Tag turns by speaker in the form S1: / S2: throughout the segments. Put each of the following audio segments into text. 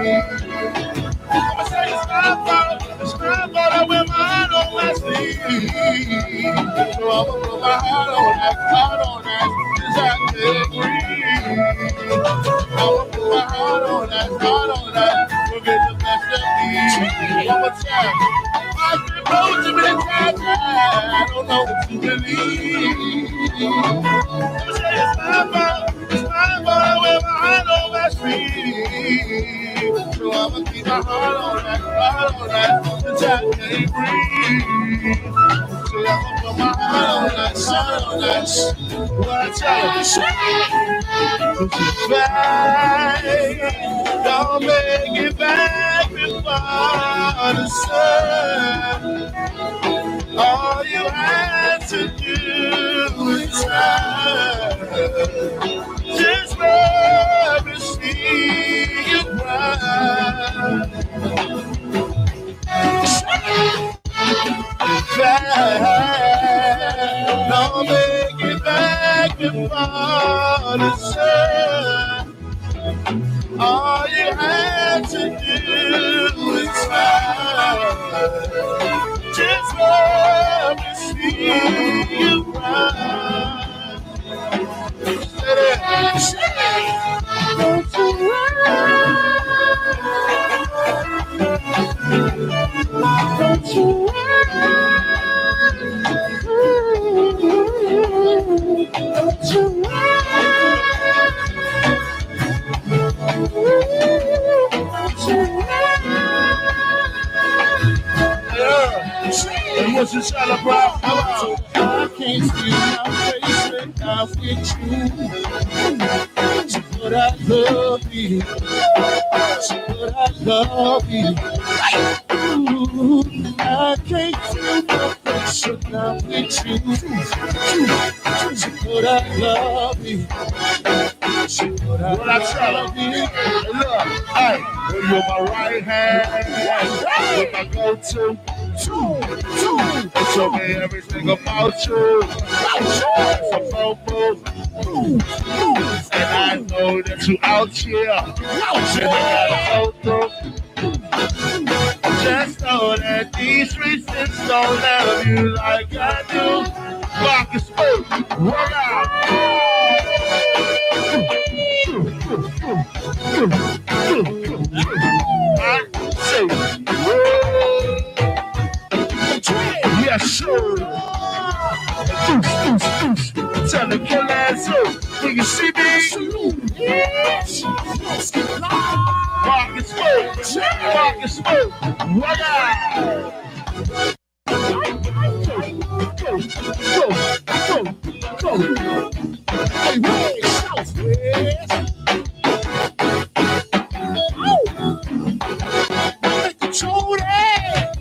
S1: I'ma say it's my fault I wear my heart on my sleeve. So I'ma put my heart on that, cause I can't breathe. I'ma put my heart on that, forget the best of me. One more time. I've been wrong too many times, I don't know what to believe. I'ma say it's my fault I wear my heart on my sleeve. So I'ma keep my heart on that, cause I can't breathe. So I'ma put my heart on that, what I tell you. Don't make it back before the sun. All you had to do is try. Just love and see you cry. Don't make it back before the sun. All you had to do is try. Just love and see you cry. Don't you don't you don't you and what's the shot about? I can't see my face without with you. But I love you. But I love you. Ooh, I can't see my face without with you. But I love you. What I tell you, look, hey, you're my right hand, you're my go-to. It's okay, everything about you. It's a photo. And I know that you out here. And I got a photo. Just know that these streets don't love you like I do. Rock and spook, roll out. I say, yes, sir. Tell the killers, when you see me, rock and smoke, rock out. Go. Hey, Southwest. Control that.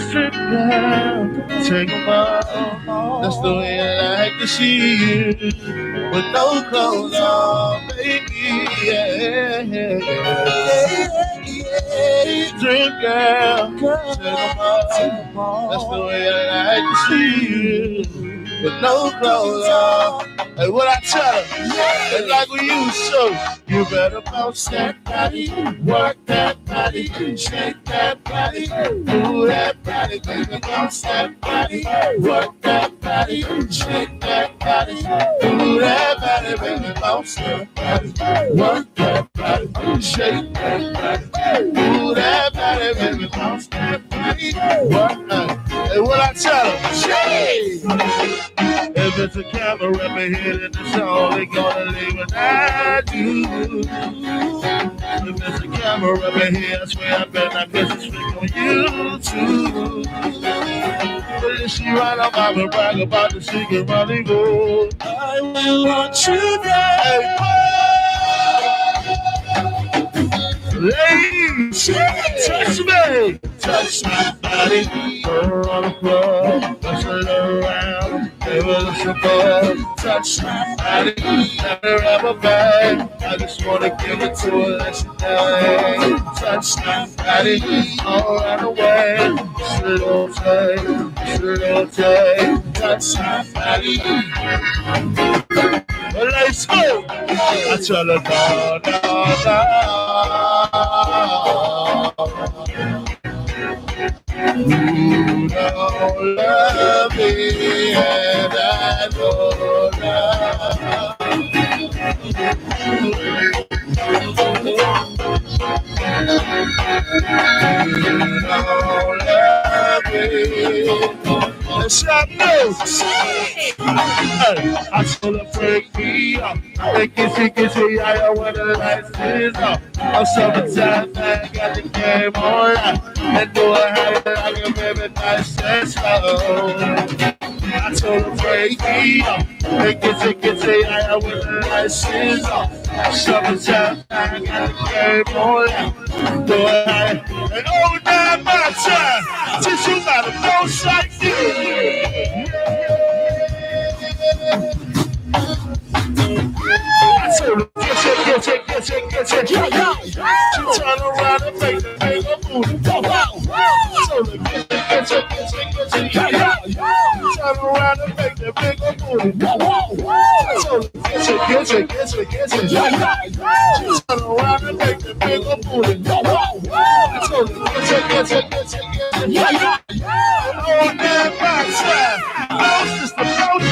S1: Strip down, take them off. That's the way I like to see you. With no clothes on, baby. Yeah. Drink girl, take them off. That's the way I like to see you. With no clothes on. And what I tell them, it's like we used to. You better bounce that body, work that body, shake that body, move that body, baby, bounce that body, work that body, shake that body, move that body, baby, bounce that body, work that body, shake that body, move that body, baby, bounce that body, work that. And what I tell them, shake. If it's a camera up ahead in the show, they gonna leave what I do. If it's a camera up ahead, I swear I bet I guess it's on YouTube. But if she right up, I will brag about the secret rendezvous. I will want you there. Ladies, touch me, touch my body, turn on the floor, push it around, give it a support, touch my body, never ever back, I just wanna give it to her, let you know, touch my body, all around the way, That's my body. Well, let's go. I tell her, you don't love me, and I know that. Shop news. I told her break me up. They get you, yeah, when the lights is up. I'm summertime, man, got the game on. And do I have it like a baby nice and slow. I told her break me up. They get you, yeah, when the lights is up. I'm summertime, man, got the game on. Do I have it? And oh, now my time. Since you got a ghost like you. I told her, get it. She turn around and make the nigga booty. I told her, get it. Turn around and make the bigger booty. I told her, get it. She turn around and make the bigger booty. I told her, get it. On that backside. Bounce is the bounce.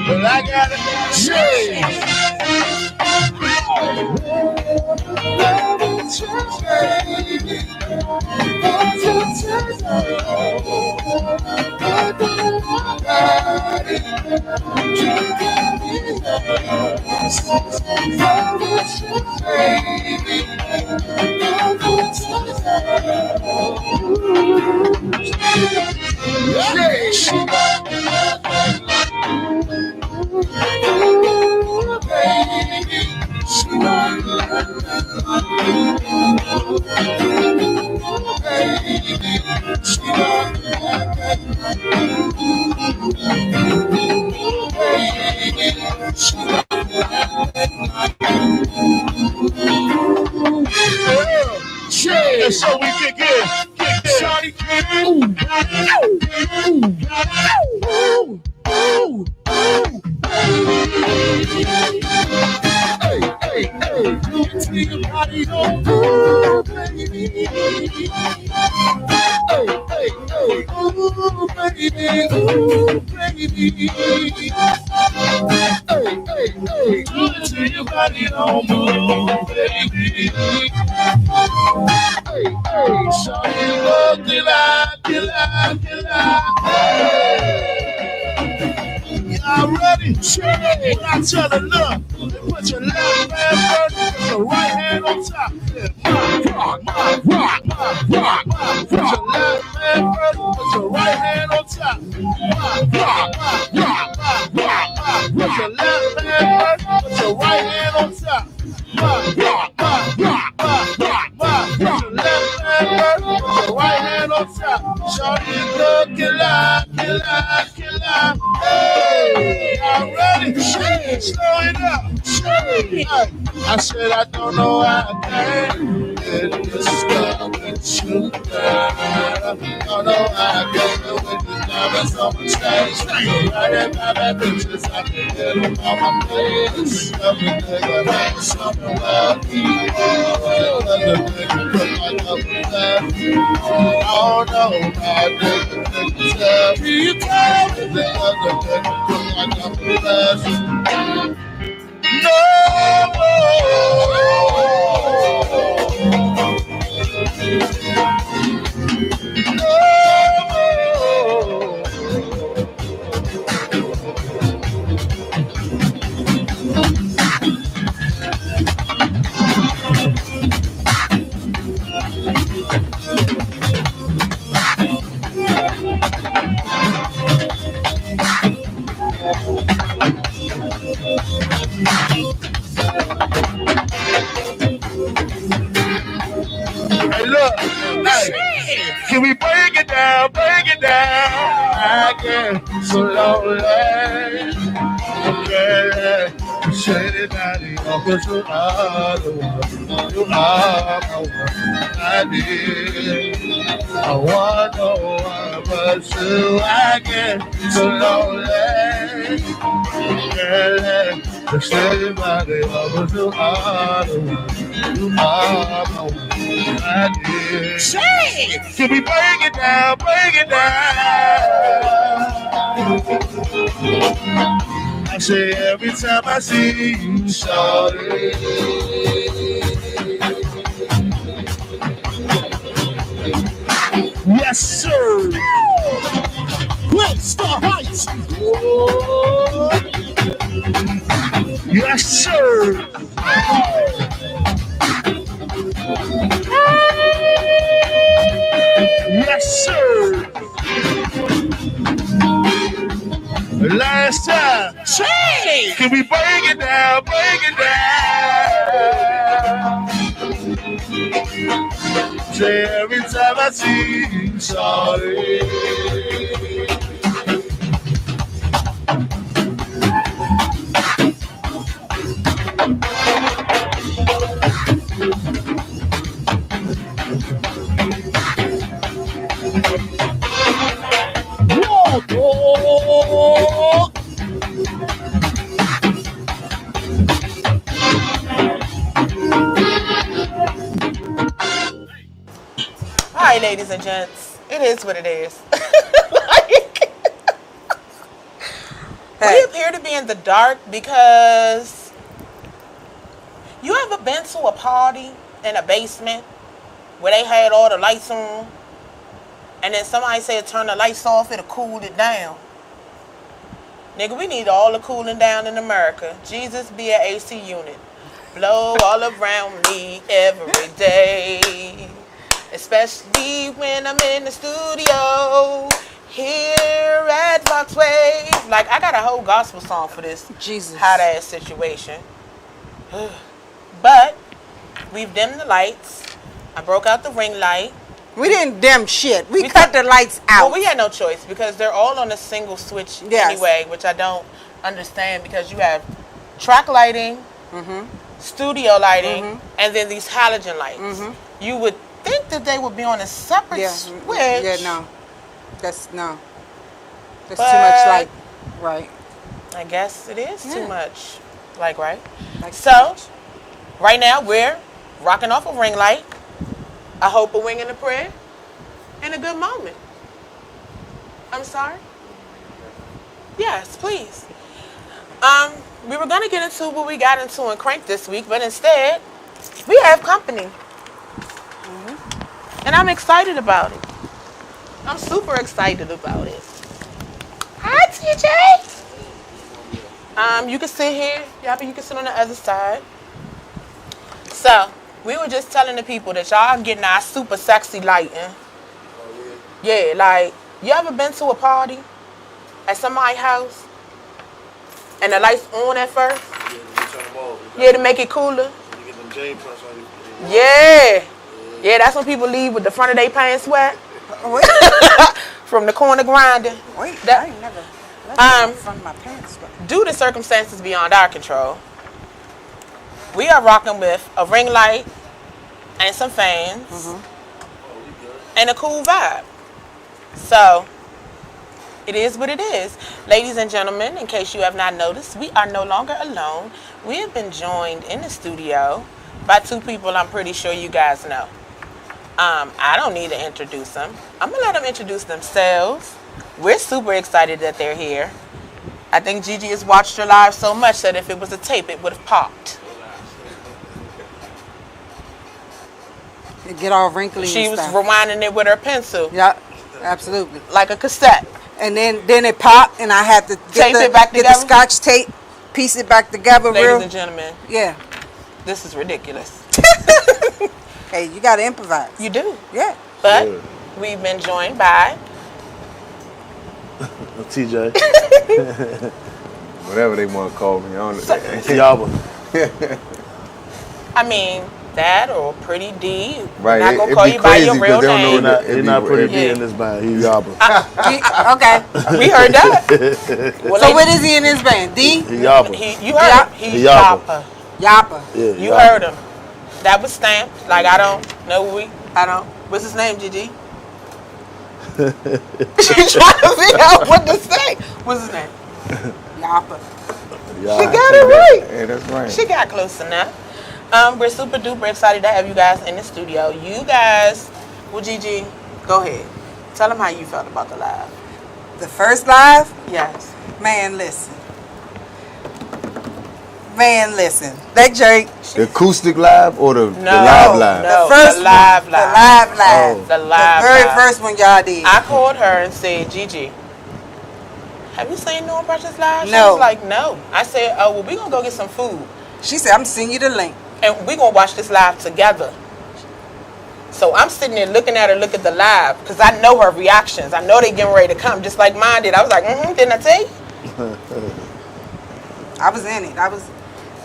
S1: Well, I gotta change. And so we kick in. Shawty kick in. Hey, you see your body on ooh, baby. Hey, ooh, baby, ooh, baby. Hey, you see your body on move, baby. Hey, shawty, love, get out. Y'all ready? When I tell her, look, put your left hand first, put your right hand on top. Rock. Put your left hand first, put your right hand on top. Rock. Put your left hand first, put your right hand on top. Rock. Put your left hand first, put your right hand on top. Shawty, look, get out. Hey, I'm ready. Slow it up. Hey, I said I don't know how I came. This is with you. Don't know how I came with this diamonds on my stage. Right at my bad bitches, I can get them on my face. Something nigga, like something wild. Another nigga put my number left. I don't know how I did the niggas left. You tell me the other nigga put my number left. No. Hey, look, hey, can we break it down, break it down? I get so lonely. Okay, shade it down, because you are the one, you are my one. I need, I want no one but you. I get so lonely. Yeah, shade it down, because you are the one, you are my one. I did. Say, can we break it down, break it down? I say every time I see you, shawty. Yes, sir. Let's the heights. Oh. Yes, sir. Yes, sir. Last time, say, can we break it down, break it down? Say every time I see you, sorry.
S2: Hi, ladies and gents. It is what it is. We appear to be in the dark because you ever been to a party in a basement where they had all the lights on and then somebody said turn the lights off, it'll cool it down. Nigga, we need all the cooling down in America. Jesus be an AC unit. Blow all around me every day. Especially when I'm in the studio here at Foxway. Like, I got a whole gospel song for this
S3: Jesus
S2: hot ass situation. But we've dimmed the lights. I broke out the ring light.
S3: We didn't dim shit. We cut the lights out.
S2: Well, we had no choice because they're all on a single switch anyway, which I don't understand because you have track lighting, studio lighting, and then these halogen lights. You would think that they would be on a separate switch.
S3: Yeah, no. That's too much light. Right.
S2: I guess it is too much. Like, right?
S3: Like
S2: so, right now we're rocking off a ring light. I hope a wing and a prayer and a good moment. I'm sorry? Yes, please. We were going to get into what we got into in Crank this week, but instead, we have company. And I'm excited about it. I'm super excited about it. Hi, TJ. You can sit here. Yappy, you can sit on the other side. So, we were just telling the people that y'all getting our super sexy lighting. Yeah, like, you ever been to a party at somebody's house and the lights on at first? Yeah, to make it cooler. Yeah. Yeah, that's when people leave with the front of their pants wet. From the corner grinding.
S3: Wait, I ain't never left the front of my pants wet.
S2: Due to circumstances beyond our control, we are rocking with a ring light and some fans and a cool vibe. So, it is what it is. Ladies and gentlemen, in case you have not noticed, we are no longer alone. We have been joined in the studio by two people I'm pretty sure you guys know. I don't need to introduce them. I'm going to let them introduce themselves. We're super excited that they're here. I think Gigi has watched her live so much that if it was a tape, it would have popped.
S3: It get all wrinkly.
S2: She
S3: and
S2: was
S3: stuff.
S2: rewinding it with her pencil.
S3: Yeah, absolutely.
S2: Like a cassette.
S3: And then it popped, and I had to
S2: Tape it back
S3: get the
S2: together?
S3: Scotch tape, piece it back together.
S2: Ladies and gentlemen,
S3: Yeah.
S2: this is ridiculous.
S3: Hey, you got to improvise.
S2: You do.
S3: Yeah.
S2: But we've been joined by
S1: TJ.
S4: Whatever they want to call me. I don't know.
S1: Yaba.
S2: I mean, that or Pretty D.
S4: Right,
S2: Not gonna
S4: it
S2: call
S4: be
S2: you by your
S4: crazy
S2: real
S4: 'cause they don't know
S2: name.
S4: that-
S1: He's not pretty
S4: Yeah.
S1: good in this band. He's Yaba.
S3: Okay.
S2: We heard that. Well,
S3: So what is he in his band? D?
S1: He Yaba.
S2: You heard him. He's
S1: He Yaba.
S2: Yapa.
S3: Yappa.
S1: Yeah,
S2: You
S1: Yaba.
S2: heard him. That was stamped. Like I don't know. What's his name, Gigi? She's trying to figure out what to say. What's his name?
S3: Yappa.
S1: Yeah.
S2: She got it right.
S4: Yeah, that's right.
S2: She got close enough. We're super duper excited to have you guys in the studio. You guys, well, Gigi, go ahead. Tell them how you felt about the live.
S3: The first live?
S2: Yes.
S3: Man, listen. That Drake.
S4: The acoustic live or the
S2: No,
S4: live live?
S2: no.
S3: The first
S2: the live
S3: one,
S2: live.
S3: The live live.
S2: The live
S3: The very
S2: live.
S3: first one y'all did.
S2: I called her and said, Gigi, have you seen No Impressionz live? She
S3: No.
S2: was like, no. I said, oh, well, we're going to go get some food.
S3: She said, I'm sending you the link.
S2: And we're going to watch this live together. So I'm sitting there looking at her, look at the live, because I know her reactions. I know they getting ready to come, just like mine did. I was like, didn't I tell you?
S3: I was in it.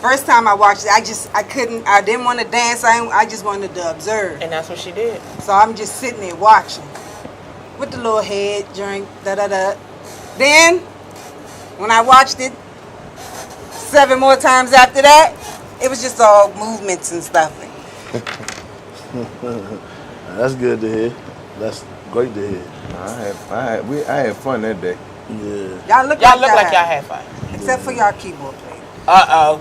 S3: First time I watched it, I didn't want to dance. I just wanted to observe.
S2: And that's what she did.
S3: So I'm just sitting there watching with the little head drink, da-da-da. Then, when I watched it 7 more times after that, it was just all movements and stuff.
S1: That's good to hear. That's great to hear.
S4: I had fun that day.
S1: Yeah.
S3: Y'all look
S2: Y'all look like y'all had fun.
S3: Except for y'all keyboard player.
S2: Uh-oh.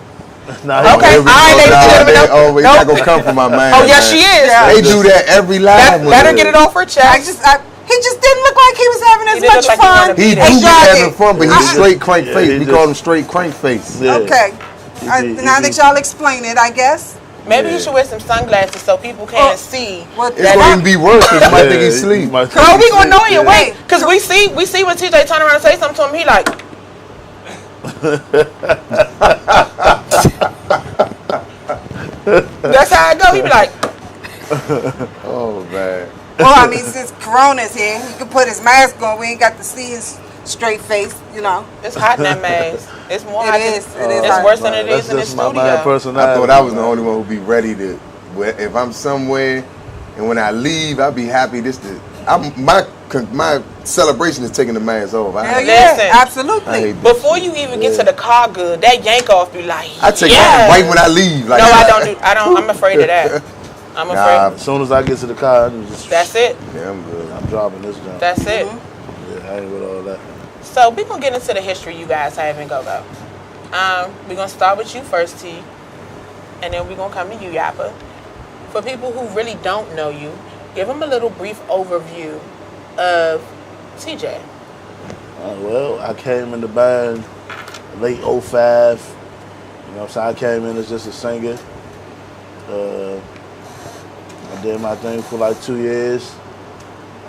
S1: Nah,
S2: Okay.
S4: Every-
S2: all right, ladies and gentlemen, no.
S4: Oh, it's not gonna come from my man.
S2: Oh, yes,
S4: man.
S2: she is.
S4: They do that every live.
S2: Let her get it off her chest.
S3: He just didn't look like he was having as
S2: didn't
S3: much
S2: look like he
S3: fun.
S2: wanted to
S4: He
S2: be
S4: do
S2: there.
S4: be
S3: y'all
S4: having
S3: did.
S4: fun, but he's straight crank
S1: Yeah,
S4: face.
S1: he
S4: We
S1: just-
S4: call him straight crank face.
S1: Yeah.
S3: Okay.
S1: He did,
S3: Now
S1: he
S3: that
S1: did.
S3: y'all explain it, I guess.
S2: Maybe
S4: Yeah.
S2: you should wear some sunglasses so people can't see.
S3: What
S4: It's gonna even be worse because you might think he's asleep.
S1: might
S2: Girl, we gonna know you.
S1: Yeah.
S2: Wait, because we see when TJ turn around and say something to him, he like. That's how I go. He be like,
S4: Oh man.
S3: Well, I mean, since Corona's here, he can put his mask on. We ain't got to see his straight face, you know.
S2: it's hot in that maze. It's more
S3: It
S2: hot.
S3: is.
S2: Than,
S3: It is
S2: it's
S3: hot.
S2: worse than it
S1: That's
S2: is in the
S1: just my
S2: studio.
S1: personality.
S4: I thought I was the only one who'd be ready to. If I'm somewhere, and when I leave, I'll be happy. My celebration is taking the mask off.
S3: Hell
S2: Listen.
S3: yeah,
S4: I
S3: absolutely.
S4: hate this.
S2: Before you even get to the car good, that yank off be like,
S4: I take
S2: yes.
S4: it right when I leave. Like,
S2: No, I don't do. I don't. I'm afraid of that. I'm afraid.
S4: Nah.
S1: As soon as I get to the car, I'm just,
S2: That's it.
S4: Yeah, I'm good.
S1: I'm dropping this down.
S2: That's it.
S1: Yeah, I ain't with all that.
S2: So we're gonna get into the history you guys have in Go-Go. We're gonna start with you first, T, and then we're gonna come to you, Yappa. For people who really don't know you, give them a little brief overview of TJ.
S1: Well, I came in the band late 05. You know what I'm saying? I came in as just a singer. I did my thing for like 2 years.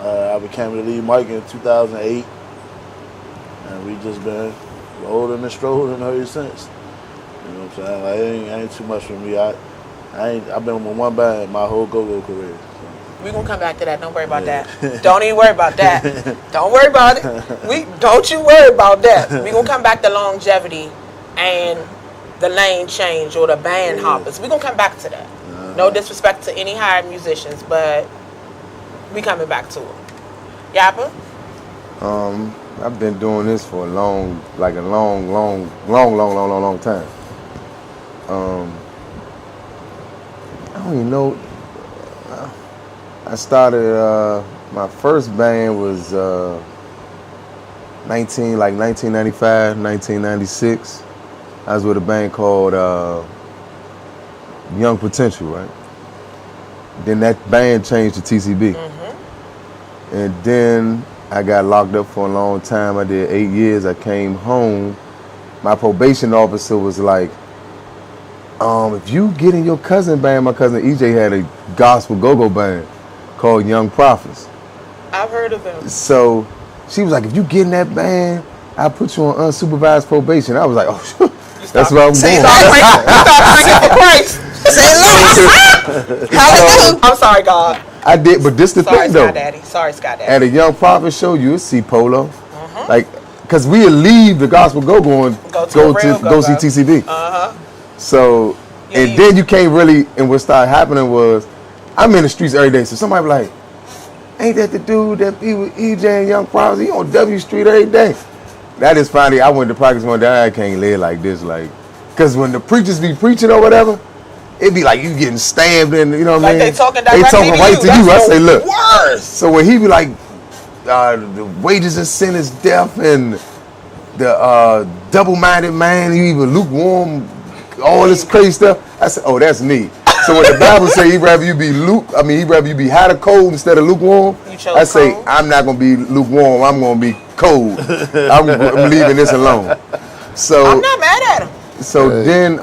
S1: I became the lead mic in 2008. And we just been rolling and strolling ever since. You know what I'm saying? Like, it ain't too much for me. I've been with one band my whole go-go career. So.
S2: We're gonna come back to that. Don't worry about that. Don't even worry about that. Don't worry about it. Don't you worry about that. We're gonna come back to longevity and the lane change or the band hoppers. We're gonna come back to that. No disrespect to any hired musicians, but we coming back to it. Yappa?
S4: I've been doing this for a long time. I don't even know. I started, my first band was 1995, 1996. I was with a band called Young Potential, right? Then that band changed to TCB. And then I got locked up for a long time. I did 8 years. I came home. My probation officer was like, if you get in your cousin band, my cousin EJ had a gospel go-go band called Young Prophets.
S2: I've heard of them.
S4: So she was like, if you get in that band, I'll put you on unsupervised probation. I was like, oh, that's what I'm doing.
S2: Hallelujah. I'm sorry, God.
S4: I did, but this the thing though.
S2: Sorry, Scott Daddy.
S4: At a Young Prophet show, you'll see Polo. Like, because we'll leave the gospel go-go and go see TCB. So, and then you can't really, and what started happening was, I'm in the streets every day. So somebody be like, ain't that the dude that be with EJ and Young Prophets? He on W Street every day. That is funny. I went to practice one day. I can't live like this. Like, because when the preachers be preaching or whatever, it be like you getting stabbed in, you know what I mean?
S2: They talking directly
S4: right to you. I say, look.
S2: Worst.
S4: So when he be like, the wages of sin is death, and the double-minded man, you even lukewarm, all this crazy stuff, I said, oh, that's me. So when the Bible say he'd rather you be hot or cold instead of lukewarm, I say, cold? I'm not going to be lukewarm, I'm going to be cold. I'm leaving this alone. So
S2: I'm not mad at him.
S4: So then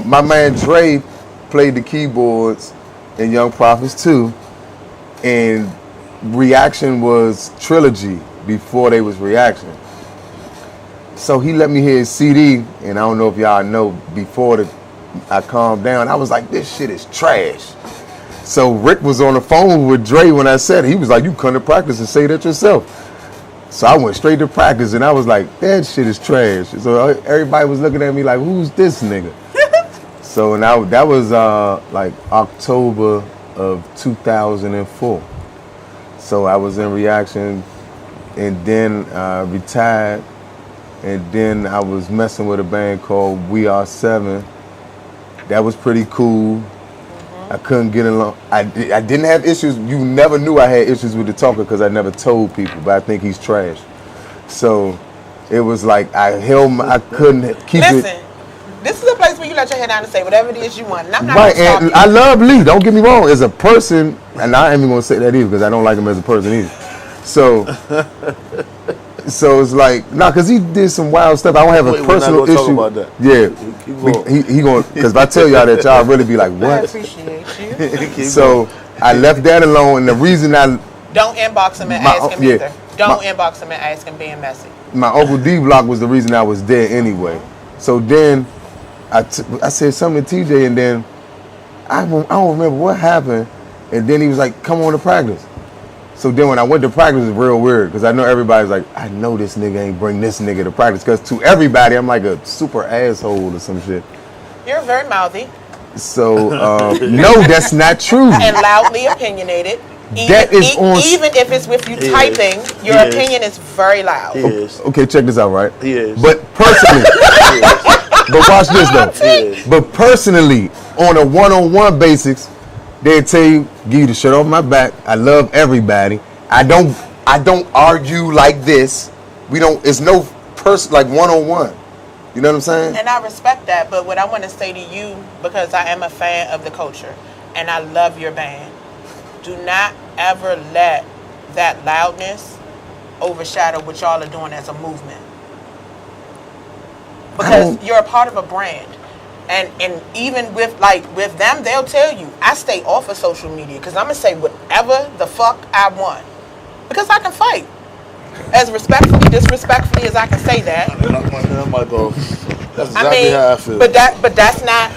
S4: my man Dre played the keyboards in Young Prophets too, and Reaction was Trilogy before they was Reaction. So he let me hear his CD, and I don't know if y'all know, before I calmed down, I was like, this shit is trash. So Rick was on the phone with Dre when I said it. He was like, you come to practice and say that yourself. So I went straight to practice, and I was like, that shit is trash. So everybody was looking at me like, who's this nigga? So now that was like October of 2004. So I was in Reaction, and then retired, and then I was messing with a band called We Are Seven. That was pretty cool. I couldn't get along. I didn't have issues. You never knew I had issues with the talker because I never told people, but I think he's trash. So it was like I couldn't keep it.
S2: Listen, this is a place where you let your head down and say whatever it is you want. And I'm not
S4: right,
S2: gonna stop
S4: and
S2: you.
S4: I love Lee. Don't get me wrong. As a person, and I ain't even gonna say that either because I don't like him as a person either. So it's like because he did some wild stuff. I don't have a personal issue.
S1: Talk about that.
S4: Yeah, he going because if I tell y'all that, y'all really be like, what?
S2: I appreciate you.
S4: So I left that alone, and the reason
S2: don't inbox him and ask him either. Don't inbox him and ask him being messy.
S4: My Uncle D Block was the reason I was there anyway. So then I said something to TJ, and then I don't remember what happened, and then he was like, come on to practice. So then when I went to practice, it was real weird because I know everybody's like, I know this nigga ain't bring this nigga to practice because to everybody I'm like a super asshole or some shit.
S2: You're very mouthy.
S4: So no, that's not true.
S2: And loudly opinionated. Even if it's with you typing, your opinion is very loud.
S4: Okay, check this out, right?
S1: He is.
S4: But personally, but watch this though. But personally, on a one-on-one basis, they'll tell you, give you the shirt off my back. I love everybody. I don't argue like this. It's no person like one-on-one. You know what I'm saying?
S2: And I respect that, but what I want to say to you, because I am a fan of the culture and I love your band, do not ever let that loudness overshadow what y'all are doing as a movement. Because you're a part of a brand. And even with them, they'll tell you, I stay off of social media because I'm going to say whatever the fuck I want. Because I can fight. As disrespectfully as I can say that.
S1: That's exactly how I feel.
S2: But that's not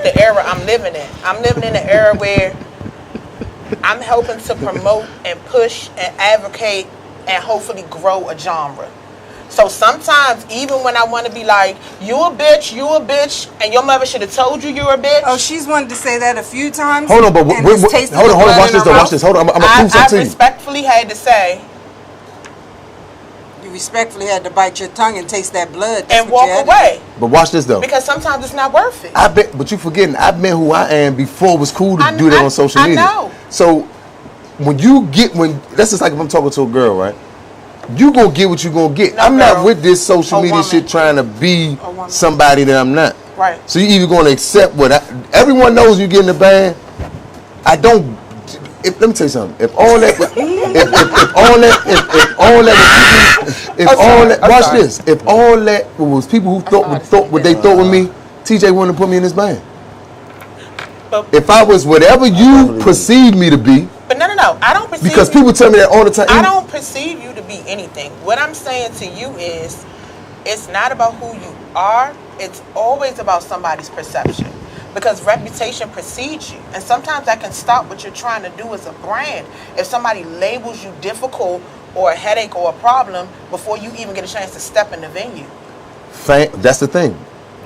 S2: the era I'm living in. I'm living in an era where I'm helping to promote and push and advocate and hopefully grow a genre. So sometimes, even when I want to be like, you a bitch, and your mother should have told you you're a bitch.
S3: Oh, she's wanted to say that a few times.
S4: Hold on, but hold on, watch this. Hold on, I'm gonna prove something to you.
S2: I respectfully had to say.
S3: You respectfully had to bite your tongue and taste that blood.
S2: And walk away.
S4: But watch this though.
S2: Because sometimes it's not worth it.
S4: But you forgetting, I've been who I am before it was cool to do that on social media.
S2: I know.
S4: So that's just like if I'm talking to a girl, right? You gonna get what you gonna get. I'm not with this social media shit trying to be somebody that I'm not.
S2: Right.
S4: So you either gonna accept everyone knows you get in the band. Let me tell you something. If all that was people who thought what they thought with me, TJ wouldn't have put me in this band.
S2: But,
S4: if I was whatever you perceive me to be.
S2: But no. I don't perceive
S4: because people tell me that all the time.
S2: I don't perceive you to be anything. What I'm saying to you is, it's not about who you are. It's always about somebody's perception. Because reputation precedes you. And sometimes that can stop what you're trying to do as a brand. If somebody labels you difficult or a headache or a problem before you even get a chance to step in the venue.
S4: That's the thing.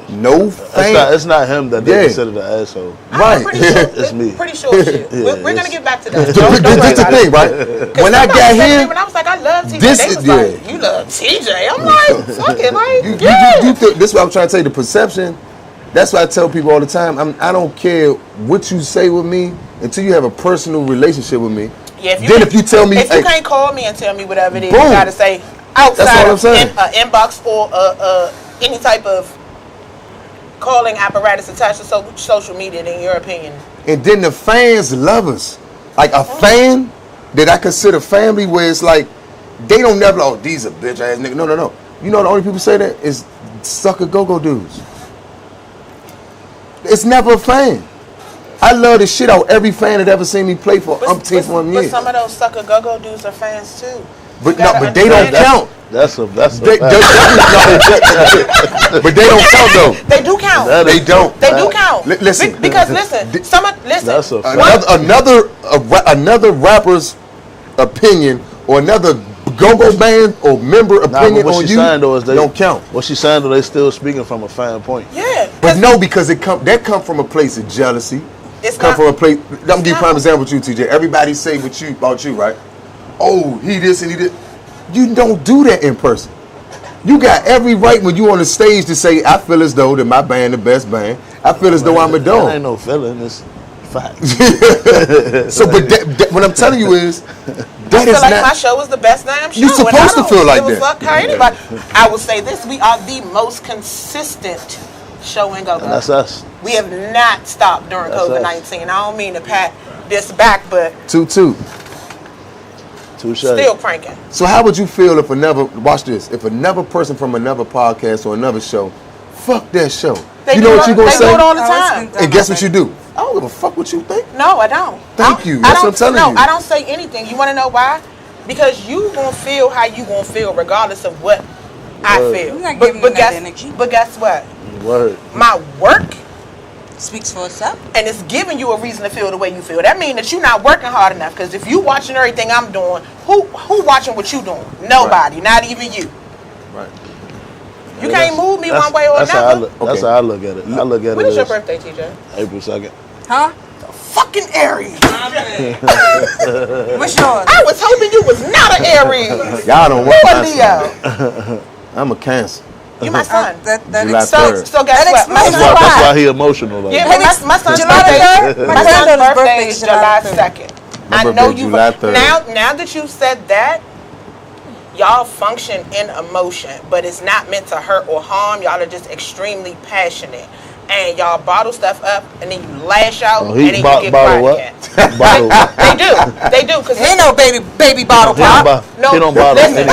S4: No fan.
S1: It's not him that they consider the asshole.
S4: Right.
S2: Pretty sure,
S1: it's me.
S2: Pretty sure it's you. We're going to get back to that.
S4: That's the thing, right? When I got here.
S2: When I was like, I love TJ. They was like, you love TJ. I'm like, fuck it. Like,
S4: you think, this is what I'm trying to say. The perception. That's why I tell people all the time. I don't care what you say with me until you have a personal relationship with me.
S2: Yeah,
S4: if you tell me,
S2: if you can't call me and tell me whatever it is,
S4: boom.
S2: you gotta say outside of
S4: an
S2: inbox or any type of calling apparatus attached to social media. In your opinion,
S4: and then the fans love us. Like a fan that I consider family, where it's like they don't never. Oh, these are bitch ass niggas. No. You know the only people say that is sucker go-go dudes. It's never a fan. I love the shit out every fan that ever seen me play for umpteenth one year.
S2: But some of those sucker go-go dudes are fans too.
S4: But they don't count.
S1: That's a
S4: but they don't count though.
S2: They do count.
S4: They don't.
S2: They do count.
S4: Listen.
S2: Because listen.
S1: That's a
S4: another rapper's opinion or another go-go band or member opinion on you don't count.
S1: What she's saying though, they still speaking from a fan point.
S2: Yeah.
S4: But no, because that come from a place of jealousy.
S2: It's
S4: come from a place. I'm gonna give you a prime example with you, TJ. Everybody say about you, right? Oh, he this and he this. You don't do that in person. You got every right when you on the stage to say, I feel as though that my band the best band. I feel as though I'm a dog.
S1: That ain't no feeling. It's facts.
S4: So, but what I'm telling you is,
S2: I feel like my show was the best damn show.
S4: You're supposed to feel like that.
S2: Fuck how anybody. I will say this: we are the most consistent show in go-go.
S1: That's us.
S2: We have not stopped during COVID-19. I don't mean to pat this back, but still cranking.
S4: So how would you feel if if another person from another podcast or another show, fuck that show?
S2: You
S4: know what you gonna say?
S2: They do it all the time.
S4: And guess what you do? I don't give a fuck what you think.
S2: No, I don't.
S4: Thank you. That's what I'm telling you.
S2: No, I don't say anything. You want to know why? Because you gonna feel how you gonna feel regardless of what I feel.
S3: You're not giving me that energy.
S2: But guess what?
S1: Word.
S2: My work
S3: speaks for itself,
S2: and it's giving you a reason to feel the way you feel. That means that you're not working hard enough. Because if you watching everything I'm doing, who watching what you doing? Nobody, not even you.
S1: Right.
S2: You can't move me one way or another.
S1: That's how I look at it. I look at it.
S2: When is your birthday, TJ?
S1: April 2nd.
S3: Huh?
S2: Fucking Aries.
S3: What's yours?
S2: I was hoping you was not an Aries.
S4: Y'all don't want
S2: Leo.
S4: I'm a Cancer.
S2: You my son.
S3: So
S2: guess what?
S1: That's why he emotional. Like
S2: yeah, my son's birthday. My son's birthday is July 2nd. I know you. Now that you said that, y'all function in emotion, but it's not meant to hurt or harm. Y'all are just extremely passionate. And y'all bottle stuff up, and then you lash out, and then you get quiet. They do, because
S3: ain't no baby bottle pop.
S2: No,
S1: he don't bottle.
S2: Listen,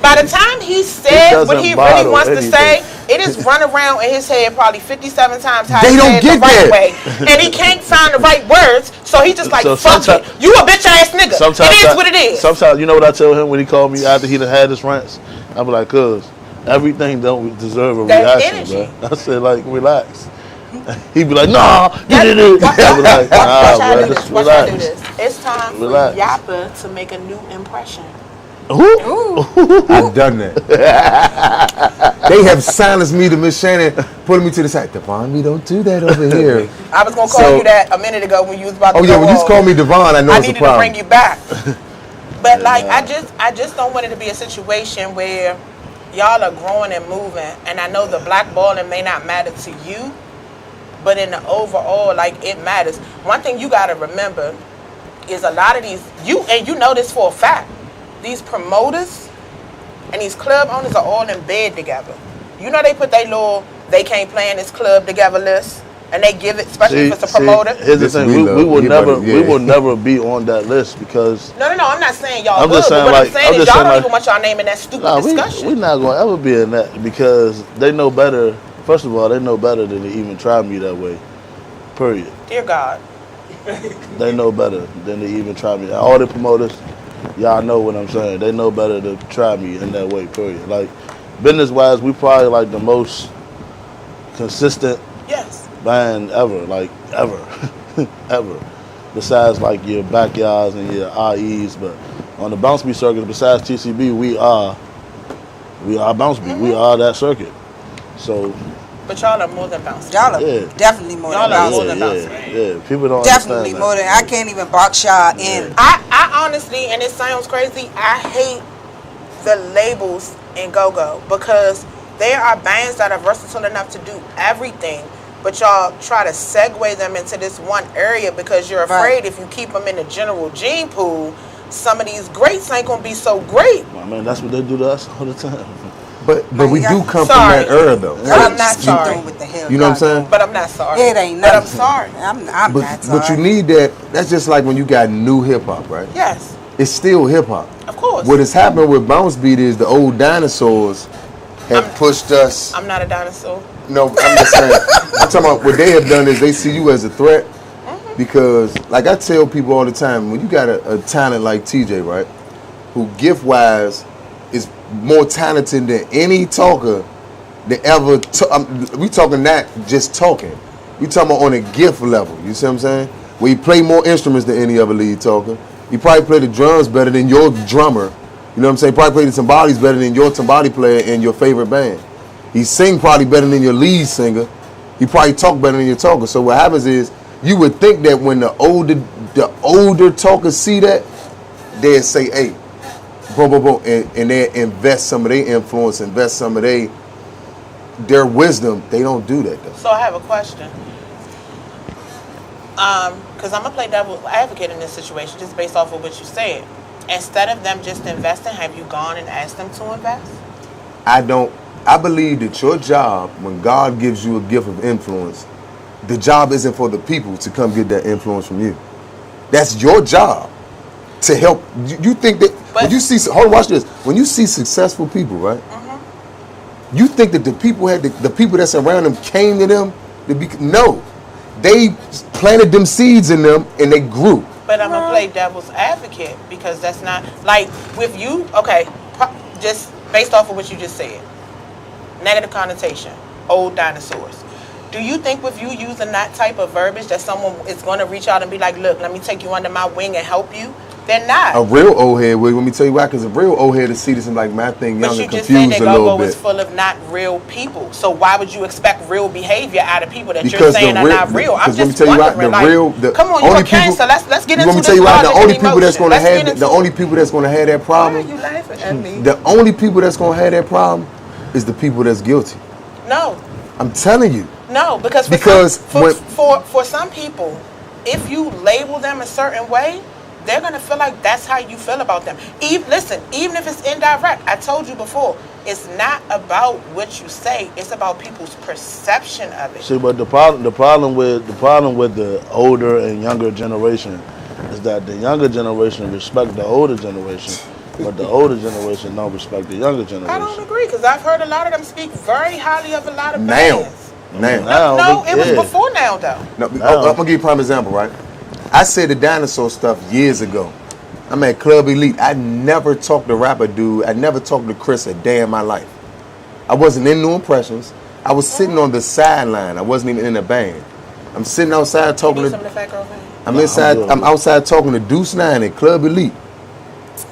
S2: by the time he says what he really wants to say, it is run around in his head probably 57 times how he said it the right way, and he can't find the right words, so he just like, fuck it. You a bitch ass nigga. It is what it is.
S1: Sometimes, you know what I tell him when he called me after he done had his rants? I be like, cuz, everything don't deserve a reaction, bro. I said, like, relax. He be like, nah, you did it. I be like, nah, bro, just relax.
S2: It's time for Yappa to make a new impression.
S4: Ooh. I've done that. They have silenced me to Miss Shannon, putting me to the side. Devon, we don't do that over here.
S2: I was going to call you that a minute ago when you was about to
S4: when you called me Devon, I know it's a problem. I needed
S2: to bring you back. But, like, I just don't want it to be a situation where y'all are growing and moving, and I know the blackballing may not matter to you, but in the overall, like, it matters. One thing you got to remember is a lot of these, you know this for a fact, these promoters and these club owners are all in bed together. You know they put their little, they can't play in this club together list, and they give it, especially if it's a promoter.
S1: Here's the thing, we will never be on that list because...
S2: No, I'm not saying y'all would, but what I'm saying is y'all don't even want y'all name in that stupid discussion.
S1: We're not going to ever be in that because they know better. First of all, they know better than to even try me that way. Period.
S2: Dear God.
S1: They know better than to even try me. All the promoters, y'all know what I'm saying. They know better to try me in that way, period. Like, business-wise, we probably like the most consistent band ever, like, ever. Ever. Besides, like, your Backyards and your IEs, but on the bounce beat circuit, besides TCB, we are bounce beat. We are that circuit. So...
S2: But y'all are more than bounce.
S3: Y'all are definitely more than bounce.
S1: Yeah, people don't
S3: definitely
S1: understand
S3: more
S1: that.
S3: than. I can't even box y'all in.
S2: I honestly, and it sounds crazy, I hate the labels in go-go because there are bands that are versatile enough to do everything, but y'all try to segue them into this one area because you're afraid if you keep them in the general gene pool, some of these greats ain't gonna be so great.
S1: I mean, that's what they do to us all the time.
S4: But we do come from that era, though.
S2: I'm not sorry.
S4: You know what I'm saying?
S2: But I'm not sorry.
S3: It ain't nothing.
S2: But I'm sorry.
S3: I'm not sorry.
S4: But you need that. That's just like when you got new hip-hop, right?
S2: Yes.
S4: It's still hip-hop.
S2: Of course.
S4: What is happening with bounce beat is the old dinosaurs have pushed us.
S2: I'm not a dinosaur.
S4: No, I'm just saying. I'm talking about what they have done is they see you as a threat. Because, like I tell people all the time, when you got a talent like TJ, right, who gift-wise is more talented than any talker that ever. We talking not just talking. We talking about on a gift level. You see what I'm saying? Where he play more instruments than any other lead talker. He probably play the drums better than your drummer. You know what I'm saying? Probably play the timbales better than your timbale player in your favorite band. He sing probably better than your lead singer. He probably talk better than your talker. So what happens is you would think that when the older talkers see that, they'd say, hey, boom, boom, boom, and they invest some of their influence, invest some of their wisdom. They don't do that, though.
S2: So I have a question. Because I'm going to play devil's advocate in this situation just based off of what you said. Instead of them just investing, have you gone and asked them to invest?
S4: I believe that your job, when God gives you a gift of influence, the job isn't for the people to come get that influence from you. That's your job to help. You think that when you see, hold on, watch this. When you see successful people, right? You think that the people that's around them came to them to be, no. They planted them seeds in them and they grew.
S2: But I'm going to play devil's advocate because that's not, like, with you, okay, just based off of what you just said, negative connotation, old dinosaurs. Do you think with you using that type of verbiage that someone is going to reach out and be like, look, let me take you under my wing and help you? They're not.
S4: A real old head, let me tell you why, because a real old head to see this and like, man, I think young and confused a little bit. But you just said that Go-Go is full
S2: of not real people. So why would you expect real behavior out of people that you're saying are not real? I'm just wondering, come on, you're a cancer. Let's get into this. Let me tell you why,
S4: the only people that's going to have that problem,
S2: why are you laughing at me?
S4: The only people that's going to have that problem is the people that's guilty.
S2: No.
S4: I'm telling you.
S2: No, because for some people, if you label them a certain way, they're going to feel like that's how you feel about them. Even if it's indirect, I told you before, it's not about what you say, it's about people's perception of it.
S1: See, but the problem with the older and younger generation is that the younger generation respect the older generation, but the older generation don't respect the younger generation.
S2: I don't agree, because I've heard a lot of them speak very highly of a lot of bands.
S4: Now.
S2: It was before now, though.
S4: I'm going to give you a prime example, right? I said the dinosaur stuff years ago. I'm at Club Elite. I never talked to rapper dude. I never talked to Chris a day in my life. I wasn't in New Impressionz. I was sitting on the sideline. I wasn't even in a band. I'm sitting outside talking to. I'm outside talking to Deuce 9 at Club Elite.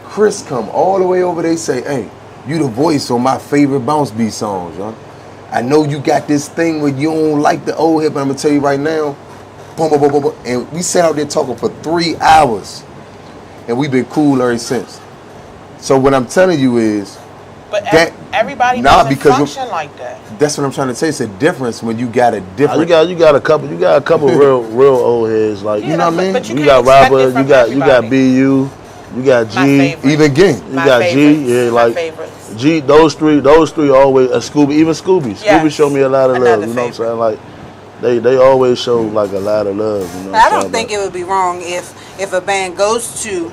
S4: Chris come all the way over there. Say, "Hey, you the voice on my favorite bounce beat songs, huh? I know you got this thing where you don't like the old hip, but I'm gonna tell you right now." Boom, boom, boom, boom, boom. And we sat out there talking for 3 hours, and we've been cool ever since. So what I'm telling you is,
S2: everybody doesn't function like that.
S4: That's what I'm trying to say. It's a difference when you got a different.
S1: You got a couple real old heads, like you know what I mean.
S2: But
S1: you got rapper, you got BU, you got G,
S4: even Gang.
S1: You got G, like G. Those three always. Scooby, even Scooby. Scooby showed me a lot of love. You know what I'm saying? Like. They always show like a lot of love. You know
S3: I don't think it would be wrong if a band goes to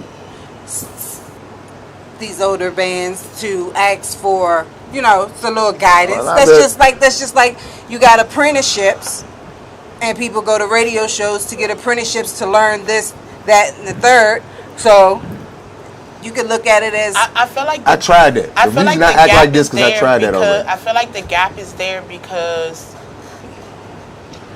S3: these older bands to ask for, some little guidance. That's just like you got apprenticeships, And people go to radio shows to get apprenticeships to learn this, that, and the third. So you can look at it as
S2: I feel like
S4: I tried that.
S2: I feel like
S4: not
S2: the
S4: act
S2: gap
S4: like this
S2: is
S4: because I
S2: there
S4: tried that
S2: because
S4: already.
S2: I feel like the gap is there because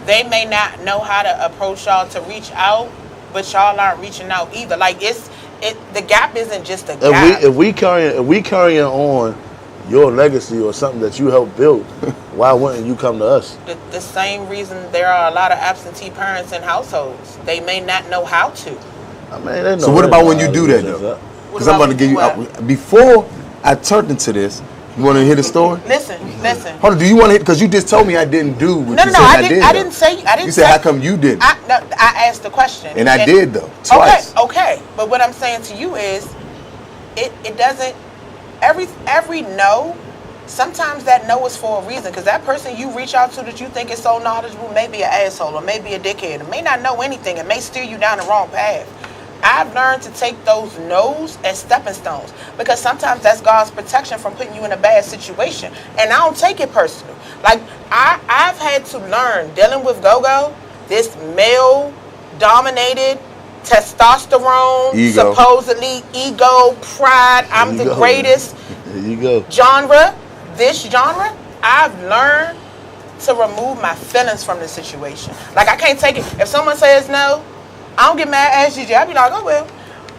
S2: they may not know how to approach y'all to reach out, but y'all aren't reaching out either. Like the gap isn't just a gap.
S1: If we carrying on your legacy or something that you helped build, why wouldn't you come to us?
S2: The same reason there are a lot of absentee parents in households. They may not know how to.
S1: I mean, they know
S4: So what about when you do that
S2: What
S4: though? Because I'm
S2: about
S4: about to give you
S2: what?
S4: before I turned into this. You want to hear the story?
S2: Listen.
S4: Hold on. Do you want to? Because you just told me I didn't do what you said I did.
S2: I didn't say.
S4: You said how come you didn't?
S2: I asked the question.
S4: And I did though twice.
S2: Okay. But what I'm saying to you is, it doesn't. Every no. Sometimes that no is for a reason, because that person you reach out to that you think is so knowledgeable may be an asshole or may be a dickhead. It may not know anything. It may steer you down the wrong path. I've learned to take those no's as stepping stones, because sometimes that's God's protection from putting you in a bad situation. And I don't take it personal. Like I've had to learn dealing with go-go, this male-dominated, testosterone, supposedly ego, pride, I'm the greatest.
S1: There you go.
S2: This genre, I've learned to remove my feelings from the situation. Like I can't take it. If someone says no, I don't get mad at GG. I be like, oh well,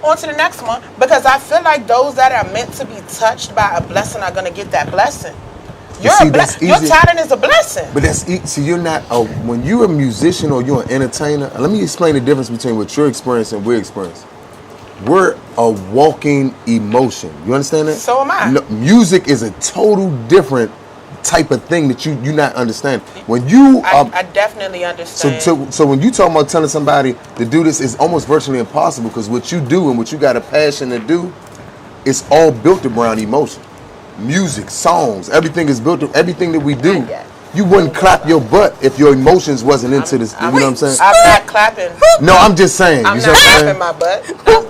S2: on to the next one. Because I feel like those that are meant to be touched by a blessing are gonna get that blessing. Your talent is a blessing.
S4: But so you're not when you're a musician or you're an entertainer. Let me explain the difference between what you're experiencing and we're experiencing. We're a walking emotion. You understand that?
S2: So am I.
S4: No, music is a total different type of thing that you not understand. When you
S2: I definitely understand.
S4: So when you talking about telling somebody to do this, it's almost virtually impossible, because what you do and what you got a passion to do, it's all built around emotion. Music, songs, everything is built. Everything that we do, you wouldn't clap your butt if your emotions wasn't into this. You know what I'm saying?
S2: I'm not clapping.
S4: No, I'm just saying.
S2: I'm not clapping my butt.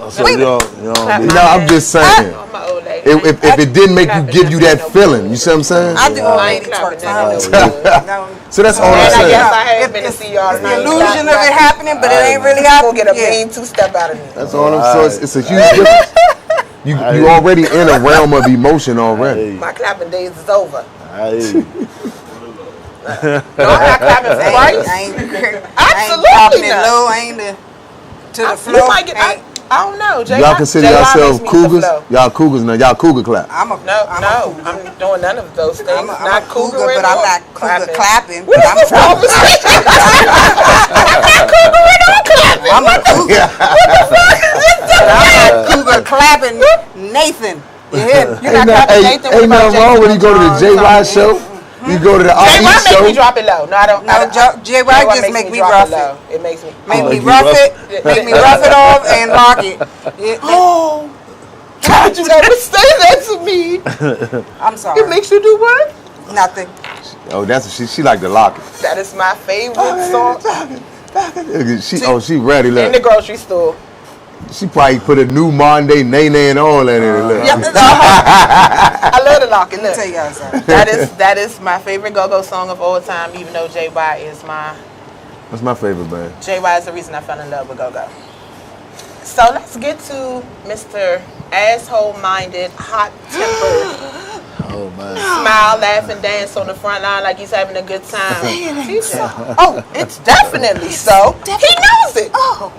S4: I'm just saying.
S2: I'm an old lady.
S4: If it didn't make you give you that feeling, you see what I'm saying?
S3: I do old lady twerk.
S4: So that's all I'm
S2: I
S4: saying.
S2: guess I have been to see y'all
S3: The
S2: tonight.
S3: illusion of it happening, but it ain't really happening.
S2: Gonna get a mean two-step out of me.
S4: That's all I'm saying. It's a huge difference. You already in a realm of emotion already.
S2: My clapping days is over.
S3: No, I'm not clapping for Bryce.
S2: Absolutely not.
S3: Low, I ain't to the floor.
S2: I don't know.
S4: Y'all consider yourselves cougars? Y'all cougars now. Y'all cougar clap.
S2: I'm doing none of those things.
S3: I'm a cougar, but I'm not cougar clapping.
S2: What is this conversation? I'm not cougering or clapping.
S3: I'm a cougar. What the fuck is this? I'm not cougar clapping Nathan. You hear me?
S2: You're not clapping Nathan.
S4: Ain't nothing wrong when you go to the J.Y. show. You go to the
S2: J.Y. make me drop it low. No, I don't.
S3: J.Y. just make me rough it.
S2: It makes me.
S3: Make me rough it off and lock it.
S2: Oh, how did you ever say that to me?
S3: I'm sorry.
S2: It makes you do what?
S3: Nothing.
S4: Oh, that's she like to lock it.
S2: That is my favorite song.
S4: She ready. Look.
S2: In the grocery store.
S4: She probably put a new Monday Nene and all in it.
S2: I love the lock it. Look.
S3: Let me tell y'all something.
S2: That is my favorite go-go song of all time, even though J.Y. is my...
S4: That's my favorite band.
S2: J.Y. is the reason I fell in love with go-go. So let's get to Mr. Asshole-minded, hot-tempered,
S1: oh man,
S2: smile, laugh, and dance on the front line like he's having a good time. Oh, it's definitely so. He knows it. Oh.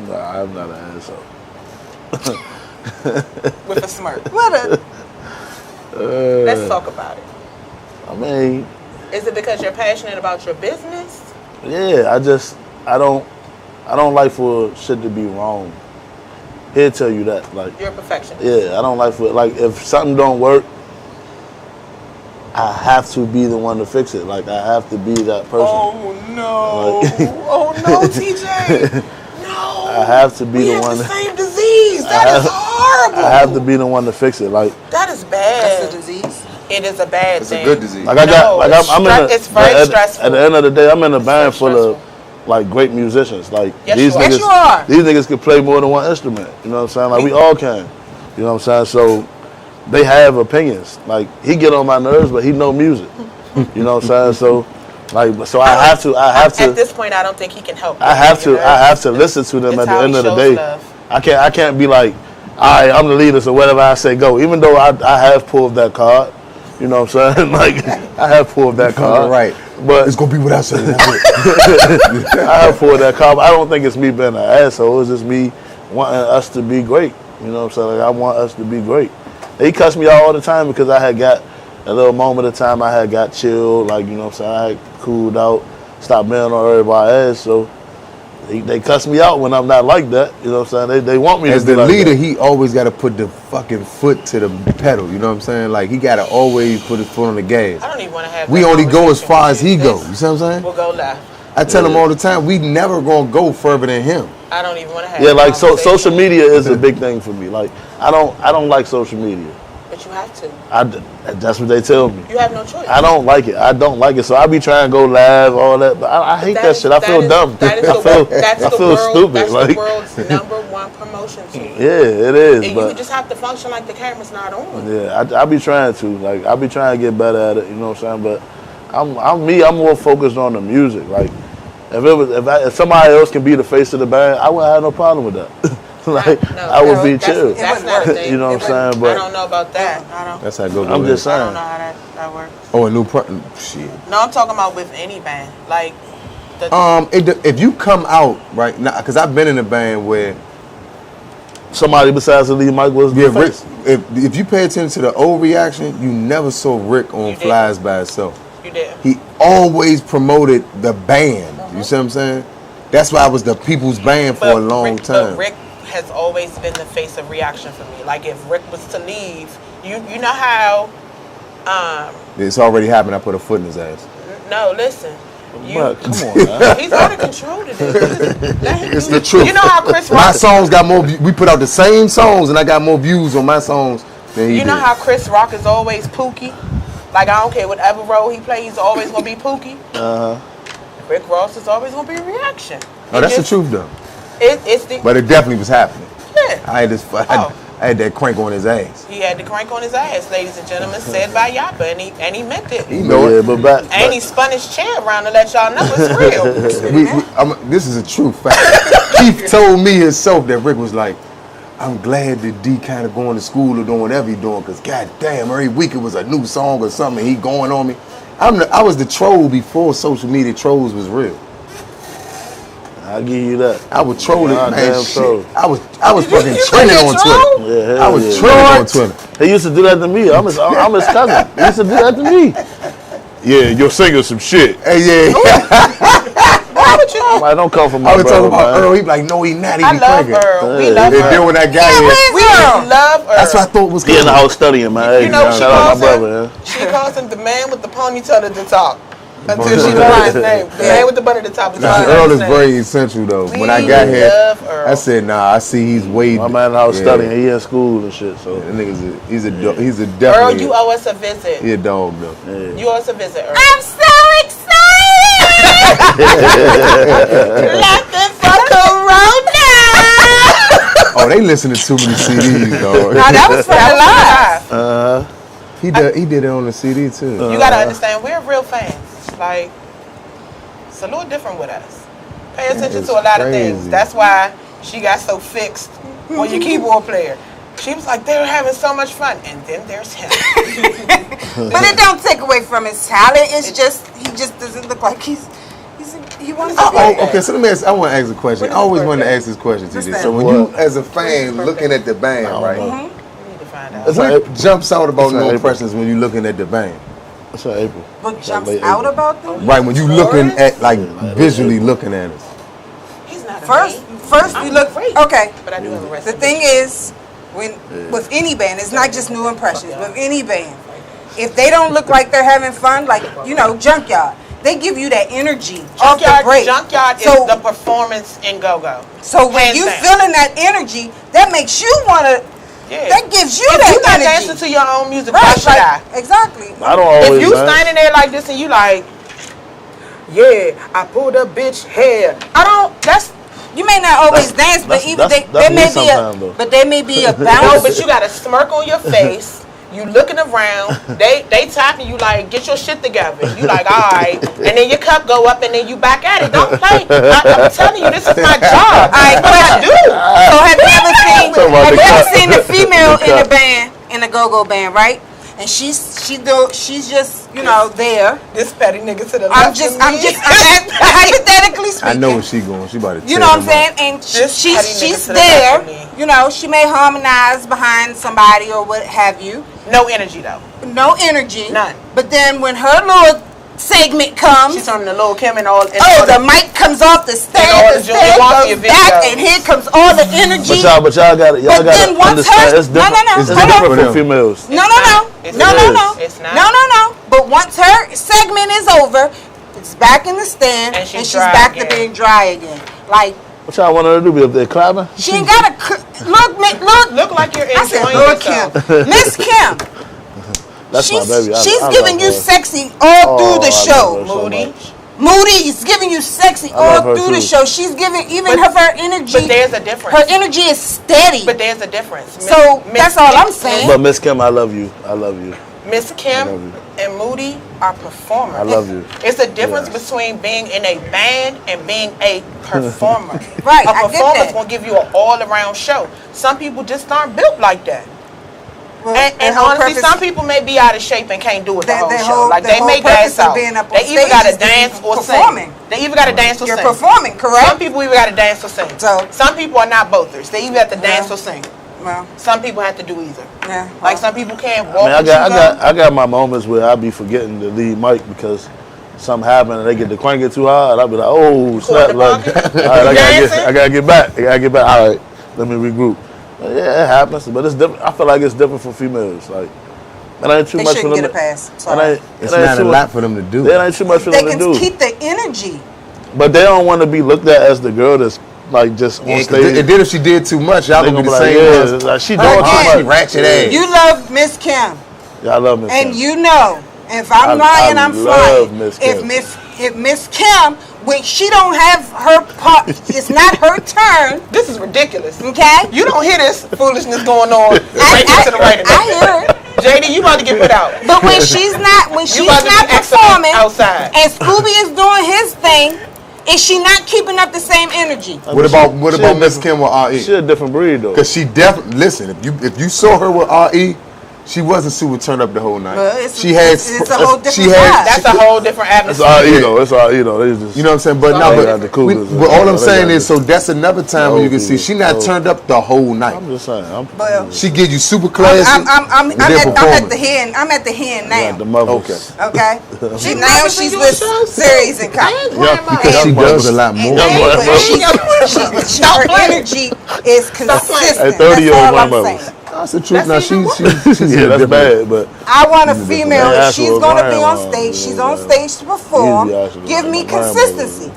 S1: Nah, I'm not an asshole.
S2: With a smirk.
S3: What
S2: Let's talk about it.
S1: I mean,
S2: is it because you're passionate about your business?
S1: Yeah, I don't like for shit to be wrong. He'll tell you that. Like,
S2: you're a perfectionist.
S1: Yeah, I don't like for, like, if something don't work, I have to be the one to fix it. Like, I have to be that person.
S2: Oh no! Like, oh no, TJ! No!
S1: I have to be the one.
S2: We have the same disease. That is horrible.
S1: I have to be the one to fix it. Like,
S2: that is bad.
S3: That's a disease.
S2: It is a bad
S4: it's
S2: thing.
S4: It's a good disease.
S1: Like
S2: it's very stressful.
S1: At the end of the day, I'm in a band full of like great musicians. Like these niggas can play more than one instrument. You know what I'm saying? Like we all can. You know what I'm saying? So they have opinions. Like he get on my nerves, but he know music. You know what I'm saying? So Like, so I have to.
S2: At this point, I don't think he can help.
S1: I have to listen to them at the end of the day.
S2: Love.
S1: I can't be like, all right, I'm the leader, so whatever I say, go. Even though I have pulled that card, you know what I'm saying? Like, I have pulled that card.
S4: Right.
S1: But
S4: it's gonna be what I say.
S1: I have pulled that card. But I don't think it's me being an asshole. It's just me wanting us to be great. You know what I'm saying? Like, I want us to be great. He cussed me out all the time because I had got a little moment of time. I had got chilled. Like, you know what I'm saying? I had cooled out, stopped being on everybody's ass. So they cuss me out when I'm not like that. You know what I'm saying? They want me
S4: as
S1: to be
S4: the
S1: like
S4: leader.
S1: that.
S4: He always got to put the fucking foot to the pedal. You know what I'm saying? Like, he got to always put his foot on the gas.
S2: I don't even want to have.
S4: We only go as far as he goes. You see what I'm saying?
S2: We'll go left.
S4: I tell him all the time, we never gonna go further than him.
S2: I don't even want to have.
S1: Yeah, like social media is a big thing for me. Like, I don't like social media.
S2: But you have to.
S1: That's what they tell me.
S2: You have no choice.
S1: I don't like it. I don't like it. So I be trying to go live, all that. But I hate that shit. I feel dumb. I feel stupid.
S2: That's
S1: like,
S2: the world's #1 promotion tool.
S1: Yeah, it is.
S2: And
S1: but
S2: you just have to function like the camera's not on.
S1: Yeah, I be trying to. Like, I be trying to get better at it. You know what I'm saying? But I'm more focused on the music. Like, if somebody else can be the face of the band, I wouldn't have no problem with that. Like, I would be chill.
S2: That's not a thing.
S1: You know what I'm saying? But
S2: I don't know about that.
S4: That's how it goes.
S1: I'm just saying.
S2: I don't know how that works.
S4: Oh, a new shit.
S2: No, I'm talking about with any band. Like,
S4: if you come out right now, because I've been in a band where
S1: somebody besides the lead Mike was the face.
S4: If you pay attention to the old reaction, you never saw Rick on Flies by himself.
S2: You did.
S4: He always promoted the band. You see what I'm saying? That's why I was the people's band for a long time.
S2: But Rick has always been the face of reaction for me. Like, if Rick was to leave, you know how
S4: it's already happened. I put a foot in his ass.
S2: No, listen.
S1: Come on, man.
S2: He's out of control today.
S4: It's the truth.
S2: You know how Chris Rock.
S4: My songs got more. We put out the same songs, and I got more views on my songs than he did.
S2: You know how Chris Rock is always Pookie. Like, I don't care whatever role he plays, he's always gonna be Pookie. Rick Ross is always gonna be a reaction.
S4: Oh, that's the truth, though.
S2: But
S4: it definitely was happening.
S2: Yeah.
S4: I had that crank on his ass.
S2: He had the crank on his ass, ladies and gentlemen, said by Yappa, and he meant it.
S4: He know it.
S2: And he spun his chair around to let y'all know it's real.
S4: This is a true fact. Keith told me himself that Rick was like, I'm glad that D kind of going to school or doing whatever he doing, because goddamn, every week it was a new song or something, he going on me. I was the troll before social media trolls was real.
S1: I'll give you that.
S4: I was trolling, man.
S1: Shit.
S4: I was fucking trending on Twitter.
S1: Yeah,
S4: I was trending on Twitter.
S1: They used to do that to me. I'm his cousin. They used to do that to me. Yeah, your singer's some shit.
S4: Hey, yeah.
S2: Why would you?
S1: I don't come from my
S4: I was talking about
S1: man.
S4: Earl. He be like, no, he not. He
S2: I
S4: be
S2: love
S4: cranking.
S2: Earl. We love
S4: And
S2: Earl.
S4: then when that guy
S2: We love Earl.
S4: that's what I thought was
S1: He in the house studying, man.
S2: You know what she
S1: shout out
S2: calls
S1: my
S2: him?
S1: brother, yeah.
S2: She calls him the man with the ponytail at the top. Until she learns his name. The man with the butt at the top.
S4: Earl is very essential, though. When I got here, I said, nah, I see he's way.
S1: My man in the house studying. He in school and shit. So
S4: that nigga's he's a definitely.
S2: Earl, you owe us a visit.
S4: He a dog, though.
S1: Yeah.
S2: You owe us a visit, Earl.
S3: I'm so excited!
S2: Laughing for Corona!
S4: Oh, they listen to too many CDs, dog.
S2: No, that was from the live.
S4: He did it on the CD too.
S2: You gotta understand, we're real fans. Like, it's a little different with us. Pay attention to a lot of things. That's why she got so fixed on your keyboard player. She was like, they were having so much fun. And then there's him.
S3: But it don't take away from his talent. It's just, he just doesn't look like he wants to be.
S4: Okay, so let me ask, I want to ask a question. I always wanted to ask this question to you. So when you, as a fan, looking at the band, right?
S2: You need to find out.
S4: What jumps out about New Impressionz when you're looking at the band?
S1: That's right, April.
S3: What jumps out about them?
S4: Right, when you looking at, like, visually looking at us.
S2: He's not
S3: First we look, okay.
S2: But I do have a rest.
S3: The thing is, with any band, it's not just New Impressionz, with any band, if they don't look like they're having fun, like, you know, Junkyard, they give you that energy off the break.
S2: Junkyard is the performance in go-go.
S3: So when you feeling that energy, that makes you want to, that gives you
S2: if
S3: that
S2: you're not
S3: energy.
S2: dancing to your own music,
S3: Right,
S2: why should I?
S3: Exactly.
S1: I don't always.
S2: If you standing there like this and you like, yeah, I pulled a bitch hair.
S3: You may not always dance, but even there may be a bounce.
S2: No, but you got a smirk on your face You looking around, they tapping you like, get your shit together. You like, all right, and then your cup go up, and then you back at it. Don't play. I'm telling you, this is my job.
S3: All right,
S2: What I do.
S3: So have you ever seen the female in the band, in the go-go band, right? And she's just, you know, there.
S2: This petty nigga to the left.
S3: I'm just hypothetically speaking.
S4: I know where she going. She about to.
S3: You know what I'm saying? And she's there. You know, she may harmonize behind somebody or what have you.
S2: No energy though.
S3: No energy.
S2: None.
S3: But then when her little segment comes,
S2: she's on the Lil' Kim and all.
S3: The mic comes off the stand. The stand goes back, and here comes all the energy.
S5: But y'all got it. Y'all got to understand. It's different.
S3: No.
S5: It's different for females.
S3: No.
S2: It's not.
S3: No. But once her segment is over, it's back in the stand, and she's back to being dry again. Like.
S5: What y'all want her to do? Be up there clapping?
S3: She ain't got to
S2: look like you're enjoying yourself.
S3: Miss Kim.
S5: That's my baby.
S3: She's giving you sexy all through the show. Moody's giving you sexy all through the show. She's giving her energy.
S2: But there's a difference.
S3: Her energy is steady.
S2: But there's a difference.
S3: So that's all I'm saying.
S5: But Miss Kim, I love you. I love you.
S2: Miss Kim and Moody are performers.
S5: I love you.
S2: It's a difference between being in a band and being a performer.
S3: Right,
S2: a performer's gonna give you an all-around show. Some people just aren't built like that. Well, and honestly, some people may be out of shape and can't do it the whole show. Like they may dance out. They either got to dance or sing. They either got to dance or sing.
S3: You're performing, correct?
S2: Some people either got to dance or sing. So some people are not bothers. They either have to dance or sing. Well, some people have to do either. Yeah. Like some people can't walk.
S5: I got my moments where I be forgetting to leave mic because something happened and they get the crank get too hard. I'll be like, oh snap! Like, all right, I gotta get back. All right, let me regroup. Yeah, it happens, but it's different. I feel like it's different for females. Like, it ain't too much for them.
S3: Get a pass. Sorry.
S4: It's not a lot for them to do.
S5: It ain't too much for them to do.
S3: They can keep the energy.
S5: But they don't want to be looked at as the girl that's like just on stage.
S4: And then if she did too much, y'all gonna be the same.
S5: Like, she doing too much.
S4: Ratchet ass.
S3: You love Miss Kim.
S5: Yeah, I love Miss Kim.
S3: And you know, if I'm lying, I'm flying. If Miss Kim, when she don't have her part, it's not her turn.
S2: This is ridiculous.
S3: Okay?
S2: You don't hear this foolishness going on.
S3: I hear it.
S2: JD, you about to get put out.
S3: But when she's not performing
S2: outside,
S3: and Scooby is doing his thing, is she not keeping up the same energy?
S4: What about Miss Kim with RE?
S5: She a different breed though.
S4: Because she definitely listen. If you saw her with RE. She wasn't super turned up the whole night.
S3: Well, it's a whole different
S2: That's a whole different atmosphere.
S5: It's all you know. They just,
S4: you know what I'm saying? But all I'm saying is, so that's another time when you can see she not turned up the whole night.
S5: I'm just saying.
S4: She gives you super classy.
S3: I'm at the hen. I'm at the hen now.
S5: The mother.
S3: Okay. She's with series and
S4: she does a lot more.
S3: Her energy is consistent.
S5: That's all I'm saying.
S4: That's the truth. Now she's
S5: yeah, that's bad. But
S3: I want a female. If she's gonna be on stage, she's on stage to perform. Give me consistency.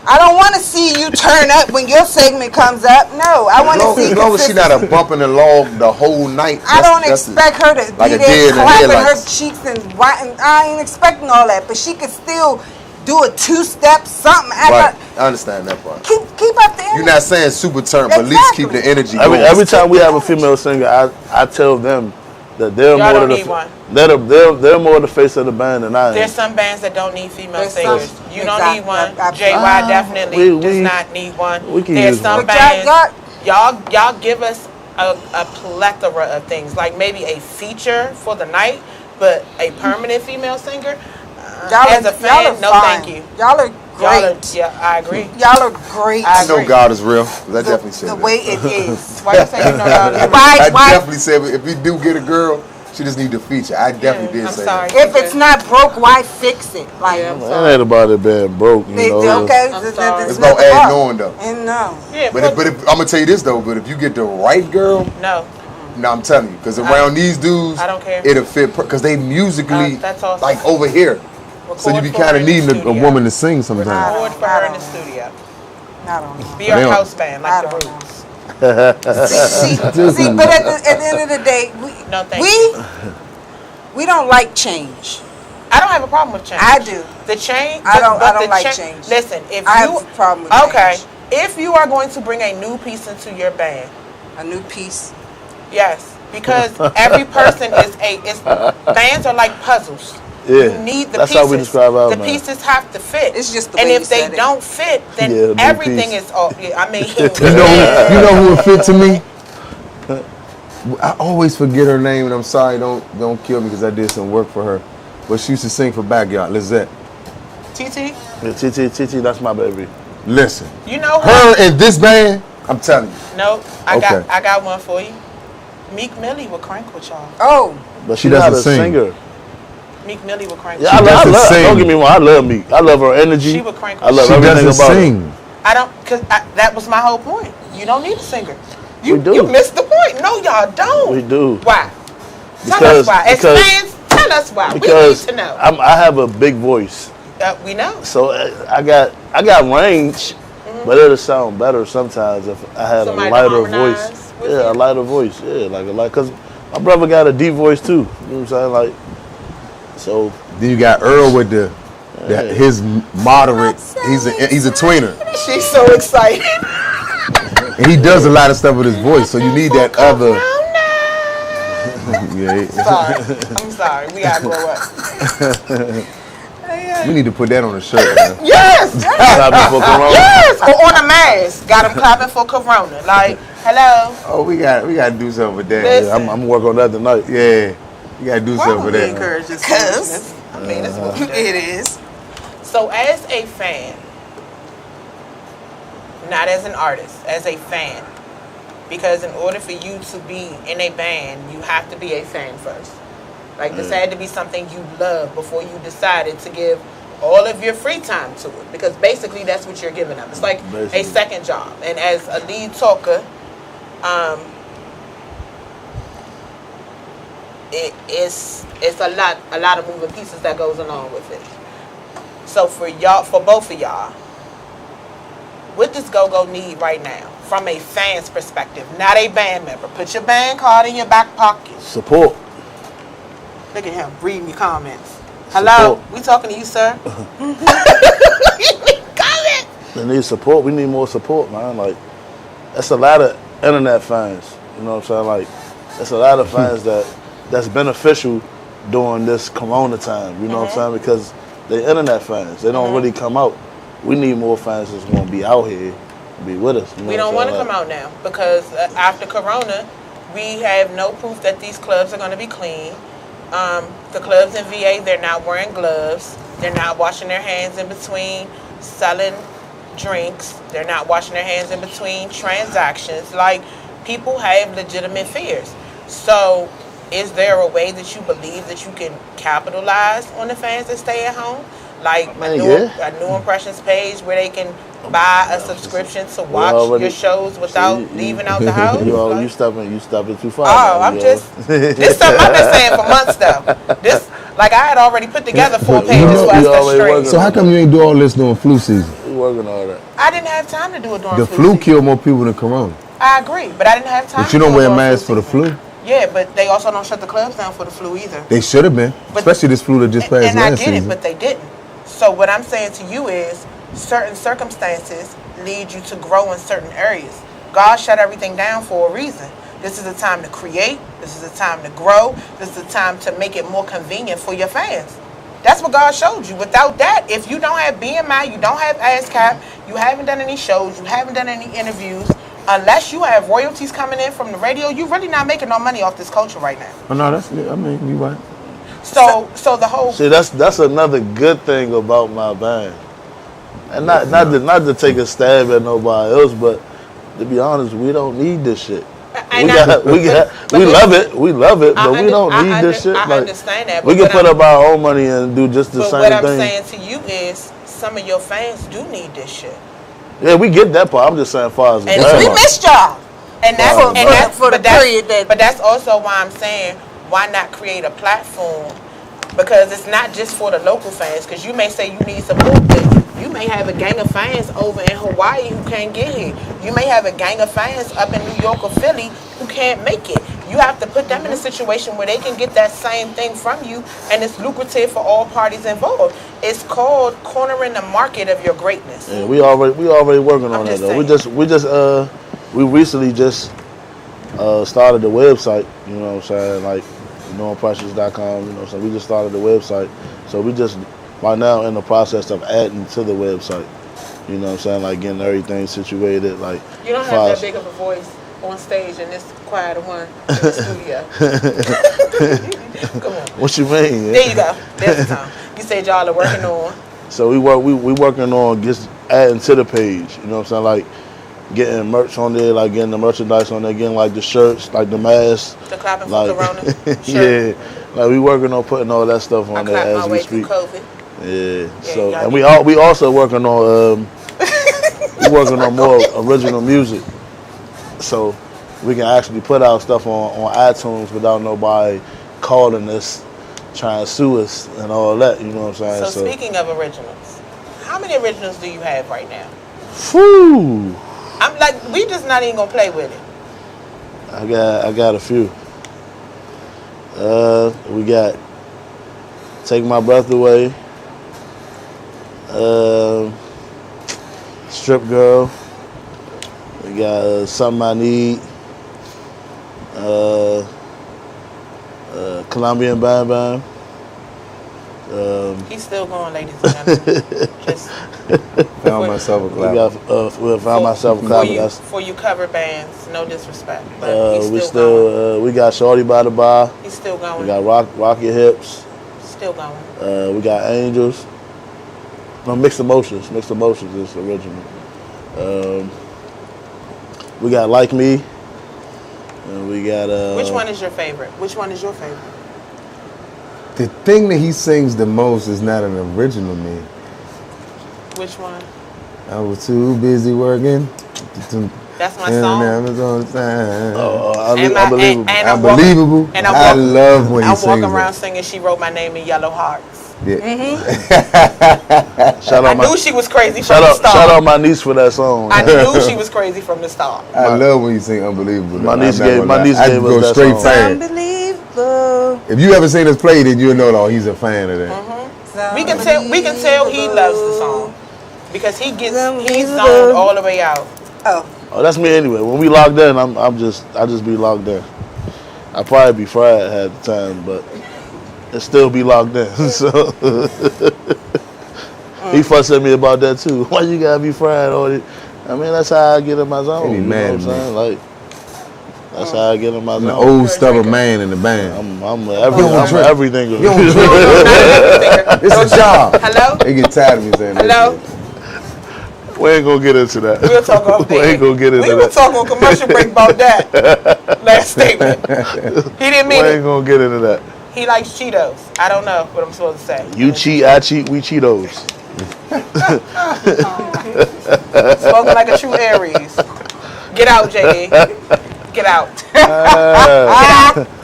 S3: I don't want to see you turn up when your segment comes up. No, I want to see consistency.
S4: As long as she's not a bumping along the whole night.
S3: I don't expect her to be there clapping her cheeks and writing. I ain't expecting all that, but she could still do a two-step something.
S4: Right. I understand that part.
S3: Keep up the energy.
S4: You're not saying super turn, but at least keep the energy going.
S5: Every time we have a female singer, I tell them that they're they're more the face of the band than I am.
S2: There's some bands that don't need female singers. You don't need one. JY definitely does not need one. There's some bands. Y'all give us a plethora of things, like maybe a feature for the night, but a permanent female singer. As a fan, no thank you.
S3: Y'all are great.
S2: I agree.
S3: Y'all are great.
S4: I know God is real. I definitely said
S3: the way it is.
S2: Why you say you know God is real?
S4: I definitely said if we do get a girl, she just need to feature. I definitely did say that.
S3: If it's not broke, why fix it? Like,
S5: it ain't about it being broke. You know?
S3: Okay,
S4: it's about adding on though.
S3: And no.
S2: Yeah,
S4: but if, I'm gonna tell you this though. But if you get the right girl,
S2: no,
S4: I'm telling you, because around these dudes,
S2: I don't care.
S4: It'll fit because they musically
S2: that's awesome.
S4: like over here. So you be kind of needing a woman to sing sometimes.
S2: Record for her in the studio.
S3: I don't know.
S2: Be our house band like the Roots.
S3: See, but at the end of the day, we don't like change.
S2: I don't have a problem with change.
S3: I do.
S2: The change.
S3: I don't like change.
S2: Listen, if
S3: I have a problem with change.
S2: If you are going to bring a new piece into your band,
S3: a new piece.
S2: Yes. Because every person fans are like puzzles.
S5: Yeah,
S2: You need the
S5: that's
S2: pieces.
S5: how we describe our
S2: The
S5: man.
S2: pieces have to fit.
S3: It's just the
S2: and
S3: way
S2: if
S3: you
S2: they
S3: said it.
S2: don't fit, then
S5: Yeah, big
S2: everything
S5: piece.
S2: is off. Yeah, I mean,
S4: You know who would fit to me? I always forget her name, and I'm sorry. Don't kill me because I did some work for her. But she used to sing for Backyard. Lizette.
S2: TT,
S5: Yeah, TT, that's my baby.
S4: Listen,
S2: you know
S4: her and this band. I'm telling you.
S2: No, I
S4: Okay.
S2: got one for you. Meek Millie will crank with y'all.
S3: Oh,
S5: But
S4: She
S5: she's not
S4: doesn't
S5: a
S4: sing.
S5: singer.
S2: Meek Millie will crank.
S5: Yeah,
S2: with
S5: I
S4: doesn't
S5: love.
S4: sing.
S5: Don't get me wrong. I love Meek. I love her energy.
S2: She would crank
S5: I love
S4: She
S5: everything
S4: doesn't
S5: about her.
S4: sing.
S2: I don't, cause that was my whole point. You don't need a singer.
S5: We do.
S2: You missed the point. No, y'all don't.
S5: We do.
S2: Why? Tell
S5: Because-
S2: us why. As
S5: because-
S2: fans, tell us why.
S5: Because
S2: we need to know.
S5: I have a big voice,
S2: We know.
S5: so I got range, but it'll sound better sometimes if I had
S2: Somebody
S5: a
S2: to
S5: lighter
S2: harmonize
S5: voice.
S2: with
S5: Yeah,
S2: you?
S5: a lighter voice. Yeah, like cause my brother got a deep voice too. You know what I'm saying? Like, so
S4: Then you got Earl with his moderate. He's a tweener,
S2: She's so excited.
S4: and he does a lot of stuff with his voice. So you need that other. Yeah,
S2: Sorry. I'm sorry. We gotta grow up.
S4: we need to put that on a shirt. Man.
S2: Yes.
S5: stop before Corona.
S2: Yes. Or on a mask. Got him clapping for Corona. Like, hello.
S4: Oh, we got to do something with that.
S2: Listen.
S5: Yeah, I'm working on that tonight.
S4: Yeah, we got to do
S2: Why
S4: something
S2: would
S4: with
S2: we
S4: that.
S2: encourage this?
S3: because
S2: I mean, that's what we do.
S3: it is.
S2: So as a fan, not as an artist, as a fan, because in order for you to be in a band, you have to be a fan first. Like this had to be something you love before you decided to give all of your free time to it. Because basically that's what you're giving up. It's like
S5: Basically.
S2: a second job. And as a lead talker, it's a lot of moving pieces that goes along with it. So for both of y'all, what does Go-Go need right now from a fan's perspective, not a band member? Put your band card in your back pocket.
S5: Support.
S2: Look at him reading your comments. Hello,
S5: Support.
S2: we talking to you, sir. Comment.
S5: They need support. We need more support, man. Like, that's a lot of internet fans. You know what I'm saying? Like, that's a lot of fans that's beneficial during this Corona time. You know what I'm saying? Because they're internet fans. They don't really come out. We need more fans that's going to be out here, be with us. You know
S2: We don't
S5: what
S2: want
S5: I'm
S2: to
S5: saying?
S2: come out now because after Corona, we have no proof that these clubs are going to be clean. The clubs in VA, they're not wearing gloves. They're not washing their hands in between selling drinks. They're not washing their hands in between transactions. Like, people have legitimate fears. So, is there a way that you believe that you can capitalize on the fans that stay at home? Like a new Impressionz page where they can buy a subscription to watch your shows without leaving out the house?
S5: You stepping too far.
S2: Oh, I'm just. This something I've been saying for months though. This, like, I had already put together 4 pages for us to straight.
S4: So how come you ain't do all this during flu season?
S5: We working on that.
S2: I didn't have time to do it during
S4: The
S2: flu
S4: flu
S2: season.
S4: killed more people than Corona.
S2: I agree, but I didn't have time.
S4: But you
S2: to
S4: don't
S2: do it
S4: wear
S2: during
S4: masks for the
S2: season.
S4: flu.
S2: Yeah, but they also don't shut the clubs down for the flu either.
S4: They should have been,
S2: But-
S4: especially this flu that just passed
S2: And I
S4: last
S2: get
S4: season.
S2: it, but they didn't. So what I'm saying to you is, certain circumstances lead you to grow in certain areas. God shut everything down for a reason. This is a time to create. This is a time to grow. This is a time to make it more convenient for your fans. That's what God showed you. Without that, if you don't have BMI, you don't have ASCAP, you haven't done any shows, you haven't done any interviews, unless you have royalties coming in from the radio, you're really not making no money off this culture right now.
S4: Oh, no, that's. I mean, you right.
S2: So the whole
S5: See, that's another good thing about my band, and not to take a stab at nobody else, but to be honest, we don't need this shit. We love it, but we don't need this shit.
S2: I
S5: Like,
S2: understand that.
S5: we
S2: but
S5: can put up our own money and do just the
S2: But
S5: same
S2: what I'm
S5: thing.
S2: saying to you is, some of your fans do need this shit,
S5: Yeah, we get that part. I'm just saying, as far as the
S2: And
S5: band.
S3: We missed y'all.
S2: and that's
S5: Wow.
S2: and that's
S3: For the
S2: but that's-
S3: period that-
S2: But that's also why I'm saying, why not create a platform? Because it's not just for the local fans. Because you may say you need support, but you may have a gang of fans over in Hawaii who can't get here. You may have a gang of fans up in New York or Philly who can't make it. You have to put them in a situation where they can get that same thing from you, and it's lucrative for all parties involved. It's called cornering the market of your greatness.
S5: Yeah, we already working on
S2: I'm
S5: that
S2: just
S5: though.
S2: saying.
S5: We recently just started the website, you know what I'm saying, like Impressionz.com, you know, so we just started the website. So we just right now in the process of adding to the website, you know what I'm saying, like getting everything situated. Like
S2: you don't have that big of a voice on stage in this quieter one in the studio. Come on.
S5: What you mean?
S2: There you go. There's the time. You said y'all are working on.
S5: So we working on just adding to the page, you know what I'm saying, like getting merch on there, like getting the merchandise on there, getting like the shirts, like the masks.
S2: The clapping for
S5: like,
S2: Corona.
S5: Yeah. Like we working on putting all that stuff on there as we speak.
S2: COVID.
S5: Yeah. So and we also working on more original music. So we can actually put out stuff on iTunes without nobody calling us, trying to sue us and all that, you know what I'm saying?
S2: So speaking of originals, how many originals do you have right now?
S5: Whew.
S2: I'm like, we just not even gonna play with it.
S5: I got a few. We got Take My Breath Away, Strip Girl, we got Something I Need, Colombian Bam Bam.
S2: He's still going, ladies and gentlemen. Just
S4: Found myself a clap.
S5: Found myself a clap.
S2: For you cover bands, no disrespect, but he's
S5: we got Shorty by the Bar.
S2: He's still going.
S5: We got Rock Your Hips.
S2: Still going.
S5: We got Angels. No, Mixed Emotions. Mixed Emotions is original. We got Like Me. And we got.
S2: Which one is your favorite? Which one is your favorite?
S4: The thing that he sings the most is not an original me.
S2: Which one?
S4: I was too busy working.
S2: That's my song.
S5: Unbelievable.
S4: Unbelievable.
S2: And
S4: I love when he sings.
S2: I'm walking around singing She Wrote My Name in Yellow Hearts.
S4: Yeah.
S2: Mm-hmm. I knew she was crazy from the start.
S5: Shout out my niece for that song.
S2: I knew she was crazy from the start.
S4: I love when you sing Unbelievable.
S5: My niece gave us that
S4: straight
S5: song.
S4: fan.
S3: Unbelievable.
S4: If you ever seen us play, then you'll know he's a fan of that.
S2: Mm-hmm. We can tell he loves the song because he's zoned all the way out.
S5: Oh, that's me anyway. When we logged in, I just be logged in. I probably be fried half the time, but it still be logged in. So he fussed at me about that too. Why you gotta be fried all this? I mean, that's how I get in my zone.
S4: You know what I'm
S5: saying? Like, that's how I get in my zone.
S4: I'm an old stubborn man in the band.
S5: I'm everything.
S4: It's a job.
S2: Hello?
S4: They get tired of me saying that.
S2: Hello?
S5: We ain't gonna get into that.
S2: We'll talk off
S5: We ain't gonna get into that.
S2: We will talk on commercial break about that. Last statement. He didn't mean
S5: We ain't gonna get into that.
S2: He likes Cheetos. I don't know what I'm supposed to say.
S5: You cheat, I cheat, we Cheetos.
S2: Spoken like a true Aries. Get out, JD. Get out.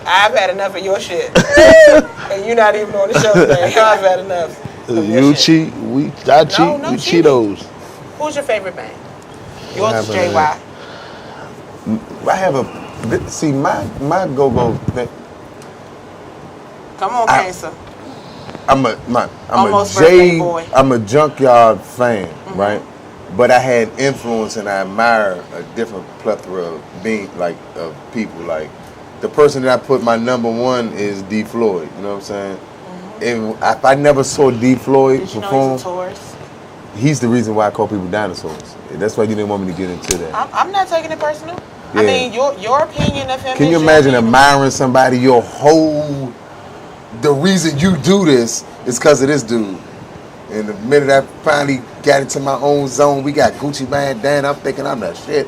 S2: I've had enough of your shit. And you're not even on the show today. I've had enough.
S5: You cheat, I cheat, we Cheetos.
S2: Who's your favorite band? Yours is JY.
S4: I have my go-go thing.
S2: Come on, Cancer.
S4: I'm a Junkyard fan, right? But I had influence and I admire a different plethora of people. Like the person that I put my number one is D. Floyd. You know what I'm saying? If I never saw D. Floyd perform,
S2: he's a Taurus?
S4: He's the reason why I call people dinosaurs. That's why you didn't want me to get into that.
S2: I'm not taking it personal.
S4: Yeah.
S2: I mean, your opinion of him.
S4: Can you imagine admiring somebody the reason you do this is because of this dude. And the minute I finally got into my own zone, we got Gucci bandana, I'm thinking I'm the shit.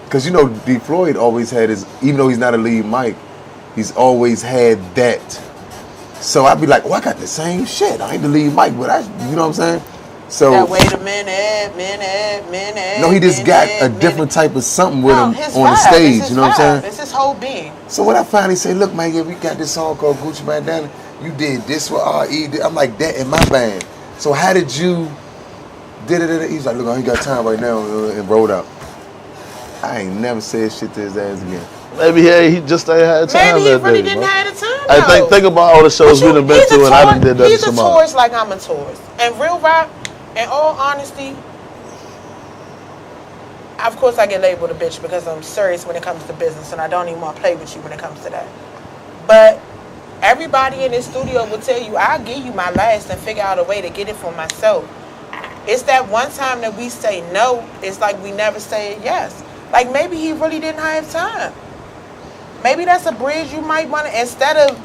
S4: Because you know, D. Floyd always had even though he's not a lead mic, he's always had that. So I'd be like, I got the same shit. I ain't the lead mic, but you know what I'm saying? So
S2: now, wait a minute.
S4: No, he just got a different type of something with him on the stage. You know what I'm saying?
S2: It's his whole being.
S4: So when I finally say, look, man, we got this song called Gucci Bandana. You did this with R.E. I'm like that in my band. So how did you did it? He's like, look, I ain't got time right now, and rolled out. I ain't never said shit to his ass again.
S5: Maybe he just ain't had time.
S2: Maybe he really didn't have the time.
S5: I think about all the shows we've been to, and I done did that to somebody.
S2: He's a Taurus like I'm a Taurus. And real rap, in all honesty, of course I get labeled a bitch because I'm serious when it comes to business, and I don't even want to play with you when it comes to that. But everybody in this studio will tell you, I'll give you my last and figure out a way to get it for myself. It's that one time that we say no, it's like we never say yes. Like maybe he really didn't have time. Maybe that's a bridge you might want to, instead of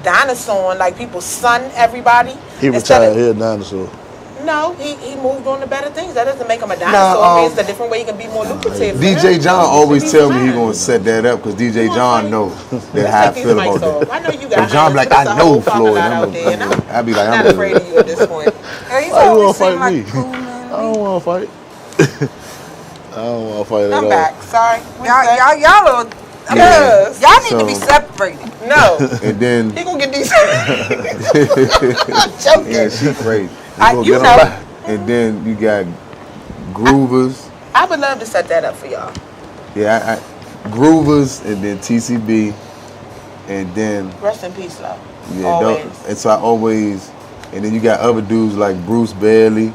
S2: dinosaur, like people son everybody.
S5: He retired here, dinosaur.
S2: No, he moved on to better things. That doesn't make him a dinosaur. It's a different way he can be more lucrative.
S4: DJ John always tell me he gonna set that up because DJ John knows that how I feel about that.
S2: I know you got.
S4: So John like, I know Floyd. I be like,
S2: I'm not afraid of you at this point.
S3: He's
S5: Why you
S3: always
S5: wanna fight
S3: like
S5: me?
S3: cool, man.
S5: I don't want to fight. I don't want to fight at all.
S2: I'm back. Sorry.
S3: Y'all need to be separated.
S2: No.
S4: And then
S2: He gonna get these. I'm joking.
S4: yeah, she crazy.
S2: You know.
S4: And then you got Groovers.
S2: I would love to set that up for y'all.
S4: Yeah, Groovers, and then TCB, and then
S2: Rest in peace, love.
S4: yeah,
S2: Always.
S4: and so I always, and then you got other dudes like Bruce Bailey,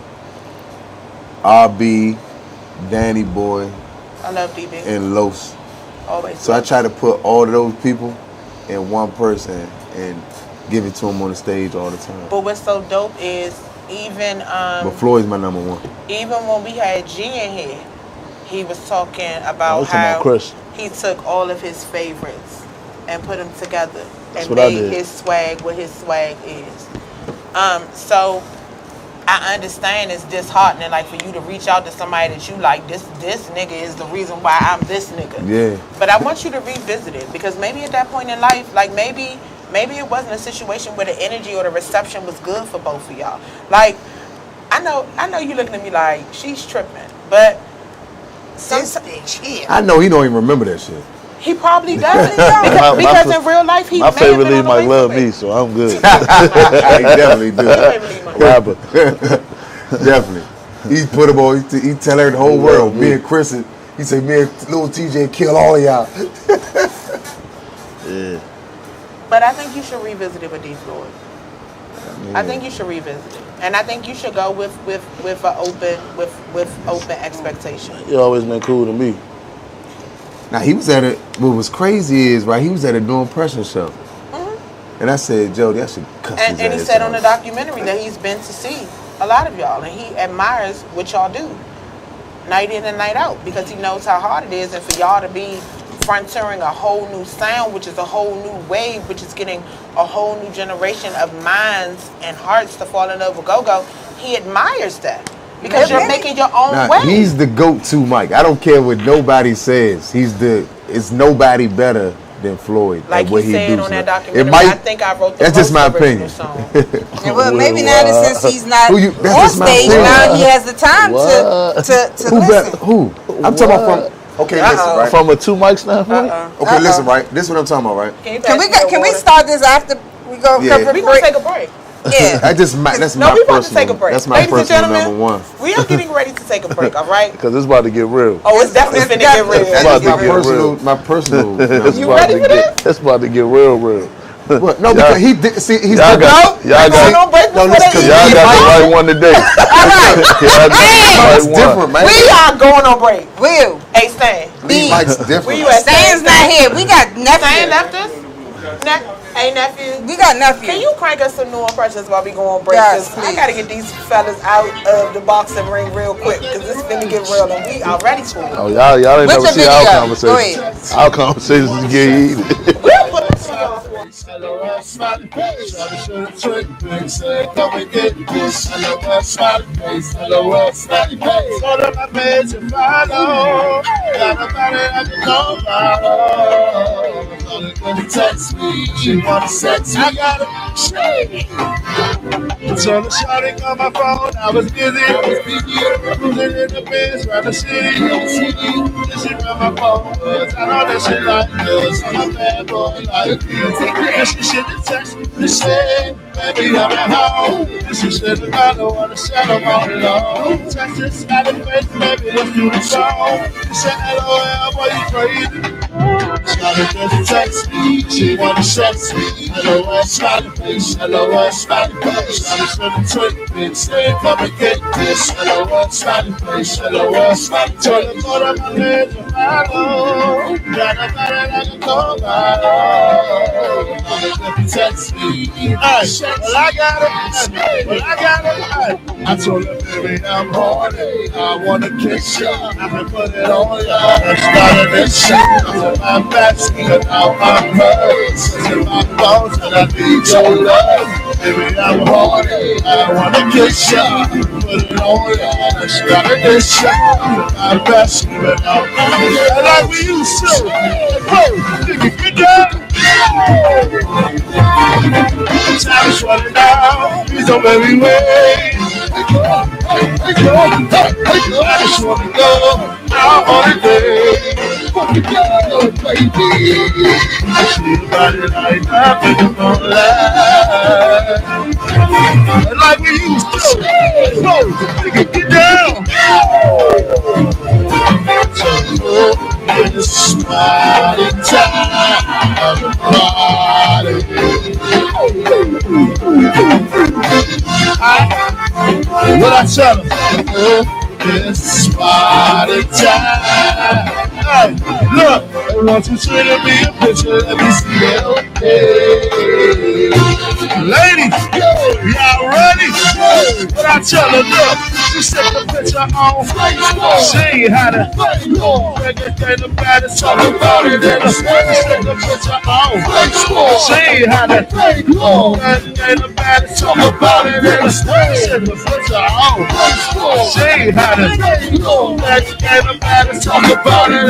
S4: RB, Danny Boy,
S2: I love DB.
S4: and Los.
S2: Always.
S4: So I try to put all of those people in one person and give it to them on the stage all the time.
S2: But what's so dope is even
S4: But Floyd's my number one.
S2: even when we had G in here, he was talking about
S5: was talking about
S2: how
S5: Chris.
S2: he took all of his favorites and put them together
S5: That's
S2: and
S5: what I
S2: made
S5: did.
S2: his swag what his swag is. So I understand it's disheartening, like for you to reach out to somebody that you like. This nigga is the reason why I'm this nigga.
S4: Yeah.
S2: But I want you to revisit it because maybe at that point in life, like maybe it wasn't a situation where the energy or the reception was good for both of y'all. Like I know you looking at me like she's tripping, but
S3: This bitch here.
S4: I know he don't even remember that shit.
S2: he probably doesn't
S5: My-
S2: because
S5: my-
S2: in real life he
S5: My
S2: may have
S5: favorite
S2: been
S5: lead
S2: on the
S5: might
S2: way
S5: love
S2: for it.
S5: me, so I'm good.
S4: I definitely do.
S2: Your favorite lead might-
S5: Rapper.
S4: Definitely. He put him on, he tell her the whole world, me and Chris, he say, me and little TJ kill all of y'all.
S5: Yeah.
S2: But I think you should revisit it with D Floyd. I think you should revisit it, and I think you should go with open expectation.
S5: He always been cool to me.
S4: Now he was at it, what was crazy is, right, he was at a Doing Pressure show. And I said, Jody, I should cuss his
S2: And he
S4: ass
S2: said
S4: out.
S2: on the documentary that he's been to see a lot of y'all, and he admires what y'all do, night in and night out, because he knows how hard it is, and for y'all to be frontiering a whole new sound, which is a whole new wave, which is getting a whole new generation of minds and hearts to fall in love with go-go, he admires that. Because you're making your own
S4: Now,
S2: way.
S4: he's the go-to Mike. I don't care what nobody says. It's nobody better than Floyd.
S2: Like
S4: at what
S2: he said
S4: do
S2: on that
S4: now.
S2: documentary,
S4: It might,
S2: I think I wrote the
S4: that's just my
S2: most original
S4: opinion.
S2: song.
S3: Yeah, well, maybe now that since he's not
S4: That's
S3: on
S4: just my
S3: stage,
S4: opinion.
S3: now he has the time to
S4: Who
S3: listen.
S4: better? Who? I'm talking about from. Okay, listen, right?
S5: From a 2 mic standpoint?
S4: Okay, listen, right? This is what I'm talking about, right?
S3: Can we start this after we go
S4: Yeah.
S3: cover
S2: We
S3: the
S2: gonna
S3: break?
S2: take a break.
S3: Yeah.
S4: That's
S2: No,
S4: my
S2: we about to
S4: personal.
S2: take a break.
S4: That's my
S2: Ladies and
S4: personal
S2: gentlemen,
S4: number one.
S2: we are getting ready to take a break, all right?
S5: Because it's about to get real.
S2: Oh, it's definitely finna get real.
S4: That's
S5: about to
S4: my
S5: get
S4: personal.
S5: real.
S4: My personal.
S5: It's
S2: You
S4: number
S5: about
S2: ready
S5: to
S2: for
S5: get-
S2: this?
S5: It's about to get real.
S4: What? No, because he did. See, he's
S5: Y'all got-
S4: no.
S5: y'all
S2: We're going
S5: got-
S2: on break
S4: No,
S2: before
S4: listen,
S2: they
S5: Y'all
S2: eat.
S5: got the right one today. Y'all got the
S4: It's
S5: right one.
S4: different, man.
S2: We are going on break.
S3: Will.
S2: Hey, Stan.
S4: Lee Mike's different.
S2: Where you at,
S3: Stan's not here. We got
S2: Stan
S3: nephew.
S2: left us? Hey, nephew.
S3: We got nephew.
S2: Can you crank us some new impressions while we go on break?
S3: Yes,
S2: 'Cause I
S3: please.
S2: gotta get these fellas out of the boxing ring real quick, because this finna get real and we are ready for it.
S5: Oh, y'all ain't
S3: What's
S5: never
S3: the
S5: see our
S3: video?
S5: conversation.
S3: Go ahead.
S5: Our conversations get heated.
S2: We'll put this on y'all.
S1: LOL smiley face, try to show the trick, big say, come and get this. LOL smiley face, LOL smiley face. All of my page to follow, got nobody I can know about. Only gonna text me, she wanna sex me. I got a shake. So the shawty on my phone, I was busy, cruising in the Benz around the city. Then she run my phone, cause I know that she like this. I'm a bad boy like this. And she should have texted me the same. baby, I'm at home. And she said, I don't want to settle on it all. Texas, out of face, baby, let's do the song. She said, LOL, boy, you crazy. Started just text me, she wanna sex me. LOL, smiley face, LOL, smiley face. Started sending tweet pics, saying come and get this. LOL, smiley face, LOL, smiley face. Told her go to my legs and follow. Got a body like a Colorado. If you text me, well I got it, I told her, baby, I'm horny. I wanna kiss you, I can put it on ya. Let's start this shit. I'm basking and now I'm hurt. It's in my bones and I need your love. Baby, I'm horny. I wanna kiss ya, put it on ya. Let's start this shit. I'm basking and now I'm hurt. Like we used to. Hey, nigga, get down. Time is running out. Please don't let me wait. I just wanna go out on a day. Fucking go, baby. I see about it like nothing is gonna last. Like we used to. Whoa, nigga, get down. It's party time. Party. What I tell them? It's party time. Hey, look, I want you to me a picture. Let me see it. Okay. Ladies, y'all ready? What I tell her? Look, she set the picture on Facebook. She ain't had it. Everything about it, talk about it. She set the picture on Facebook. She ain't had it. Everything about it, talk about it. She set the picture on Facebook. She ain't had it. Everything about it, talk about it.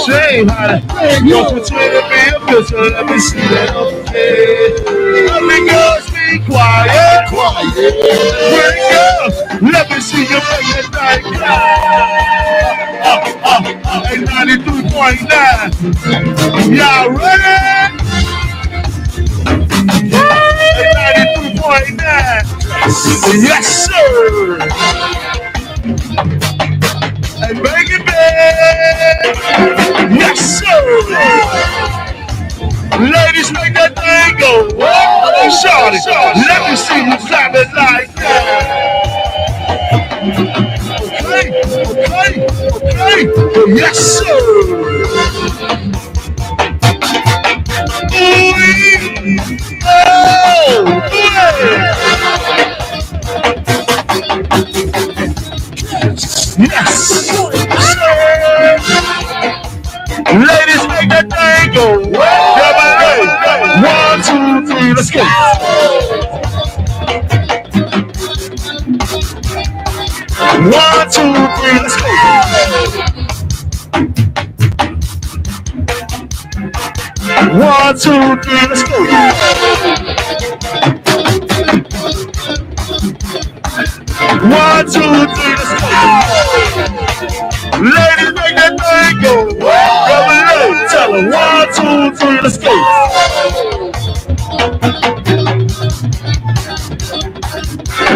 S1: She ain't had it. Don't pretend to be a picture. Let me see that. Okay. Let me girls be quiet. Pretty girls, let me see you make it like that. 93.9. Y'all ready? 93.9. Yes, sir. Hey, baby, yes, sir. Ladies, make that thing go. Hey, shorty, let me see you clap it like that. Okay, yes, sir. Yes, sir. Ladies, make that thing go. 1, 2, 3, let's go. 1, 2, 3, let's go. 1, 2, 3, let's go. 1, 2, 3, let's go. Ladies, make that thing go. Tell her 1, 2, 3, let's go.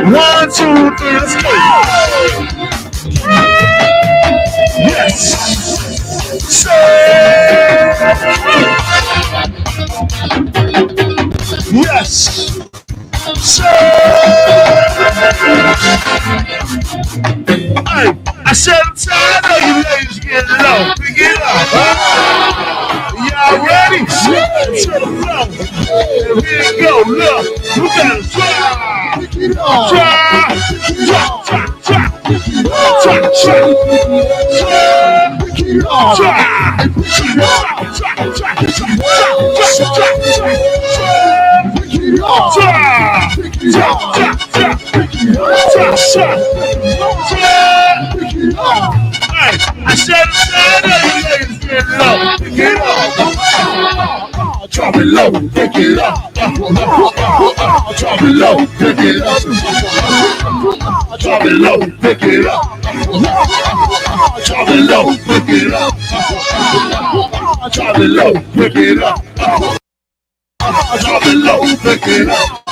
S1: 1, 2, 3, let's go. Yes, sir. Yes, sir. Hey, I said I'm tired of you ladies getting low. Pick it up, huh? Y'all ready? To the floor. Here we go. Look, we gotta try. I said I'm tired of you ladies getting low. Pick it up. Drop it low, pick it up. Drop it low, pick it up. Drop it low, pick it up. Drop it low, pick it up. Drop it low, pick it up. Drop it low, pick it up.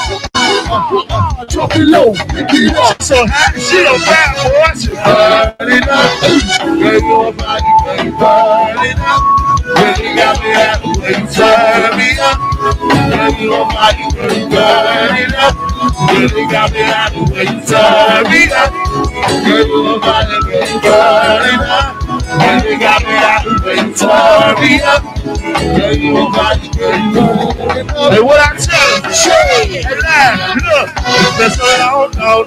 S1: Drop it low, pick it up. So happy, she a bad boy. She burn it up. Girl, your body, baby, burn it up. Girl, you got me happy when you turn me up. Girl, your body, baby, burn it up. Girl, you got me happy when you turn me up. Girl, your body, baby, burn it up. Girl, you got me happy when you turn me up. Girl, your body, baby, burn it up. Hey, what I tell you? Hey, lad, look. That's what I don't know.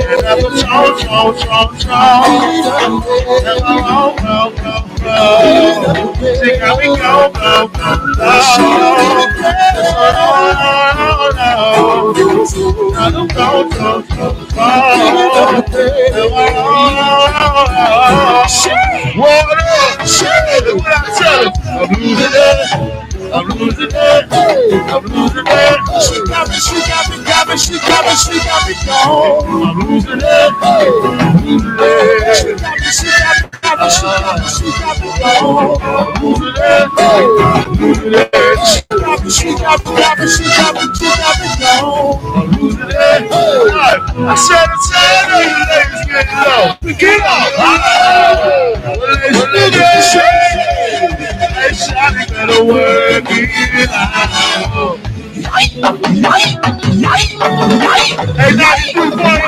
S1: And I'm a chong. She got me go. I'm losing it. She got me gone. I'm losing it. She got me I said it's time you ladies get low. Get up. Hey, Shawty better work it out. Hey, 92.9.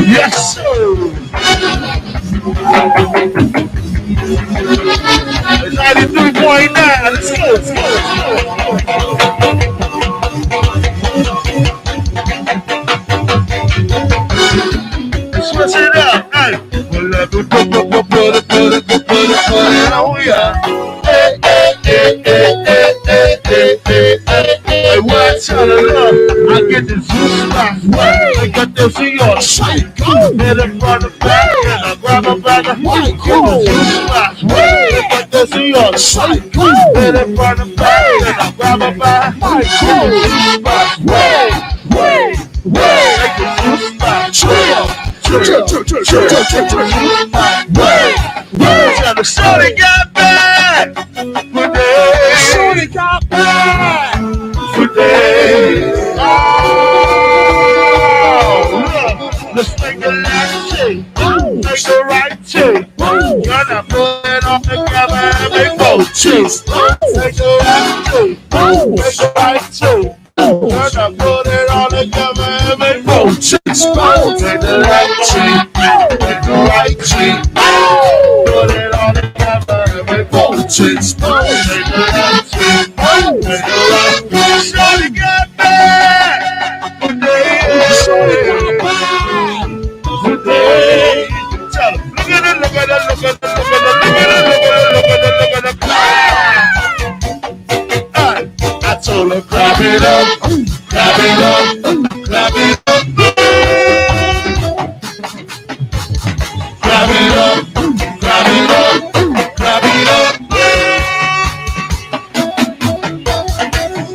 S1: Yes, sir. 93.9. Let's go. Switch it up. Hey. Well, let me put it on ya. Hey, what I tell her, look, I get the juice spot. I got this in your sight. Hit it from the back, and I grab her back. I get the juice spot. I got this in your sight. Hit it from the back, and I grab her back. I get the juice spot. Take the juice spot. Tell the shorty got back. Shorty got back. Oh, look, let's make a last change. Make the right change. Gonna put it all together and make both cheese. Make the last change. Make the right change. Gonna put it all together and make both cheese. Make the right change. Make the right change. Put it all together and make both cheese. Make the right change. Make the right change. Shorty got back. Shorty got back. Tell him. Look at I told her, grab it up. Grab it up. Grab it up. Grab it up. Grab it up. Grab it up.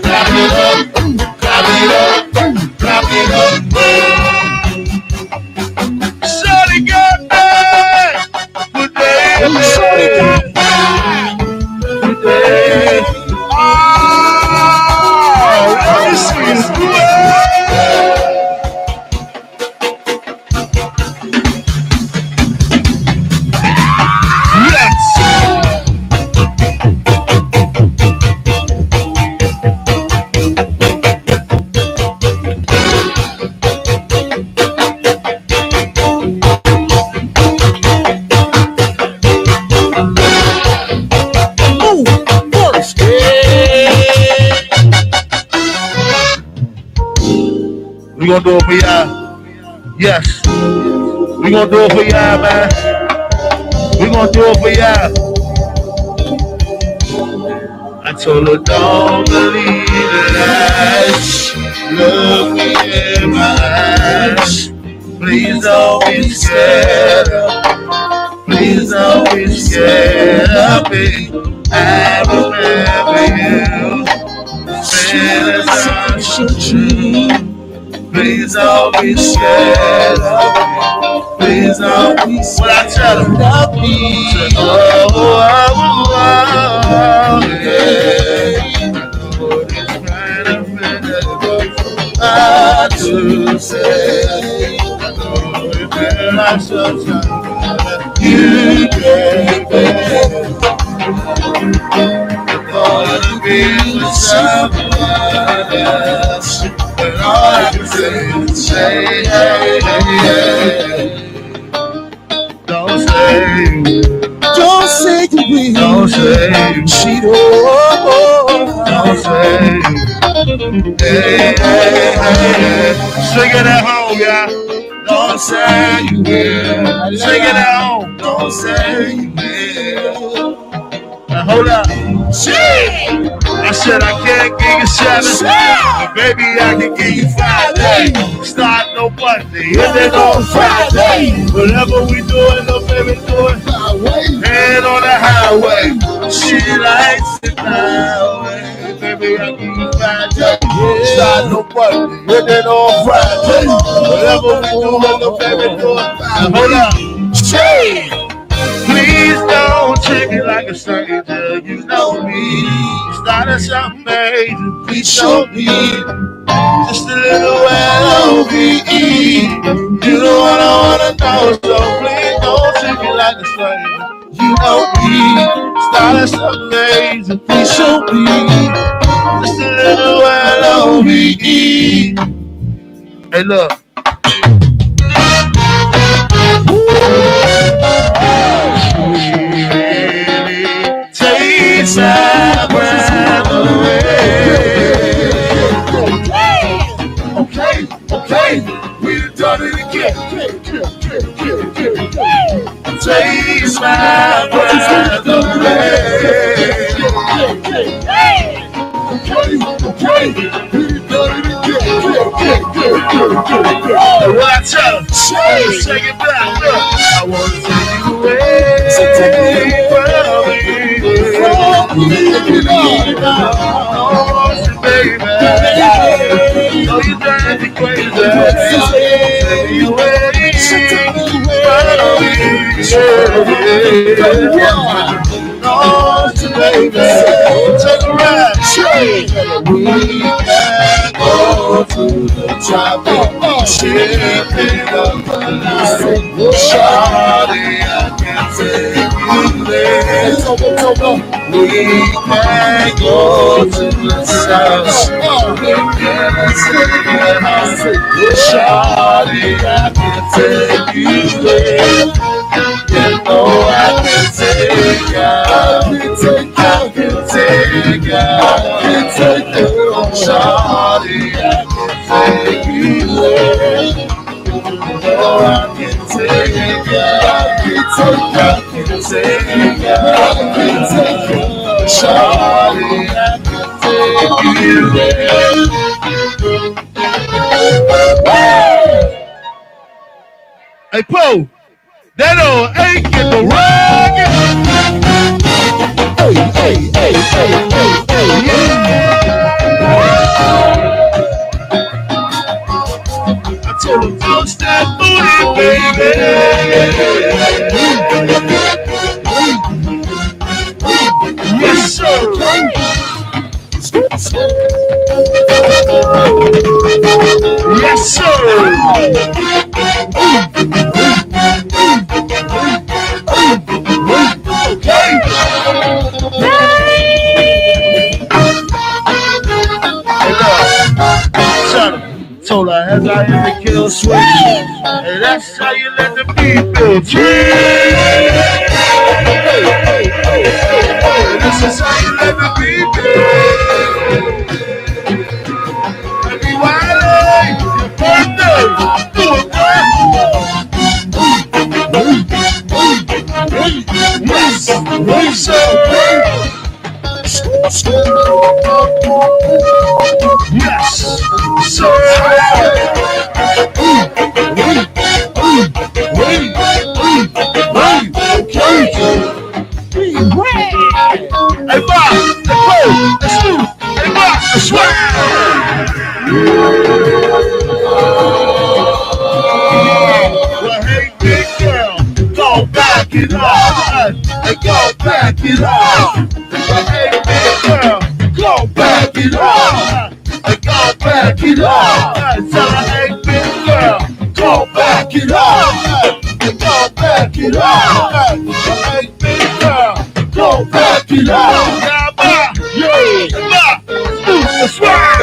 S1: Grab it up. Grab it up. Grab it up. Shorty got back. Shorty got back. Oh, let me see you do it. We gonna do it for y'all. Yes. We gonna do it for y'all, man. We gonna do it for y'all. I told her, don't believe the lies. Look me in my eyes. Please don't be scared of. Please don't be scared of me. I remember you. Saying it's not true. Please don't be scared of me. please don't. What I tell her, love me. I do say, like sunshine, you gave it. Wanna be with someone else, but all I can say is say, hey, hey. Don't say you will. Don't say you will. Don't say you cheat. Don't say you. Hey, hey, hey. Sing it at home, y'all. Don't say you will. Sing it at home. Don't say you will. Now hold up. I said I can't give you 7, but baby I can give you 5 days. Start on Monday and then on Friday. Whatever we doing, no baby doing. Head on the highway. She likes it that way. Baby I can give you 5 days. Start on Monday and then on Friday. Whatever we doing, no baby doing. Hold up. Please don't treat me like a stranger. You know me. Started something major. Please show me just a little L-O-V-E. You know what I wanna know, so please don't treat me like a stranger. You know me. Started something major. Please show me just a little L-O-V-E. Hey, look. Takes my breath away. Okay, we done it again. Takes my breath away. Okay, we done it again. And what I tell them, say it back, look. I want to take you away. So take me from me. Baby, know you drive me crazy. Take me away baby, take a ride. We can go to the tropic ship in the moonlight. Shawty, I can take you there. We can go to the south. We can take you home. Shawty, I can take you there. You know I can take you. I can take you. Shawty, I can take you there. Oh, I can take you. I can take you. Shawty, I can take you there. Hey, Poe, that old ain't get the rocket. Hey, I told him, don't stop booty, baby. Yes, sir. Yes, sir. Told her as I hit the kill switch, and that's how you let the people treat. This is how you let the people. Happy Wiley, your birthday, do it, yes, so yes, so hey, Bob, the Poe, the Snoop, hey, Bob. it up. And go back it up. Hey, big girl, go back it up. And go back it up. Tell her, hey, big girl, go back it up. And go back it up. Hey, big girl, go back it up. Yeah, that's right.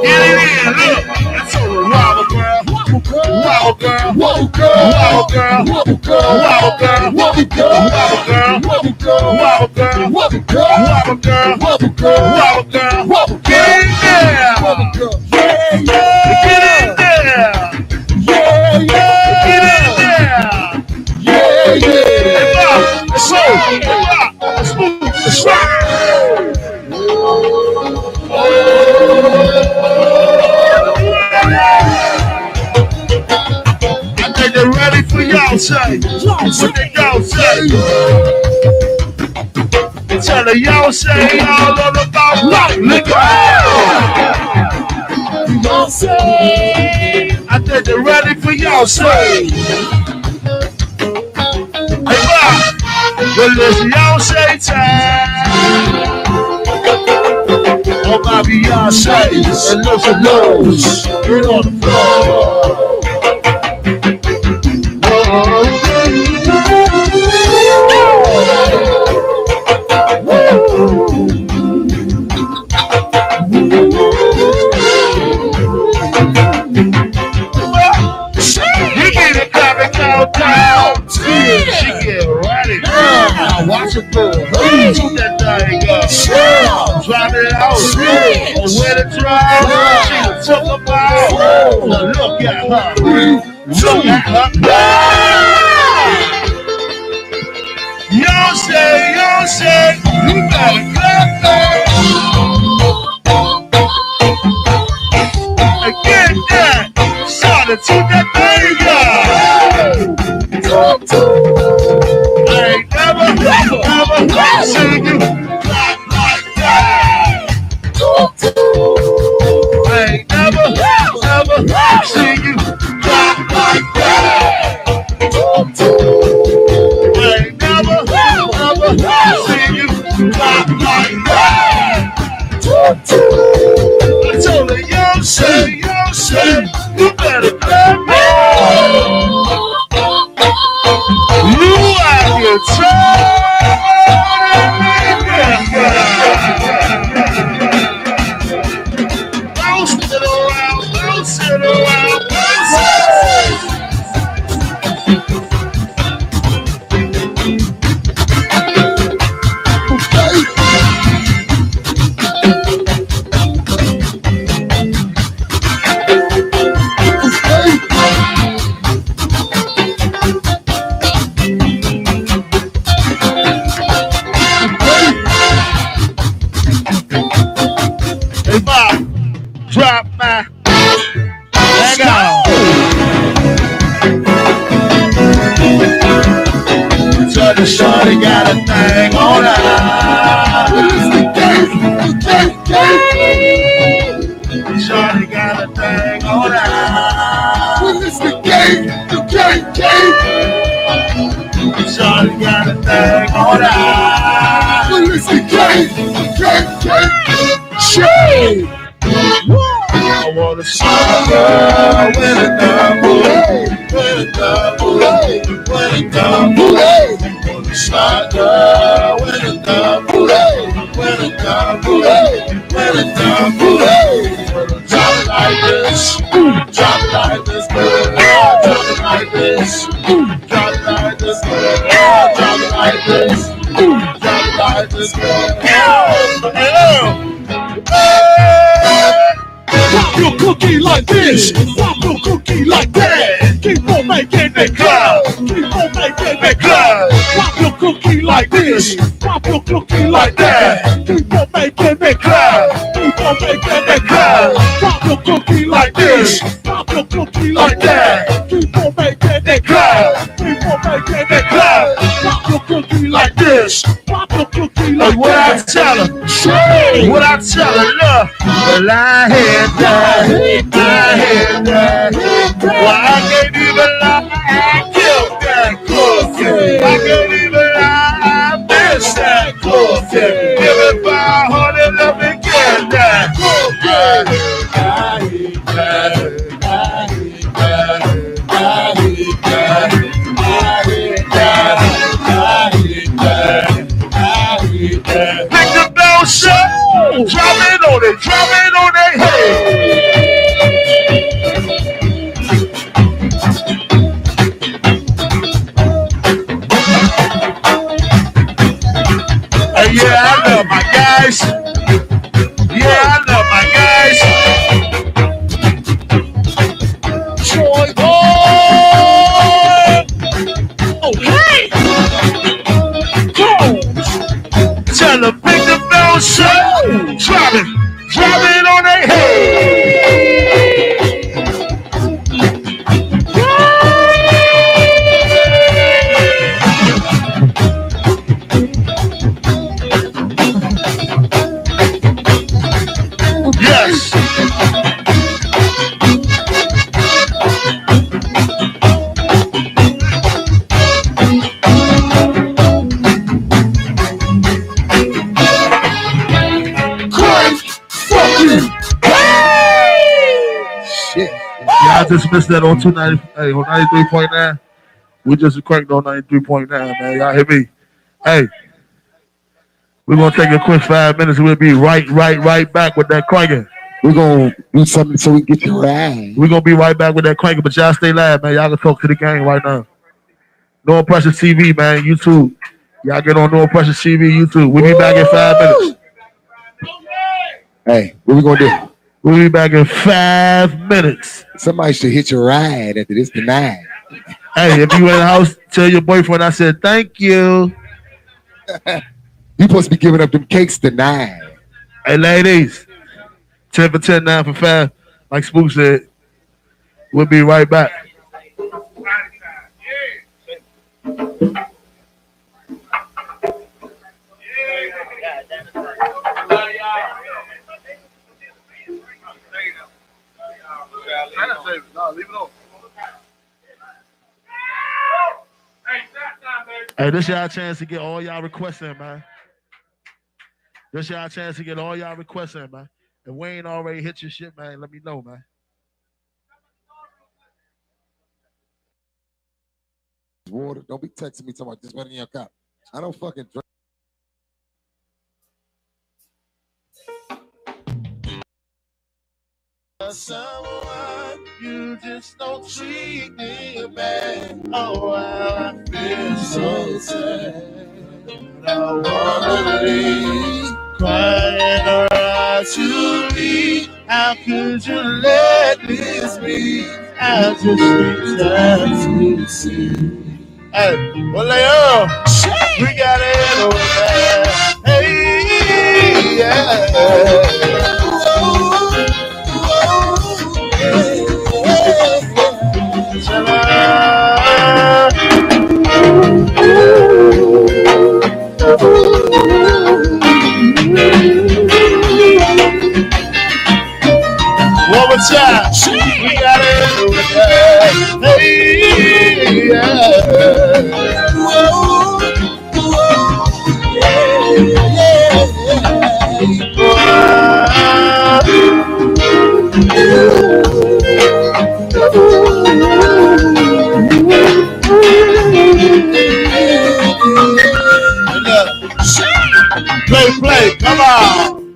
S1: Get it in, look. That's all the wobble girl. Wobble girl. Wobble girl. Wobble girl. Wobble girl. Wobble girl. Wobble girl. Wobble girl. Wobble girl. Wobble girl. Wobble girl. Wobble girl. Wobble girl. Get in there. Wobble girl. Yeah, yeah. Get in there. Yeah, yeah. Get in there. Yeah, yeah. Let's go. Let's move. Let's rock. I think they're ready for y'all say. What they y'all say? Tell the y'all say all on about rock liquor. Y'all say. I think they're ready for y'all say. Hey, Bob. Well, it's y'all say time. Oh, my Beyonce, and look at those. Get on the floor. You get it coming down. She get ready. Now watch it go. To that thing go. Drop it out. Where to drive? She took about. Look at her. Look at her. Y'all say, you gotta clap that. Again, that. Started to that thing go. I ain't never seen you clap like that. I ain't never seen you clap like that. I ain't never seen you clap like that. I told her, yo, say, you better clap me. You are your time. Bounce it around. Hey, Bob, drop my hang on. So the shorty got a thing on her. It's the game. Shorty got a thing on her. It's the game. Shorty got a thing on her. It's the game. Shit. I wanna see a girl with a double A. Wanna see a girl with a double A. Drop it like this, drop it like this, girl. Drop it like this, drop it like this, girl. Drop it like this, drop it like this, girl. Pop your cookie like this, pop your cookie like that. Keep on making it clap, keep on making it clap. Pop your cookie like this, pop your cookie like that. Keep on making it clap, keep on making it clap. Pop your cookie like this, pop your cookie like that. Keep on making it clap, keep on making it clap. Pop your cookie like this, pop your cookie like that. What I tell her? What I tell her, look, well, I had that. Well, I can't even lie, I killed that cookie. I can't even lie, I miss that cookie. Give it 500, let me get that cookie. I hate that. Pick the bell, show. Drop it on their head. Yeah, I love my guys. Yeah, I love my guys. Troy boy. Okay. Go. Tell them pick the bell, show. Drop it on their head. Yes. Shit. Yeah, I just missed that on 290. Hey, on 93.9. We just cranked on 93.9, man. Y'all hear me? Hey. We're gonna take a quick 5 minutes. We'll be right back with that cranking.
S6: We're gonna do something so we can get you right.
S1: We're gonna be right back with that cranking, but y'all stay live, man. Y'all can talk to the gang right now. No Impressionz TV, man. YouTube. Y'all get on No Impressionz TV, YouTube. We'll be back in 5 minutes.
S6: Hey, what we gonna do?
S1: We'll be back in 5 minutes.
S6: Somebody should hit your ride after this tonight.
S1: Hey, if you in the house, tell your boyfriend I said thank you.
S6: You supposed to be giving up them cakes tonight.
S1: Hey, ladies, 10 for 10, 9 for 5. Like Spook said, we'll be right back. Hey, this y'all chance to get all y'all requests in, man. This y'all chance to get all y'all requests in, man. If we ain't already hit your shit, man, let me know, man.
S6: Water. Don't be texting me talking about this money in your cup. I don't fucking drink.
S1: Someone you just don't treat me bad. Oh, I feel so sad. I wanna leave, crying around to me. How could you let this be? I just need time to see. Hey, well, Leo, we got it over there. Hey, yeah. One more time. We got it over there. Hey, yeah. Play, come on.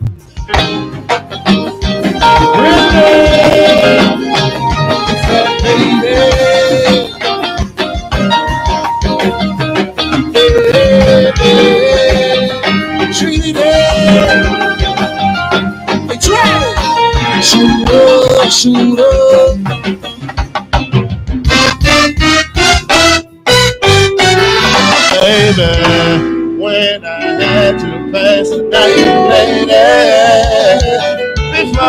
S1: Shoot up. Baby, when I had to pass the night, lady, before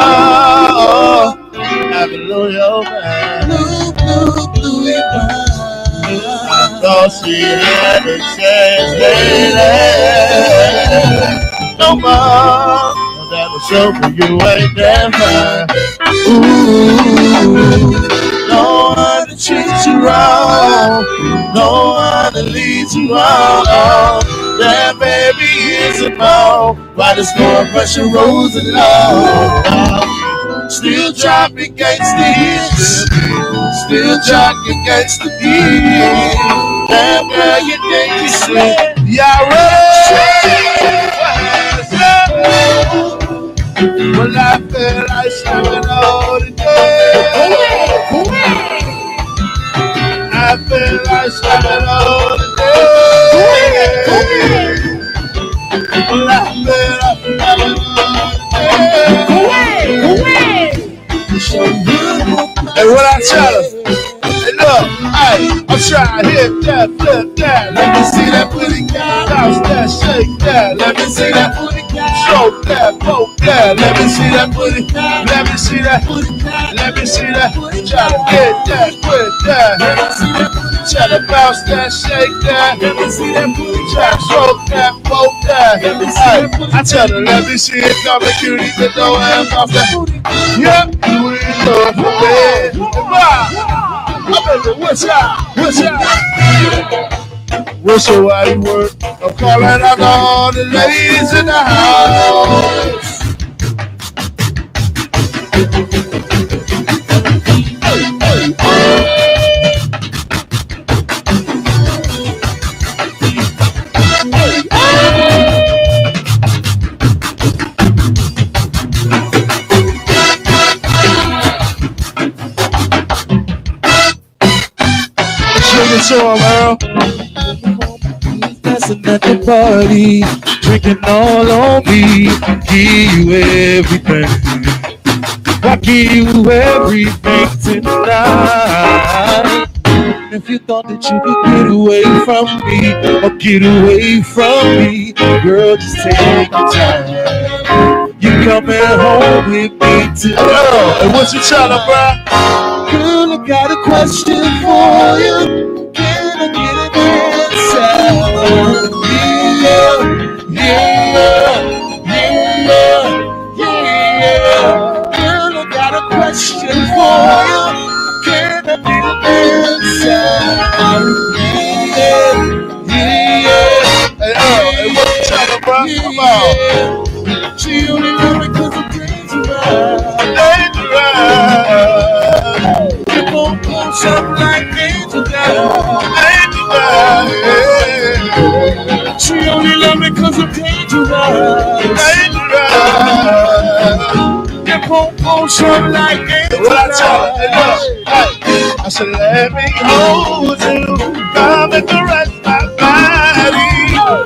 S1: I blew your mind, blew your mind. I thought she had a chance, lady. No more. So you ain't that fine. Ooh, no one to treat you wrong, no one to lead you wrong. That baby is a ball, why there's no impression rose along. Still dropping gangsta hits, still jogging gangsta beats. Damn girl, you think you slick? Y'all ready? Well, I feel like slamming all the day. I feel like slamming all the day. Well, I feel like slamming all the day. Hey, what I tell her? Hey, look, hey, I'm trying to hit that, flip that. Let me see that booty, bounce that, shake that. Let me see that booty, stroke that, poke that. Let me see that booty, let me see that, let me see that. Try to get that, quit that. Try to bounce that, shake that. Let me see that booty, try to stroke that, poke that. Hey, I tell her, let me see it coming, cutie, the door and off that. Yep, you ain't love for me. What's up? What's up? What's your white word? I'm calling out all the ladies in the house. So, Earl. Dancing at the party, drinking all on me. Give you everything. I give you everything tonight. If you thought that you could get away from me, or get away from me, girl, just take your time. You coming home with me tonight. And what you tellin', bro? Girl, I got a question for you. Can I get an answer? Yeah. Girl, I got a question for you. Can I get an answer? Hey, what you talking about? Come on. She only love me 'cause I'm dangerous. Keep on pulling something like angel girl. She only love me 'cause I'm dangerous. Keep on pulling something like angel girl. I said, let me hold you. Come and caress my body.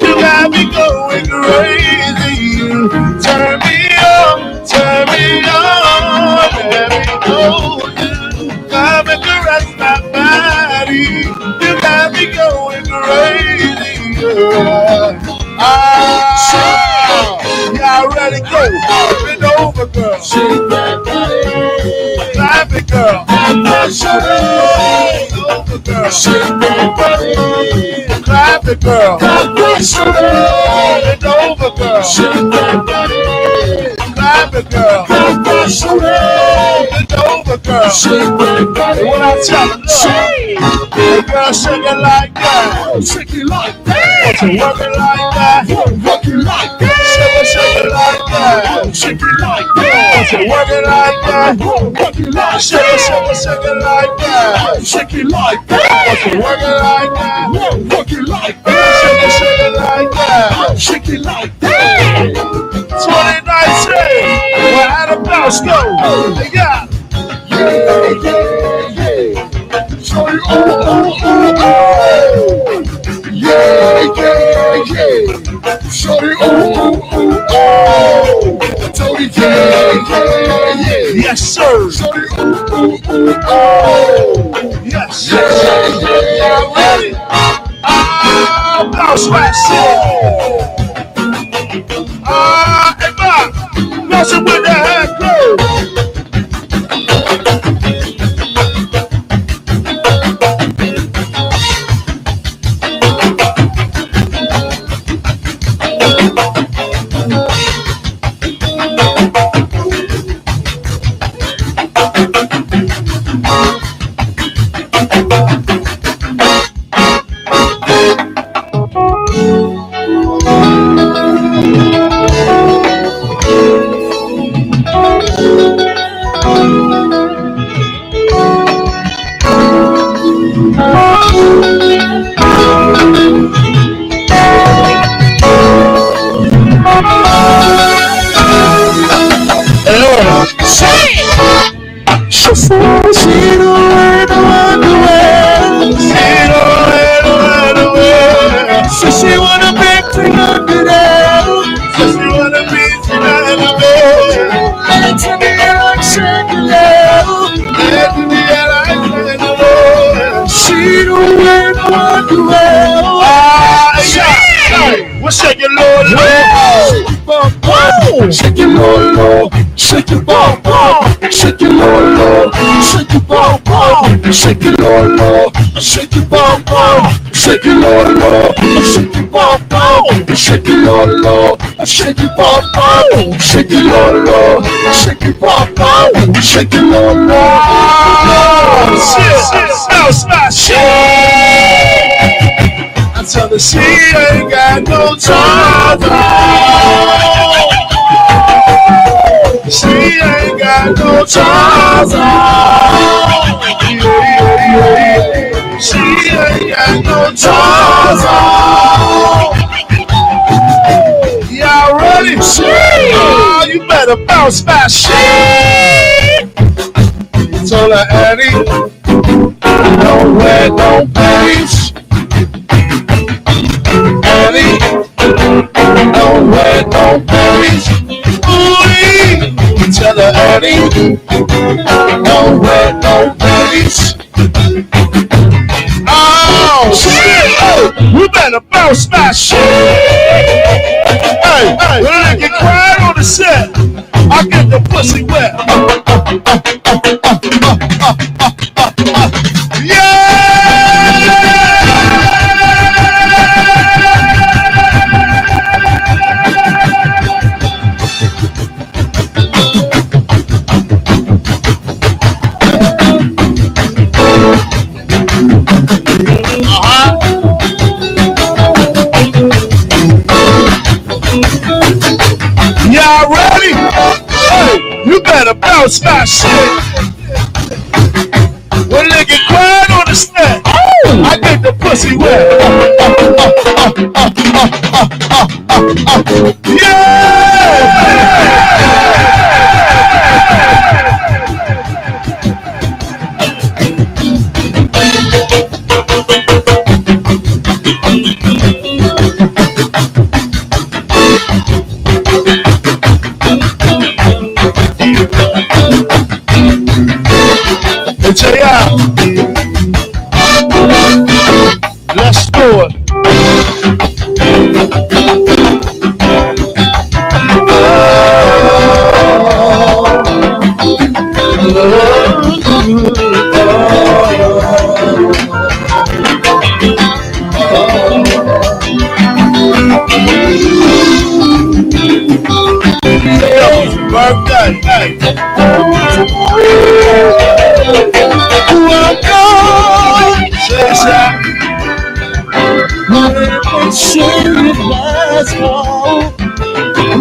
S1: You got me going crazy. You turn me on, turn me on. Let me hold you. Come and caress my body. You got me going crazy. Y'all ready? Go. Bend over, girl. Shake that body. Clap it, girl. Clap that over, girl. Shake that body. Clap it, girl. Clap that bend over, girl. Shake that body. Clap it, girl. Clap that bend over, girl. Shake that body. What I tell her, look. Hey, girl, shake it like that. Shake it like that. Want to work it like that. Work it like that. Shake it like that. Shake it like that. Want to work it like that. Work it like that. Shake it like that. Shake it like that. Want to work it like that. Work it like that. Shake it like that. Shake it like that. 2019. Where how the bounce go? Yeah. Sorry, oh. Yeah. Sorry, oh. Tony, yeah. Yes, sir. Sorry, oh. Yes, sir. Yeah. Ready? Bounce back, hey, Bob. Bouncing with the head, go. Well, shake it low, low.
S6: Shake it low, low. Shake it bum, bum. Shake it low, low. Shake it bum, bum. Shake it low, low. Shake it bum, bum. Shake it low, low. Shake it bum, bum. Shake it low, low. Shake it bum, bum. Shake it low, low. Shake it bum, bum. Shake it low, low.
S1: Shit, bounce my shit. I tell her she ain't got no time. She ain't got no time. She ain't got no time. Y'all ready? Oh, you better bounce my shit. Told her Annie, don't wear no panties. Annie, don't wear no panties. Ooh-wee. Tell her Annie, don't wear no panties. Oh shit! Hey, you better bounce my shit. Hey, when I get quiet on the set, I get the pussy wet. Y'all ready? Hey, you better bounce my shit. When they get quiet on the set, I get the pussy wet. JR, let's do it. Birthday, hey.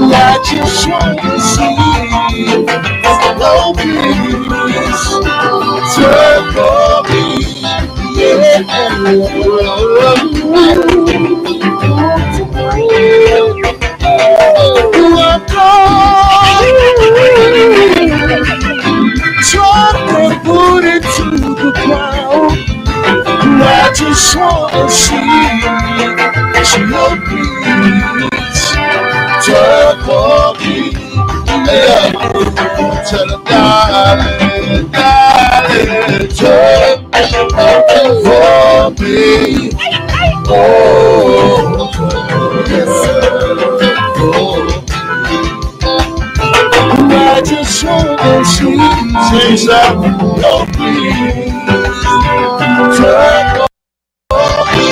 S6: I just want to see no peace. Turn for me, yeah. I'm trying to put it to the ground. I just want to see your peace. Turn for me, yeah. Tell her, darling, darling, turn for me. Oh, yes, I just want to see your peace. Turn for me.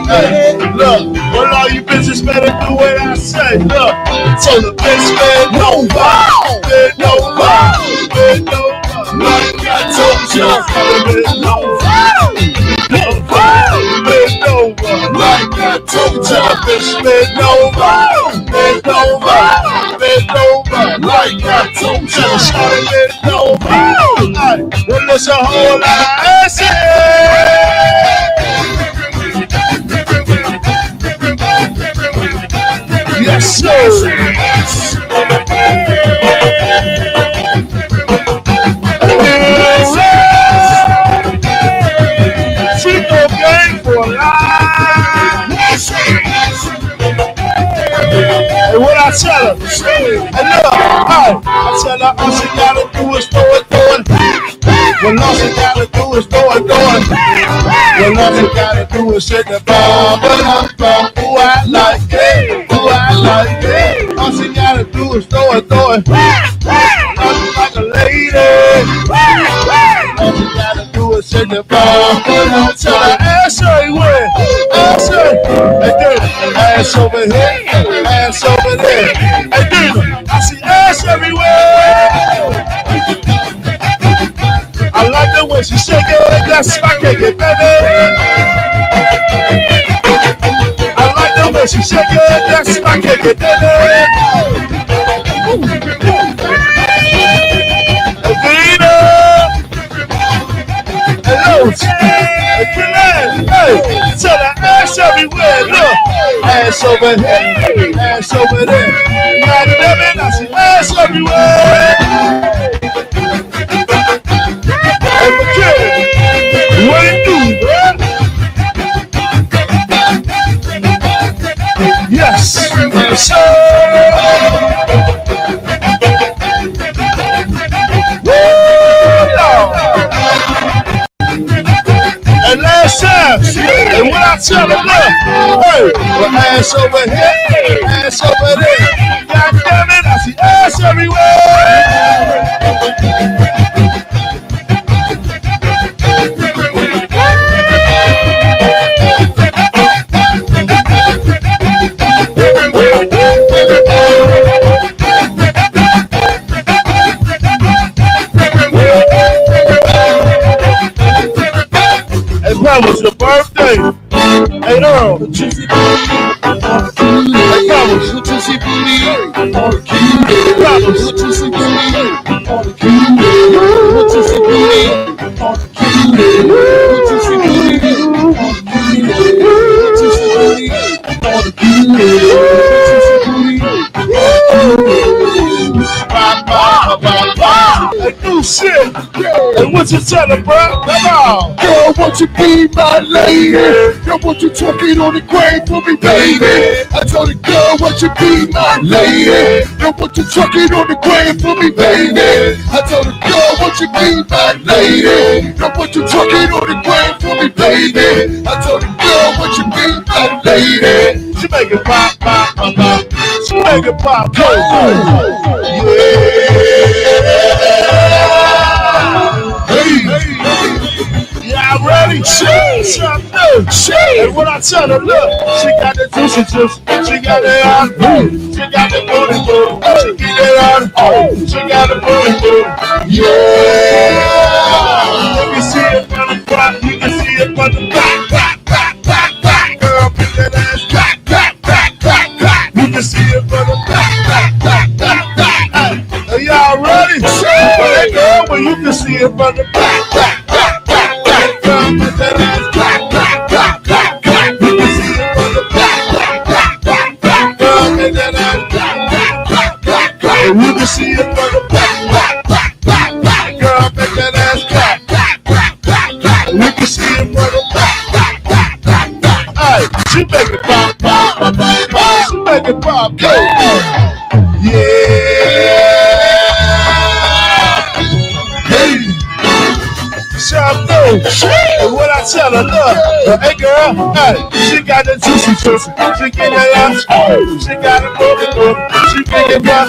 S6: Hey, look, well, all you bitches better do what I say. Look, so the bitch man, no wow, man, no wow, man, no wow. Like I told you, man, no wow, no wow, man, no wow. Like I told you, bitch man, no wow, man, no wow, man, no wow. Like I told you, shawty, man, no wow. Well, there's a whole lot of acid. Yes, sir. Chico gang for life. And what I tell her? And look, I tell her all she gotta do is throw it, throw it. Well, all she gotta do is throw it, throw it. All you gotta do is shake the bum, ba-dum-bum. Ooh, I like it. Ooh, I like it. All she gotta do is throw it. Like a lady. All you gotta do is shake the bum, ba-dum. Tell her ass everywhere. Ass everywhere. Hey, dude, ass over here. Ass over there. Hey, dude, I see ass everywhere. I like the way she shake it, that's my cake, baby. I like the way she shake it, that's my cake, baby. Adina, hello, hey, tell her ass everywhere, look, ass over here, ass over there. Now, baby, I see ass everywhere. What it do, bro? Yes, sir. And last time, and when I tell them, look, hey, well, ass over here, ass over there. God damn it, I see ass everywhere. That was your birthday. Hey, Earl. Hey, Carlos. New shit. And what you telling, bro? Come on.
S1: Girl, won't you be my lady? Girl, won't you twerk it on the grave for me, baby? I told the girl, won't you be my lady? Girl, won't you twerk it on the grave for me, baby? I told the girl, won't you be my lady? Girl, won't you twerk it on the grave for me, baby? I told the girl, won't you be my lady?
S6: She make it pop, pop, pop, pop. She make it pop, go, go. Yeah, ready? Shit, and when I tell her, look, she got the juicy juice, she got the she got the booty booty, she get it on, she got the booty booty. Yeah, you can see it from the front, you can see it from the back, back, girl, pick that ass, back, you can see it from the back. Are y'all ready? Hey, girl, well, you can see it from the back. Girl, pick that ass, you can see it from the back. Girl, pick that ass, and you can see it from the back. Girl, pick that ass, and you can see it from the back. Hey, she make it pop, pop, pop, pop. She make it pop, go. Yeah. Hey. Shampoo. And what I tell her, look, hey girl, hey, she got the juicy juicy. She get that ass, she got the booty booty. She get it back,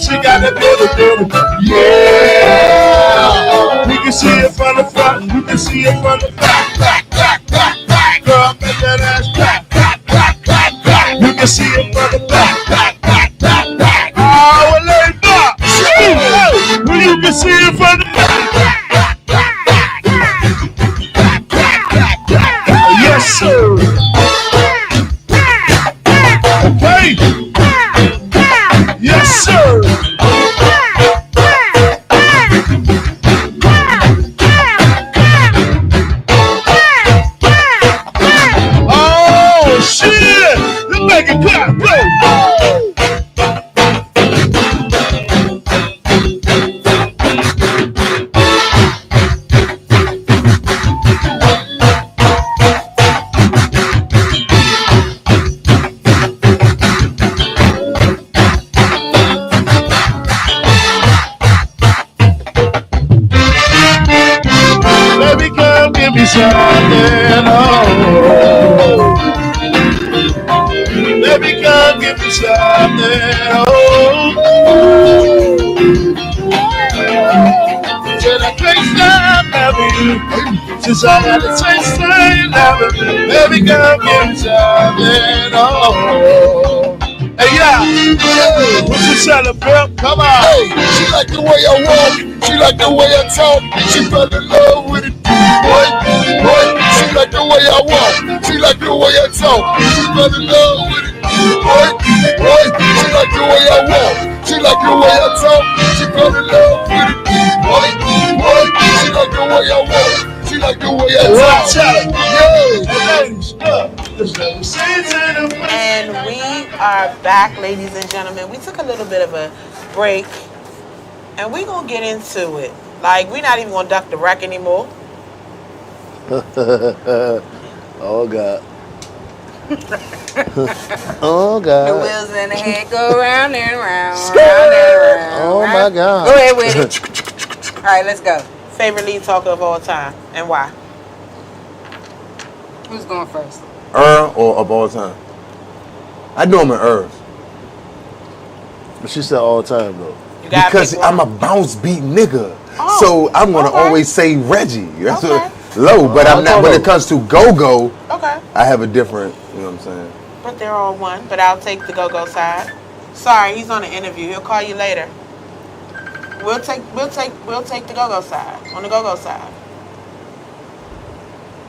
S6: she got the booty booty. Yeah. You can see it from the front, you can see it from the back. Girl, make that ass clap. You can see it from the back. Oh, well, lay back. Well, you can see it from the back. Yes, sir. Okay. Yes, sir. Oh, shit. You make it clap, bro. me something. Oh, baby, come give me something. Oh, till I can't stop loving you. Since I got the taste of loving, baby, come give me something. Oh, hey, yeah, what you selling, Bill? Come on.
S1: Hey, she like the way I walk, she like the way I talk, she fell in love with it. Boy, she like the way I walk, she like the way I talk, she fell in love with it. Boy, she like the way I walk, she like the way I talk, she fell in love with it. Boy, she like the way I walk, she like the way I talk.
S2: And we are back, ladies and gentlemen. We took a little bit of a break, and we're going to get into it. Like, we're not even going to duck the wreck anymore.
S5: Oh, God. Oh, God.
S3: The wheels in the head go round and round, round and round.
S5: Oh, my God.
S3: Go ahead with it. All right, let's go.
S2: Favorite lead talker of all time, and why?
S3: Who's going first?
S4: Or of all time? I know him in Earth.
S5: But she said all the time, though.
S2: You gotta
S4: Because
S2: pick one.
S4: I'm a bounce beat nigga.
S2: Oh,
S4: So I'm going to
S2: okay.
S4: always say Reggie. That's
S2: Okay.
S4: what, low, but I'm not, when it comes to go-go,
S2: Okay.
S4: I have a different, you know what I'm saying?
S2: But they're all one, but I'll take the go-go side. Sorry, he's on an interview. He'll call you later. We'll take the go-go side. On the go-go side.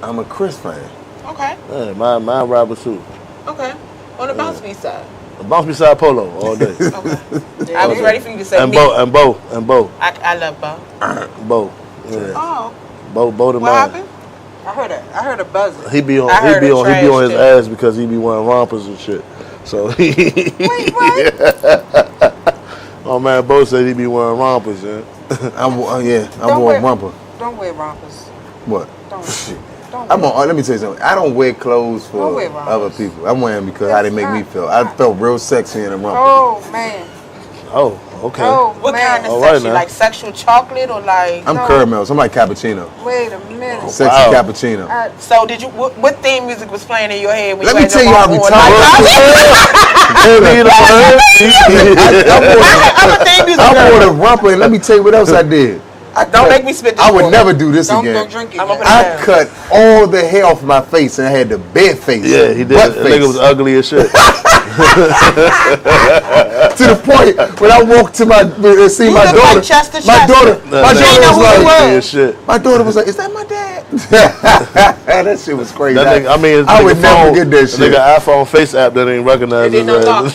S4: I'm a Chris fan.
S2: Okay.
S5: Yeah, my rapper too.
S2: Okay. On the bounce beat side.
S5: Bounce beside Polo all day.
S2: Okay. I was ready for you to say
S5: and
S2: me.
S5: Bo.
S2: I love Bo.
S5: Bo. Yeah.
S2: Oh.
S5: Bo the
S2: What
S5: man.
S2: happened?
S3: I heard a buzzer.
S5: He be on
S2: I heard
S5: his
S2: trash,
S5: ass because he be wearing rompers and shit. So
S3: Wait, what?
S5: oh man, Bo said he be wearing rompers, yeah.
S4: I'm
S3: Don't
S4: wearing
S3: wear-
S4: rumper.
S3: Don't wear rompers.
S4: What?
S3: Don't.
S4: Shit.
S3: Don't
S4: I'm
S3: wear-
S4: on. Let me tell you something. I don't wear clothes
S3: Don't
S4: for
S3: wear rompers.
S4: other people. I'm wearing them because how they make me feel. I felt real sexy in a romper.
S3: Oh man.
S5: Oh, okay.
S3: Oh
S2: What
S3: man.
S2: kind of
S5: All right,
S2: sexy?
S5: now.
S2: Like sexual chocolate or like?
S4: I'm
S3: No.
S4: caramels. I'm like cappuccino.
S3: Wait a minute.
S4: Sexy
S5: Wow.
S4: cappuccino.
S2: So did you? What theme music was playing in your head when
S4: Let
S2: you
S4: me
S2: had
S4: tell
S2: your
S4: you how
S2: mom on? I'm a theme music
S4: I
S2: girl.
S4: wore the romper, and let me tell you what else I did.
S2: Don't make me spit this
S4: I would
S2: water.
S4: never do this
S3: Don't
S4: again.
S3: drink it.
S2: I'm
S3: yet.
S2: open-
S4: I cut all the hair off my face, and I had the bare face.
S5: Yeah, he did.
S4: Butt
S5: The
S4: face.
S5: nigga was ugly as shit.
S4: To the point when I walked to see
S2: You
S4: my
S2: look
S4: daughter.
S2: like Chester
S4: My
S2: Chester.
S4: daughter.
S5: That
S4: My
S5: nigga
S4: daughter
S2: know
S4: was
S2: who he
S4: like.
S2: was.
S5: ugly as shit.
S4: My daughter was like, "Is that my dad?" That shit was crazy.
S5: That nigga, I mean,
S4: I would never get that
S5: the
S4: shit.
S5: nigga iPhone face app that ain't recognized
S2: It didn't
S5: his
S2: unlock.
S5: ass.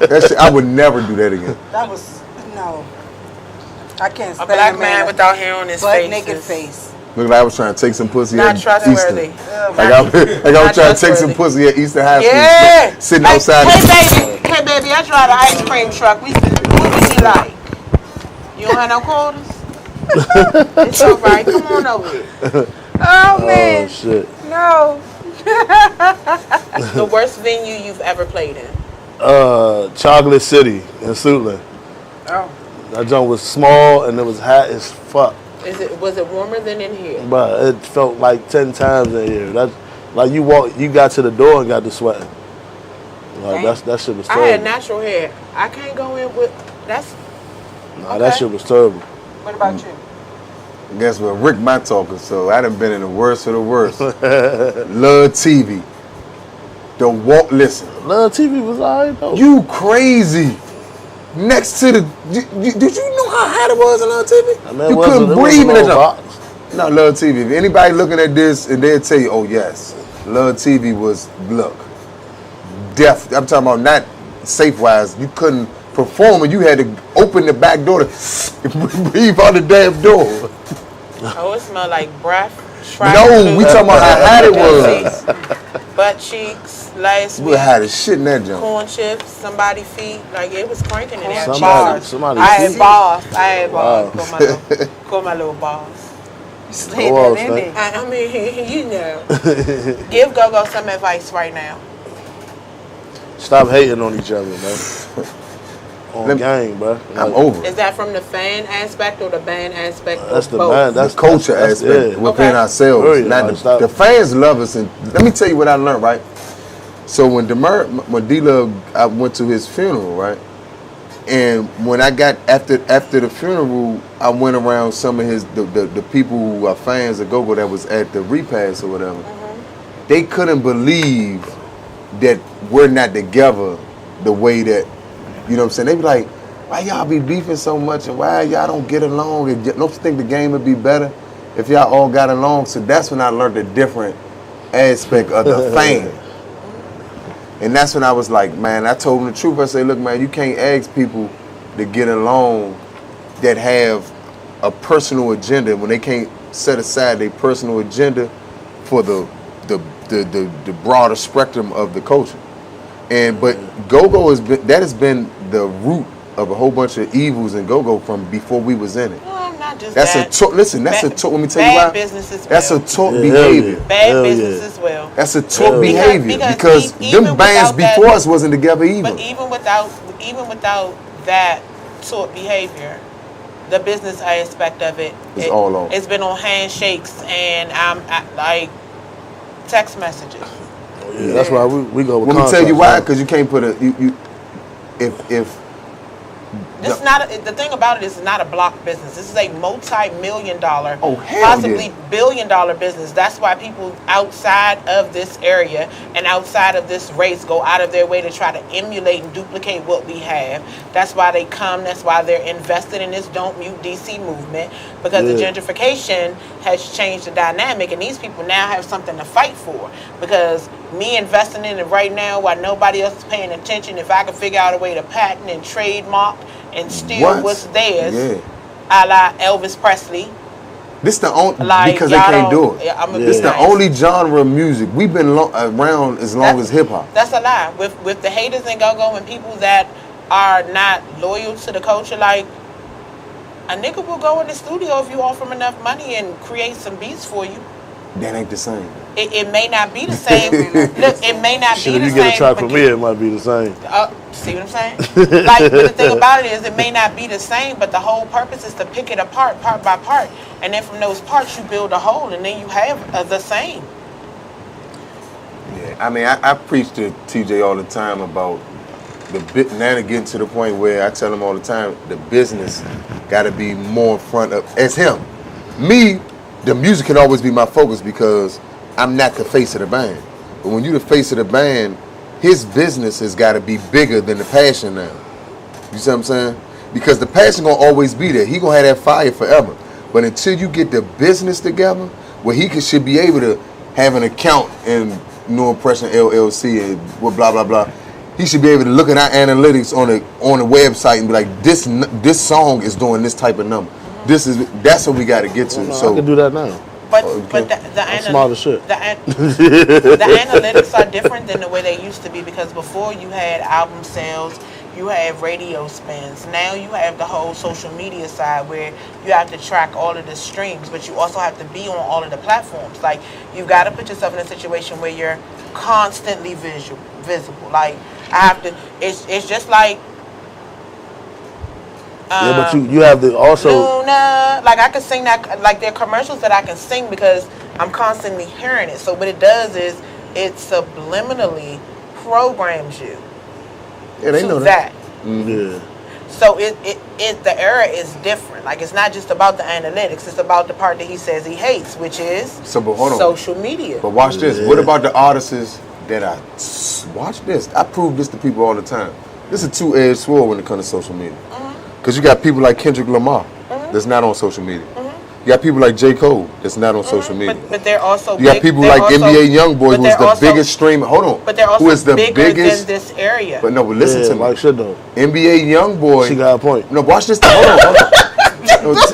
S4: That shit, I would never do that again.
S3: That was no. I can't
S2: A
S3: stand
S2: black
S3: a
S2: man
S3: with
S2: without hair on his
S3: butt
S2: face.
S3: naked
S2: is
S3: face.
S4: Look like I was trying to take some pussy
S2: Not
S4: at
S2: trustworthy.
S4: Easter. Like I was
S2: Not
S4: trying to take some
S2: trustworthy.
S4: pussy at Easter High School.
S2: Yeah.
S4: Sitting
S2: Hey,
S4: outside.
S2: Hey baby, I drive an ice cream truck. What would you like? You don't have no quarters? It's all right. Come on over here.
S3: Oh
S5: Oh
S3: man,
S5: shit.
S3: no.
S2: The worst venue you've ever played in?
S5: Chocolate City in Suitland.
S3: Oh.
S5: That joint was small and it was hot as fuck.
S2: Was it warmer than in here?
S5: But it felt like 10 times in here. That's like you got to the door and got to sweating. Like that shit was
S2: I
S5: terrible.
S2: had natural hair. I can't go in with that's.
S5: Nah, that
S2: okay.
S5: shit was terrible.
S3: What about you?
S4: Guess what? Rick my talker, so I done been in the worst of the worst. Love TV. The walk. Listen,
S5: Love TV was alright though.
S4: you crazy. Next to the, did you know how hot it was on Love TV?
S5: I mean,
S4: You couldn't breathe in
S5: that
S4: that
S5: box.
S4: joint. No, Love TV. If anybody looking at this and they'll tell you, oh yes, Love TV was deaf. I'm talking about not safe wise. You couldn't perform and you had to open the back door to breathe out the damn door.
S2: Oh, it smelled like breath.
S4: No, we talking about how hot it was.
S2: Butt cheeks, last
S4: We
S2: week.
S4: had a shit in that joint.
S2: Corn chips, somebody's feet. Like it was cranking in there.
S5: Somebody
S2: I had
S5: feet?
S2: balls.
S5: Wow.
S2: Call my little balls.
S3: Slid
S5: Oh,
S3: that in
S5: snake.
S3: there.
S2: I mean, you know. Give Go-Go some advice right now.
S5: Stop hating on each other, man. on game, bro.
S4: I'm over it.
S2: Is that from the fan aspect or the band aspect?
S5: That's the
S2: both?
S5: band. That's
S4: the culture
S5: that's
S4: aspect within ourselves.
S5: Period.
S4: Now, the fans love us. And let me tell you what I learned, right? So when D-Love, I went to his funeral, right? And when I got, after the funeral, I went around some of the people who are fans of Go-Go that was at the repast or whatever. Mm-hmm. They couldn't believe that we're not together the way that, you know what I'm saying? They be like, why y'all be beefing so much and why y'all don't get along? And don't you think the game would be better if y'all all got along? So that's when I learned a different aspect of the fan. And that's when I was like, man, I told them the truth. I said, look, man, you can't ask people to get along that have a personal agenda when they can't set aside their personal agenda for the broader spectrum of the culture. But Go-Go has been the root of a whole bunch of evils in Go-Go from before we was in it.
S2: Well, not just
S4: that's
S2: that.
S4: Let me tell you why.
S2: Business as well.
S4: That's a taught behavior.
S2: Bad business as well.
S4: That's a taught behavior because them bands before us wasn't together either.
S2: But even without that taught behavior, the business aspect of it's
S4: all on.
S2: It's been on handshakes and like text messages.
S5: Yeah, that's why we go with
S4: Let me tell you why, because you can't put if
S2: It's not the thing about it is it's not a block business. This is a multi-million-dollar, possibly billion-dollar business. That's why people outside of this area and outside of this race go out of their way to try to emulate and duplicate what we have. That's why they come. That's why they're invested in this Don't Mute DC movement, because the gentrification has changed the dynamic, and these people now have something to fight for. Because me investing in it right now while nobody else is paying attention, if I could figure out a way to patent and trademark and steal what's theirs, a la Elvis Presley.
S4: This the only because they can't do it. This the only genre of music we've been around as long as hip hop.
S2: That's a lie. With the haters and go-go and people that are not loyal to the culture, like a nigga will go in the studio if you offer him enough money and create some beats for you.
S4: That ain't the same.
S2: It may not be the same. Look, it may not be the same.
S5: If you get a track from me, it might be the same.
S2: See what I'm saying? Like, but the thing about it is, it may not be the same, but the whole purpose is to pick it apart, part by part, and then from those parts you build a whole, and then you have the same.
S4: Yeah, I mean, I preach to TJ all the time about now to getting to the point where I tell him all the time, the business got to be more in front of as him. Me, the music can always be my focus because I'm not the face of the band. But when you're the face of the band, his business has got to be bigger than the passion now. You see what I'm saying? Because the passion going to always be there. He going to have that fire forever. But until you get the business together, where he should be able to have an account in Impressionz LLC and blah, blah, blah. He should be able to look at our analytics on the website and be like, this song is doing this type of number. That's what we got to get to.
S5: No,
S4: so
S5: I can do that now.
S2: But the
S5: smart as shit.
S2: The analytics are different than the way they used to be, because before you had album sales, you had radio spins. Now you have the whole social media side where you have to track all of the streams, but you also have to be on all of the platforms. Like, you got to put yourself in a situation where you're constantly visible. Like, I have to. It's just like.
S5: But you have to also.
S2: Luna, like I can sing that. Like, there are commercials that I can sing because I'm constantly hearing it. So what it does is it subliminally programs you to that.
S5: Mm-hmm. Yeah.
S2: So the era is different. Like, it's not just about the analytics. It's about the part that he says he hates, which is social media.
S4: But watch this. Yeah. What about the artists that watch this? I prove this to people all the time. This is a two-edged sword when it comes to social media. Because you got people like Kendrick Lamar that's not on social media. You got people like J. Cole that's not on social media.
S2: But they're also
S4: you got people like NBA Youngboy, who's the biggest streamer. Hold on.
S2: But they're also
S4: who is the
S2: bigger
S4: biggest
S2: than this area.
S4: But no, but listen to me.
S5: Like shit though.
S4: NBA Youngboy.
S5: She got a point.
S4: No, watch this. Hold on.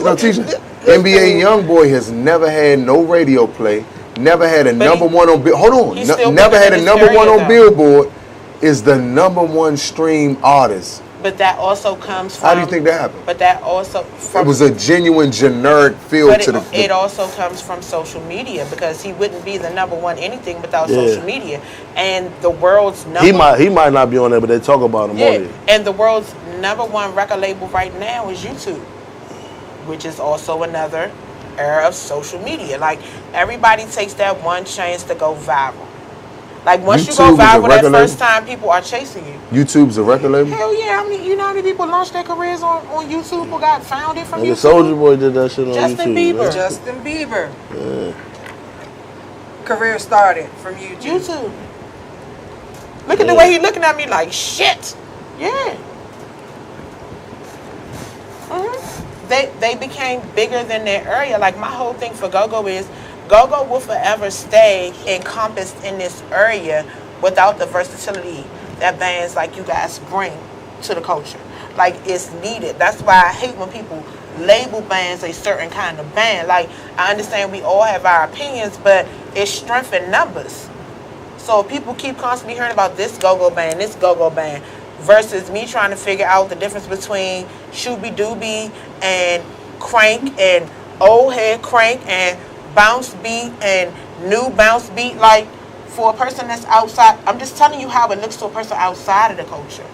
S4: No, teacher. NBA Youngboy has never had no radio play. Never had a number one on. Hold on. Never had a number one on Billboard. Is the number one stream artist.
S2: But that also comes from.
S4: How do you think that happened?
S2: But that also.
S4: It was a genuine generic feel to the.
S2: It also comes from social media, because he wouldn't be the number one anything without social media, and the world's number.
S5: He might not be on there, but they talk about him on it.
S2: And the world's number one record label right now is YouTube, which is also another era of social media. Like, everybody takes that one chance to go viral. Like, once
S4: YouTube
S2: you go viral that
S4: label?
S2: first time, people are chasing you.
S4: YouTube's a record label?
S2: Hell yeah. You know how many people launched their careers on YouTube or got founded from YouTube?
S5: Soulja Boy did that shit on
S2: Justin
S5: YouTube.
S2: Bieber.
S3: Justin Bieber.
S5: Yeah.
S3: Career started from YouTube.
S2: YouTube. Look at the way he looking at me like, shit. Yeah. They became bigger than their area. Like, my whole thing for Go-Go is, Go-Go will forever stay encompassed in this area without the versatility that bands like you guys bring to the culture. Like, it's needed. That's why I hate when people label bands a certain kind of band. Like, I understand we all have our opinions, but it's strength in numbers. So people keep constantly hearing about this go-go band, versus me trying to figure out the difference between Shooby Dooby and Crank and Old Head Crank and Bounce Beat and New Bounce Beat. Like, for a person that's outside, I'm just telling you how it looks to a person outside of the culture.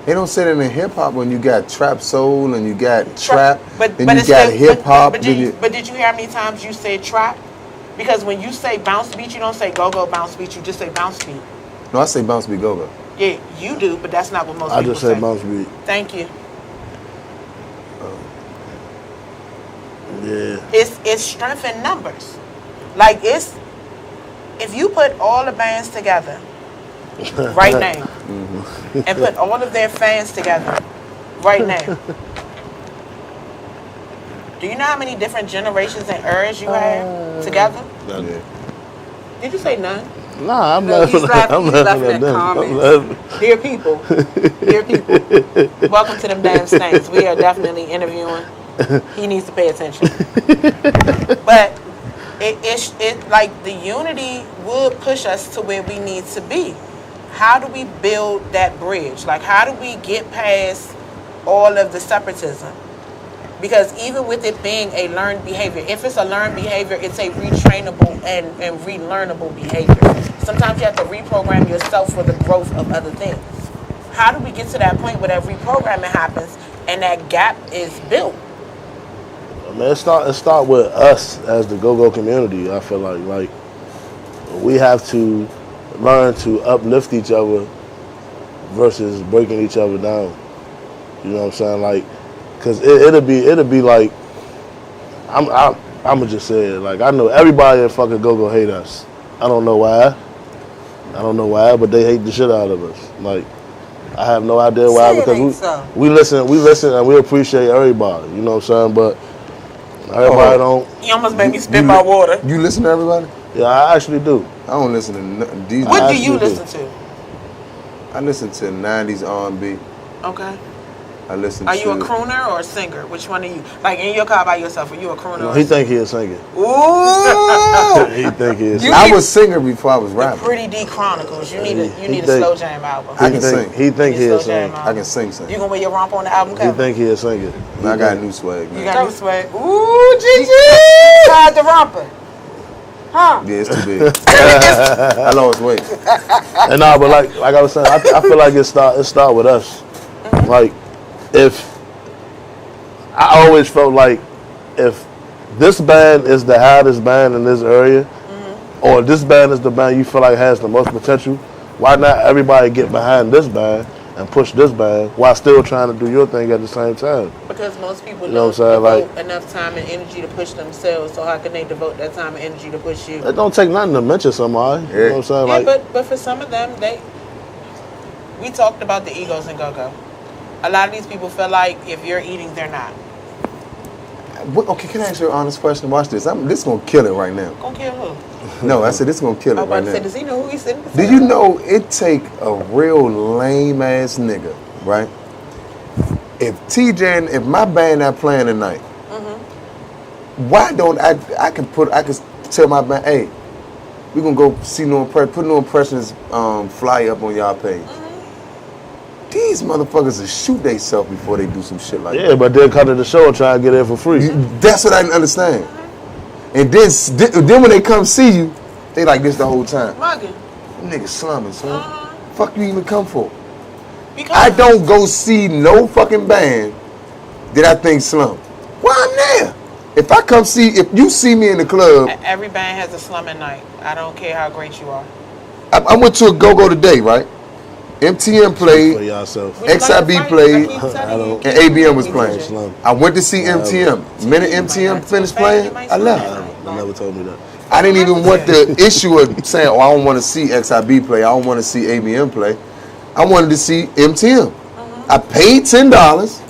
S4: They don't say that in hip hop when you got trap soul and you got trap,
S2: but
S4: then you got hip hop.
S2: But did you hear how many times you said trap? Because when you say bounce beat, you don't say go-go bounce beat, you just say bounce beat.
S4: No, I say bounce beat go-go.
S2: Yeah, you do, but that's not what most people say.
S5: I just say bounce beat.
S2: Thank you.
S5: Yeah.
S2: It's strength in numbers. Like, it's, if you put all the bands together right now and put all of their fans together right now, do you know how many different generations and eras you have together?
S5: None.
S2: Did you say none?
S5: Nah, I'm
S3: No,
S5: laughing.
S3: he's laughing-
S5: I'm
S3: he's
S5: laughing
S3: laughing
S5: at
S3: at
S5: them.
S3: comments.
S5: I'm laughing.
S2: Dear people, welcome to them damn things. We are definitely interviewing. He needs to pay attention. But it like, the unity would push us to where we need to be. How do we build that bridge? Like, how do we get past all of the separatism? Because even with it being a learned behavior, if it's a learned behavior, it's a retrainable and relearnable behavior. Sometimes you have to reprogram yourself for the growth of other things. How do we get to that point where that reprogramming happens and that gap is built?
S5: Man, it start with us as the go-go community. I feel like we have to learn to uplift each other versus breaking each other down. You know what I'm saying? Like, cause it'll be like, I'ma just say it. Like, I know everybody in fucking go-go hate us. I don't know why, but they hate the shit out of us. Like, I have no idea why, because we listen and we appreciate everybody. You know what I'm saying? But everybody don't.
S2: You almost made me spit my water.
S4: You listen to everybody?
S5: Yeah, I actually do.
S4: I don't listen to these.
S2: What do you listen to?
S4: I listen to 90s R&B.
S2: Okay.
S4: I listen
S2: Are
S4: to...
S2: you a crooner or a singer? Which one are you? Like, in your car by yourself, are you a crooner?
S5: No,
S2: or
S5: he
S2: a singer?
S5: think he is singing.
S2: Ooh!
S5: He think he is singing.
S4: I was singer before I was
S2: The
S4: rapping.
S2: Pretty D Chronicles. You need a
S5: think-
S2: slow jam album.
S4: I can sing.
S5: He think he
S2: You
S5: is
S2: slow jam
S5: singing.
S2: album.
S4: I can sing.
S2: You gonna wear your romp on the album
S5: He
S2: cover?
S5: think he is singing.
S4: And I got new swag, man.
S2: You got new swag.
S3: Ooh, Gigi! Tried the romper. Huh?
S4: Yeah, it's too big. I lost weight.
S5: And nah, but like I was saying, I feel like it start with us. Like, if I always felt like if this band is the hottest band in this area, or this band is the band you feel like has the most potential, why not everybody get behind this band and push this band while still trying to do your thing at the same time?
S2: Because most people
S5: You know what
S2: don't
S5: I'm saying?
S2: devote enough time and energy to push themselves, so how can they devote that time and energy to push you?
S5: It don't take nothing to mention somebody. You know what I'm saying?
S2: Yeah,
S5: Like,
S2: but for some of them, we talked about the egos in go-go. A lot of these people feel like if you're eating, they're not.
S4: Okay, can I ask you an honest question? Watch this. This is going to kill it right now.
S2: Gonna kill who?
S4: No, I said this is going to kill
S2: I
S4: it
S2: was
S4: right
S2: about to say,
S4: now.
S2: does he know who he's sitting beside?
S4: Do you know it take a real lame-ass nigga, right? If my band not playing tonight, why don't I can tell my band, hey, we gonna go see put No Impressionz flyer up on y'all page. These motherfuckers will shoot themselves before they do some shit like that.
S5: yeah, but then come to the show and try and get in for free.
S4: That's what I didn't understand. And then when they come see you, they like this the whole time.
S2: Mugging.
S4: Them niggas slumming, son. Fuck you even come for?
S2: Because
S4: I don't go see no fucking band that I think slum. Well, I'm there. If you see me in the club.
S2: Every band has a slum at night. I don't care how great you are.
S4: I went to a go-go today, right? MTM played, XIB played, and ABM was playing. I went to see MTM. The minute MTM finished playing, I left.
S5: They never told me that.
S4: I didn't even want the issue of saying, I don't want to see XIB play. I don't want to see ABM play. I wanted to see MTM. I paid $10.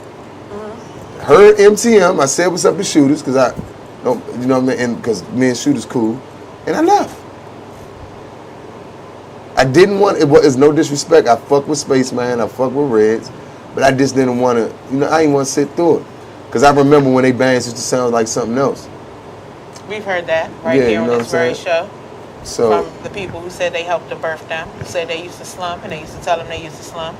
S4: Heard MTM. I said what's up to Shooters because I don't, you know what I mean, and because me and Shooters cool, and I left. I didn't want it. Was no disrespect. I fuck with Spaceman. I fuck with Reds, but I just didn't want to. I didn't want to sit through it because I remember when they bands used to sound like something else.
S2: We've heard that here on this very show.
S4: So
S2: from the people who said they helped to birth them, who said they used to slump, and they used to tell them they used to slump.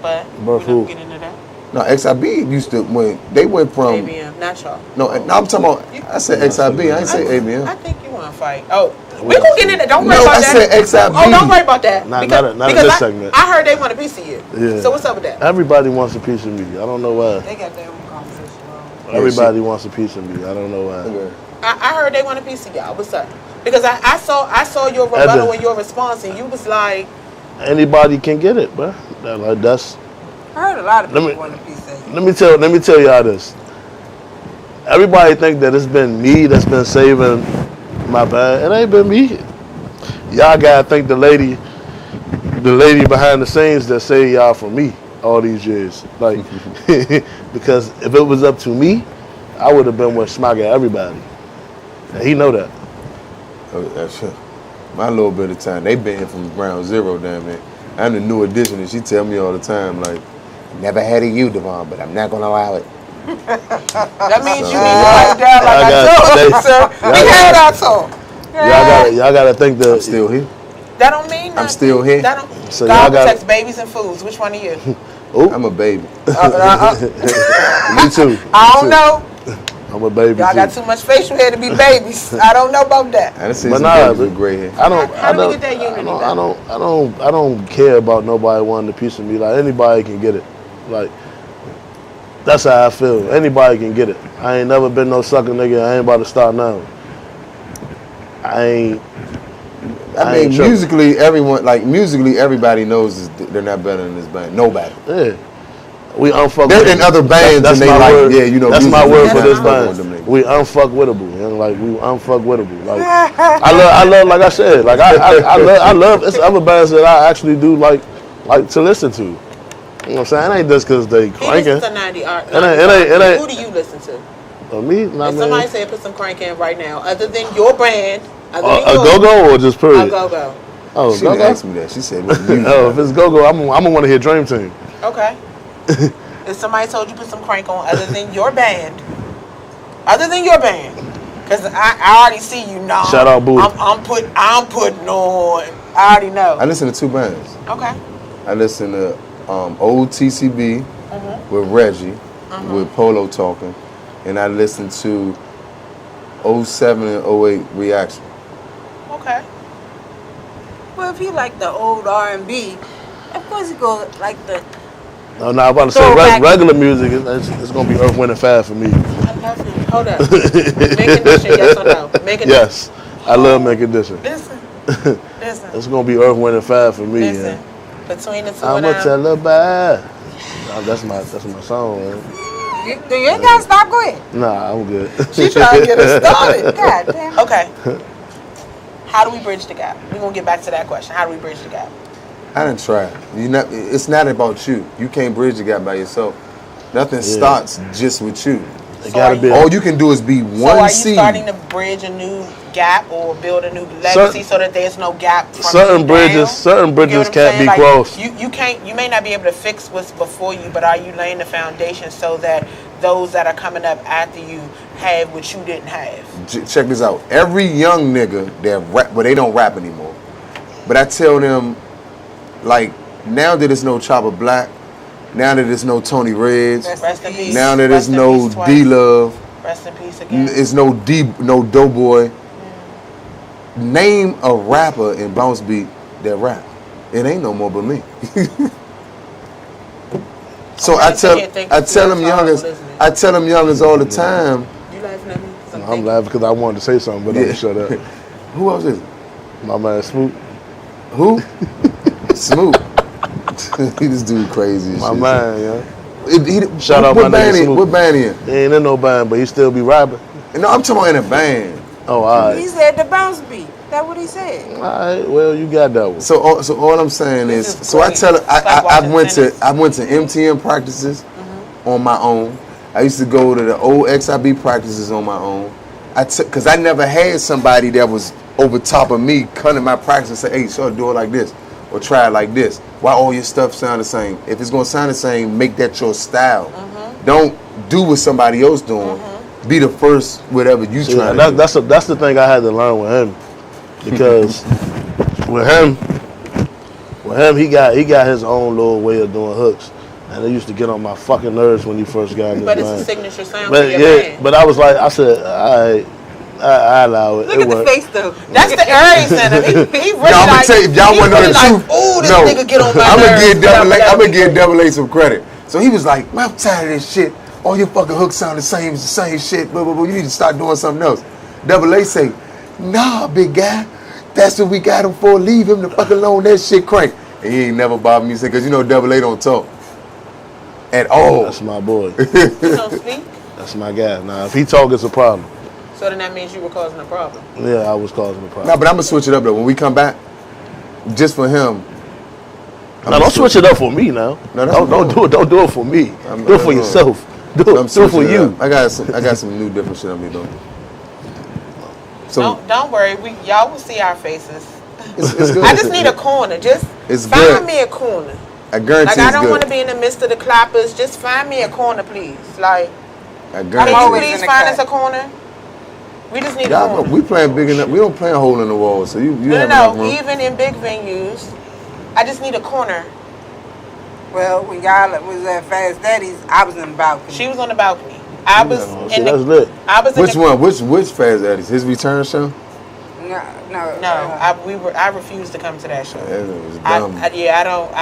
S2: But we don't get into that.
S4: No, XIB used to when they went from
S2: ABM, not y'all.
S4: No, I'm talking about. I said XIB. I didn't say ABM.
S2: I think you want to fight. Oh, we're gonna get into that. Don't worry about that.
S4: No, I said XIB.
S2: Oh, don't worry about that.
S5: Not in this segment.
S2: I heard they want a piece of you.
S5: Yeah.
S2: So what's up with that?
S5: Everybody wants a piece of me. I don't know why.
S3: They got their own conversation.
S5: Everybody wants a piece of me. I don't know why.
S4: Okay.
S2: I heard they want a piece of y'all. What's up? Because I saw your rebuttal and your response, and you was like,
S5: anybody can get it, bro. That's.
S3: I heard a lot of people want a piece of you.
S5: Let me tell y'all this. Everybody think that it's been me that's been saving my bag. It ain't been me. Y'all gotta thank the lady behind the scenes that saved y'all from me all these years. Like, because if it was up to me, I would have been with smacking everybody. And he know that.
S4: Oh, that's my little bit of time. They been from ground zero, damn it. I'm the new addition, and she tell me all the time, like, never had a you, Devon, but I'm not gonna allow it.
S2: That means you need to write down like I told you, sir. We had our talk.
S5: Y'all gotta think that
S4: I'm still here.
S2: That don't mean nothing.
S4: I'm still here.
S2: That don't.
S5: So
S2: God protects babies and foods. Which one are you?
S4: I'm a baby.
S5: Me too.
S2: I don't know.
S5: I'm a baby.
S2: Y'all got too much facial hair to be babies. I don't know about that.
S4: I done seen some babies with gray hair.
S2: How do we get that unity?
S5: I don't care about nobody wanting a piece of me. Like, anybody can get it. Like, that's how I feel. Anybody can get it. I ain't never been no sucker nigga. I ain't about to start now. I mean, musically, everybody knows they're not better than this band. Nobody. Yeah. We unfuckwittable.
S4: They're in other bands
S5: that's
S4: and they
S5: my word.
S4: Yeah, you know.
S5: That's my word for this band. We
S4: unfuckwittable.
S5: Like, we unfuckwittable. Like, I love, like I said, like I love. It's other bands that I actually do like to listen to. You know what I'm saying? It ain't just because they cranking.
S2: He listens to 90 art.
S5: It ain't.
S2: Who do you listen to?
S5: Me?
S2: If somebody said put some crank in right now, other than your brand,
S5: a go-go or just period?
S2: A go-go.
S5: Oh,
S4: she didn't ask me that. She said,
S5: "Oh, if it's go-go, I'm gonna want to hear Dream Team."
S2: Okay. If somebody told you put some crank on other than your band, because I already see you now.
S5: Shout out, Boo.
S2: I'm putting on. I already know.
S4: I listen to two bands.
S2: Okay.
S4: I listen to old TCB with Reggie, with Polo talking, and I listen to 07 and 08 Reaction.
S2: Okay.
S3: Well, if you like the old R&B, of course you go like the.
S5: No, I'm about to say regular music. It's gonna be Earth, Wind, and Fire for me.
S2: I love it. Hold up. Make Condition, yes or no? Make Condition.
S5: Yes, I love Make Condition.
S2: Listen.
S5: It's gonna be Earth, Wind, and Fire for me.
S2: Listen. Between the two
S5: I'm
S2: of
S5: gonna tell her bye. That's my song, man.
S3: You ain't gotta stop. Go ahead.
S5: Nah, I'm good.
S2: She trying to get us started.
S3: God damn.
S2: Okay. How do we bridge the gap? We're gonna get back to that question. How do we bridge the gap?
S4: I didn't try. It's not about you. You can't bridge the gap by yourself. Nothing starts just with you. All you can do is be one seed.
S2: So are you starting to bridge a new gap or build a new legacy so that there's no gap from
S5: certain bridges can't be crossed.
S2: You may not be able to fix what's before you, but are you laying the foundation so that those that are coming up after you have what you didn't have?
S4: Check this out. Every young nigga that rap, well, they don't rap anymore. But I tell them, like, now that there's no Chopper Black, now that there's no Tony Reds,
S2: rest in peace.
S4: Now that there's no D-Love,
S2: rest in peace again.
S4: It's no Doughboy. Name a rapper in Bounce Beat that rap. It ain't no more but me. So I tell them youngers all the time.
S2: You laughing at me?
S5: I'm laughing because I wanted to say something, but I'm gonna shut up.
S4: Who else is it?
S5: My man Smoot.
S4: Who? Smoot. This dude crazy.
S5: My man, yeah.
S4: Shout out my nigga Smoot. What band he in?
S5: He ain't in no band, but he still be rapping.
S4: No, I'm talking about in a band.
S5: Oh, all right.
S3: He said the bounce beat. That's what he said.
S5: All right, well, you got that one.
S4: So all I'm saying is I tell her, I went to MTN practices on my own. I used to go to the old XIB practices on my own. Because I never had somebody that was over top of me come to my practice and say, hey, so do it like this or try it like this. Why all your stuff sound the same? If it's going to sound the same, make that your style. Don't do what somebody else doing. Be the first whatever you try to do.
S5: That's the thing I had to learn with him. Because with him, he got his own little way of doing hooks. And it used to get on my fucking nerves when he first got in the band.
S2: But it's a signature sound for your band.
S5: But I said, I allow it.
S3: Look at the face though.
S2: That's the Area Center. He really
S4: I'm gonna tell you, if y'all want to know the truth.
S2: Ooh, this nigga get on my
S4: I'm
S2: nerves.
S4: gonna give Double A some credit. So he was like, man, I'm tired of this shit. All your fucking hooks sound the same shit. Blah, blah, blah. You need to start doing something else. Double A say, nah, big guy. That's what we got him for. Leave him the fuck alone. That shit crank. And he ain't never bothered me. Because you know Double A don't talk. At all.
S5: That's my boy.
S2: You don't speak?
S5: That's my guy. Now, if he talk, it's a problem.
S2: So then that means you were causing a problem.
S5: Yeah, I was causing a problem.
S4: No, but I'm going to switch it up, though. When we come back, just for him.
S5: No, don't switch it up for me now. No, don't do it. Don't do it for me. Do it for yourself. Do it for you.
S4: I got some new different shit I'm doing. So
S2: don't worry. Y'all will see our faces.
S4: It's good.
S2: I just need a corner. Just find me a corner.
S4: I guarantee
S2: I don't want to be in the midst of the clappers. Just find me a corner, please. Like,
S4: I
S2: can
S4: guarantee
S2: you please find us a corner? We just need a corner.
S4: We playing big enough. We don't play a hole in the wall, so you have enough room.
S2: Even in big venues, I just need a corner.
S3: Well, when y'all was at Fast Daddy's, I was in the balcony.
S2: She was on the balcony. I was in the.
S5: That's lit.
S2: I was.
S4: Which one? Which Fast Daddy's? His return show?
S2: No. I refused to come to that show.
S4: That was dumb.
S2: I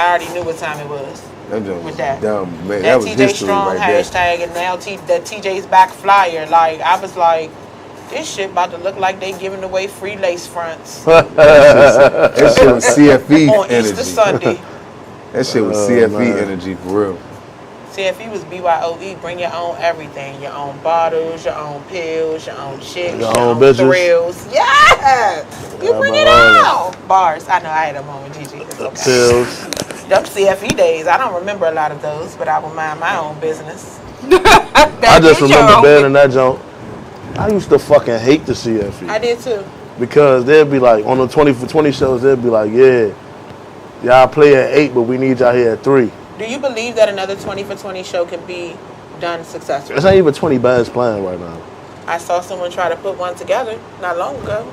S2: already knew what time it was.
S4: That joint was
S2: with that.
S4: dumb, man.
S2: That
S4: was
S2: TJ
S4: history
S2: Strong
S4: right there.
S2: hashtag and now the TJ's back flyer. Like, I was like, this shit about to look like they giving away free lace fronts.
S4: That shit was CFE
S2: on
S4: energy.
S2: Easter Sunday.
S4: That shit was CFE energy for real.
S2: CFE was BYOE. Bring your own everything. Your own bottles, your own pills, your own chicks, your own thrills. Yeah! You bring it all. Bars. I know I had them on with Gigi. It's okay.
S5: Pills.
S2: Them CFE days, I don't remember a lot of those, but I will mind my own business.
S5: I just remember being in that joint. I used to fucking hate the CFE.
S2: I did too.
S5: Because they'd be like, on the 20 for 20 shows, they'd be like, y'all play at 8, but we need y'all here at 3.
S2: Do you believe that another 20 for 20 show can be done successfully?
S5: There's not even 20 bands playing right now.
S2: I saw someone try to put one together not long ago.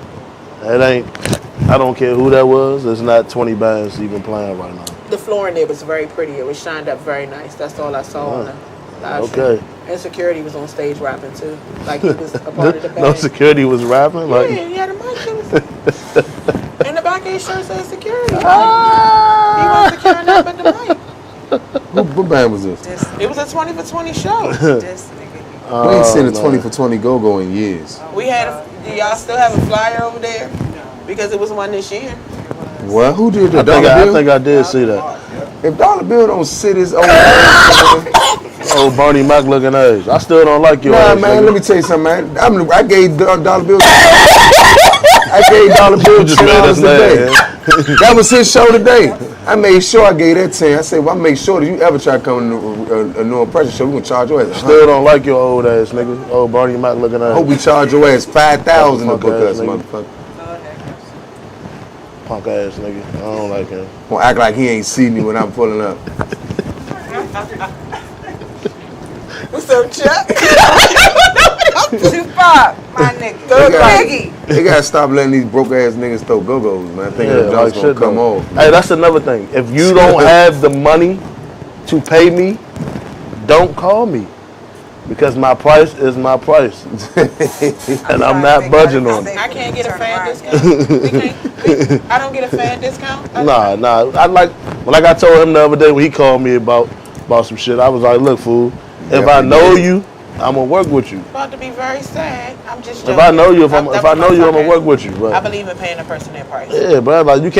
S5: I don't care who that was, there's not 20 bands even playing right now.
S2: The floor in there was very pretty. It was shined up very nice. That's all I saw on the live show. And Security was on stage rapping too. Like he was a part of the band.
S5: No, Security was rapping?
S2: Yeah, he had a mic. In the back of his shirt said Security. He wasn't securing up at the mic.
S4: What band was this?
S2: It was a 20 for 20 show.
S4: We ain't seen a 20 for 20 go in years.
S2: We had. Do y'all still have a flyer over there? Because it was one this year.
S4: What? Who did that?
S5: I think I did see that.
S4: If Dollar Bill don't sit his old
S5: old Bernie Mac looking ass, I still don't like your ass.
S4: Nah, man, let me tell you something, man. I gave Dollar Bill. I gave Dollar Bill $10 a day. That was his show today. I made sure I gave that 10. I said, well, I make sure that you ever try to come to a new Impressionz show, we gonna charge your ass.
S5: Still don't like your old ass, nigga. Old Bernie Mac looking ass.
S4: I hope we charge your ass $5,000 to book us, motherfucker.
S5: Punk ass nigga. I don't like him.
S4: Gonna act like he ain't see me when I'm pulling up.
S2: What's up, Chuck?
S3: Tupac, my nigga.
S4: They gotta stop letting these broke ass niggas throw go-go's, man. I think the job's gonna come off.
S5: Hey, that's another thing. If you don't have the money to pay me, don't call me. Because my price is my price. And I'm not budging on it.
S2: I can't get a fan discount. I don't get a fan discount?
S5: Nah. Like I told him the other day when he called me about about some shit. I was like, look, fool, if I know you, I'm gonna work with you.
S2: About to be very sad. I'm just joking.
S5: If I know you, if I know you, I'm gonna work with you. But
S2: I believe in paying a person their price.
S5: Yeah, bro. Like you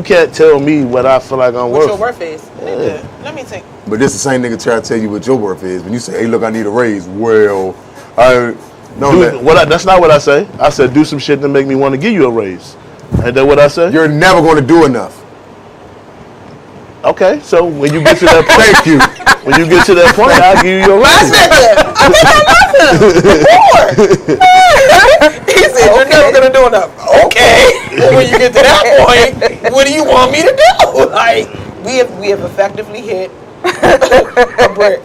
S5: can't tell me what I feel like I'm worth.
S2: What your worth is. Yeah. Let me take.
S4: But this the same nigga try to tell you what your worth is. When you say, hey, look, I need a raise. Well, I know that.
S5: That's not what I say. I said do some shit to make me want to give you a raise. Ain't that what I said?
S4: You're never going to do enough.
S5: Okay, so when you get to that point,
S4: thank you.
S5: When you get to that point, I'll give you your raise.
S2: I said that. I think I love him. He said you're never gonna do enough. Okay. When you get to that point, what do you want me to do? Like we have effectively hit a brick.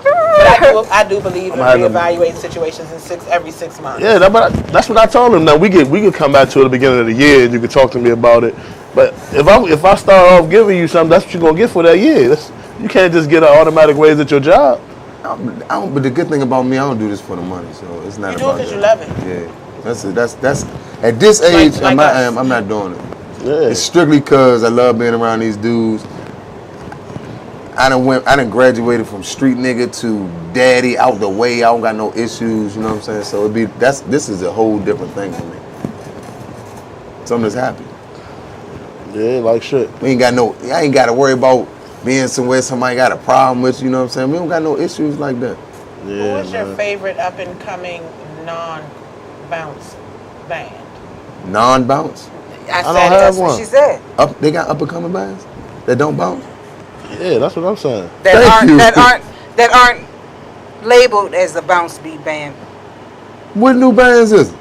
S2: But I do believe in reevaluating situations every 6 months.
S5: Yeah, that's what I told him. Now we could come back to it at the beginning of the year and you could talk to me about it. But if I start off giving you something, that's what you're gonna get for that year. You can't just get an automatic raise at your job.
S4: But the good thing about me, I don't do this for the money, so it's not.
S2: You do it because you love it.
S4: Yeah, that's at this age, I'm not doing it.
S5: Yeah.
S4: It's strictly because I love being around these dudes. I done graduated from street nigga to daddy, out the way. I don't got no issues. You know what I'm saying? So this is a whole different thing for me. So I'm just happy.
S5: Yeah, like shit.
S4: I ain't got to worry about being somewhere somebody got a problem with, you know what I'm saying? We don't got no issues like that.
S5: Yeah,
S2: who is your favorite up-and-coming non-bounce band?
S4: Non-bounce?
S3: I don't have one. What she said.
S4: They got up-and-coming bands that don't bounce?
S5: Yeah, that's what I'm saying.
S3: That aren't labeled as a bounce beat band.
S4: What new bands is it?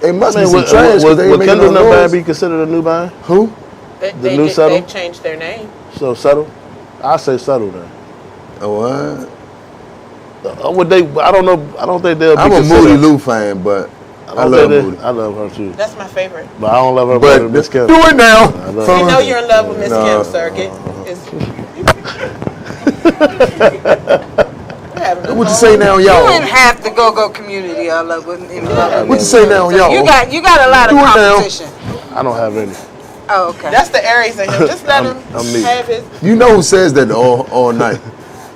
S4: It must be some trash.
S5: Would Kendall No Band be considered a new band?
S4: Who?
S5: The new Settle?
S2: They've changed their name.
S5: So Settle? I say Settle then.
S4: Oh, what?
S5: Would they? I don't know. I don't think they'll be considered.
S4: I'm a Moody Lou fan, but I love Moody.
S5: I love her too.
S2: That's my favorite.
S5: But I don't love her better than Miss Kim.
S4: Do it now.
S2: You know you're in love with Miss Kim, Circuit.
S4: What you say now, y'all?
S3: You ain't half the go-go community I love with him.
S4: What you say now, y'all?
S3: You got a lot of competition.
S5: I don't have any.
S3: Oh, okay.
S2: That's the Aries in him. Just let him have his.
S4: You know who says that all night?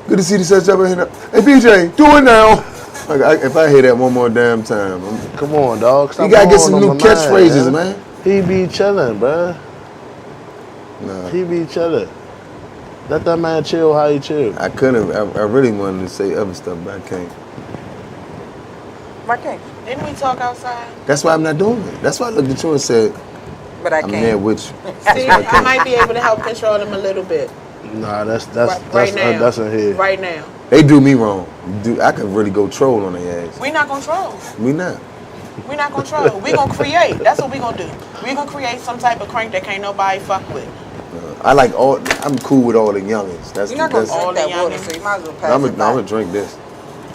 S4: Good to see the set up in here. Hey, BJ, do it now. If I hear that one more damn time,
S5: come on, dog.
S4: You gotta get some new catchphrases, man.
S5: He be chilling, bruh.
S4: Nah.
S5: He be chilling. Let that man chill how he chill.
S4: I couldn't. I really wanted to say other stuff, but I can't.
S3: Why can't?
S2: Didn't we talk outside?
S4: That's why I'm not doing it. That's why I looked at you and said,
S3: but I can't.
S4: I'm there with you.
S2: See, I might be able to help control them a little bit.
S5: Nah, that's in here.
S2: Right now.
S4: They do me wrong. I could really go troll on their ass.
S2: We not gonna troll.
S4: We not.
S2: We not gonna troll. We gonna create. That's what we gonna do. We gonna create some type of crank that can't nobody fuck with.
S4: I'm cool with all the youngins.
S3: You're not gonna drink that water, so you might as well pass
S4: I'm
S3: it
S4: gonna drink this.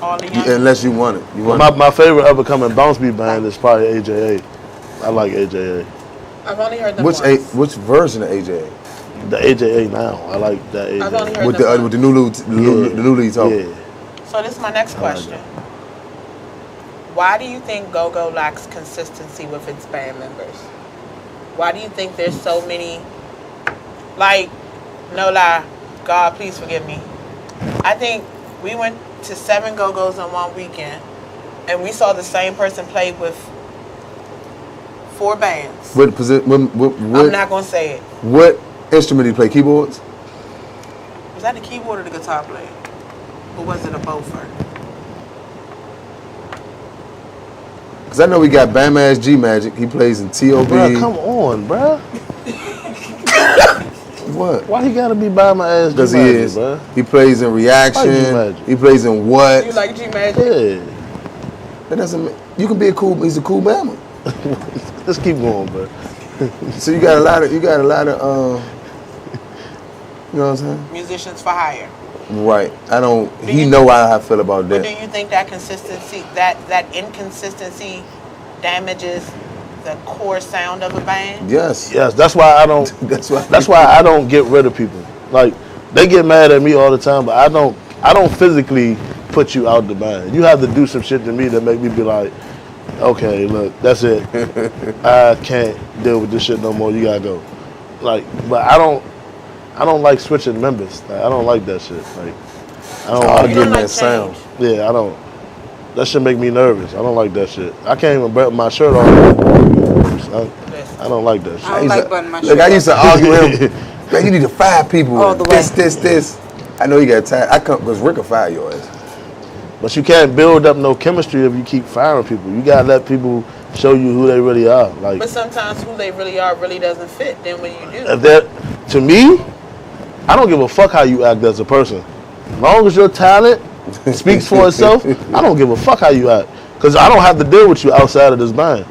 S2: All the youngins.
S4: Unless you want it.
S5: My favorite up-and-coming bounce beat band is probably AJA. I like AJA.
S2: I've only heard them
S4: once. Which version of AJA?
S5: The AJA now. I like that AJA.
S2: I've only heard
S4: with
S2: them
S4: the new lead talk.
S5: Yeah.
S2: So this is my next question. Why do you think Go-Go lacks consistency with its band members? Why do you think there's so many, like, no lie, God, please forgive me. I think we went to 7 Go-Go's in one weekend, and we saw the same person play with 4 bands.
S4: What position?
S2: I'm not going to say it.
S4: What instrument did he play? Keyboards?
S2: Was that the keyboard or the guitar player? Or was it a bofer?
S4: Because I know we got Bam Ass G Magic. He plays in T.O.B.
S5: Bruh, come on, bruh.
S4: What?
S5: Why he gotta be by my ass?
S4: Because he is. Bruh? He plays in Reaction. He plays in What?
S2: You like G Magic?
S5: Yeah.
S4: That doesn't. You can be he's a cool bammer.
S5: Let's keep going, bro.
S4: So you got a lot of. You know what I'm saying?
S2: Musicians for hire.
S4: Right. He know how I feel about that.
S2: But do you think that consistency, that inconsistency damages the core sound of a band?
S4: Yes.
S5: Yes, that's why I don't that's why I don't get rid of people. Like, they get mad at me all the time, but I don't physically put you out the band. You have to do some shit to me that make me be like, okay, look, that's it. I can't deal with this shit no more. You gotta go. Like, but I I don't like switching members. Like, I don't like that shit. Like, I don't
S4: All
S5: like
S4: getting
S2: like
S4: that sound.
S5: Yeah, I don't. That shit make me nervous. I don't like that shit. I can't even button my shirt off. I don't like that shit.
S3: I don't like button my shirt.
S4: Look, I used to argue with him. Man, you need to fire people.
S3: All the way.
S4: This. I know you got time. I come because Rick will fire your ass.
S5: But you can't build up no chemistry if you keep firing people. You gotta let people show you who they really are. Like,
S2: But sometimes who they really are really doesn't fit. Then when you do,
S5: if that, to me, I don't give a fuck how you act as a person. As long as your talent speaks for itself, I don't give a fuck how you act. Because I don't have to deal with you outside of this band.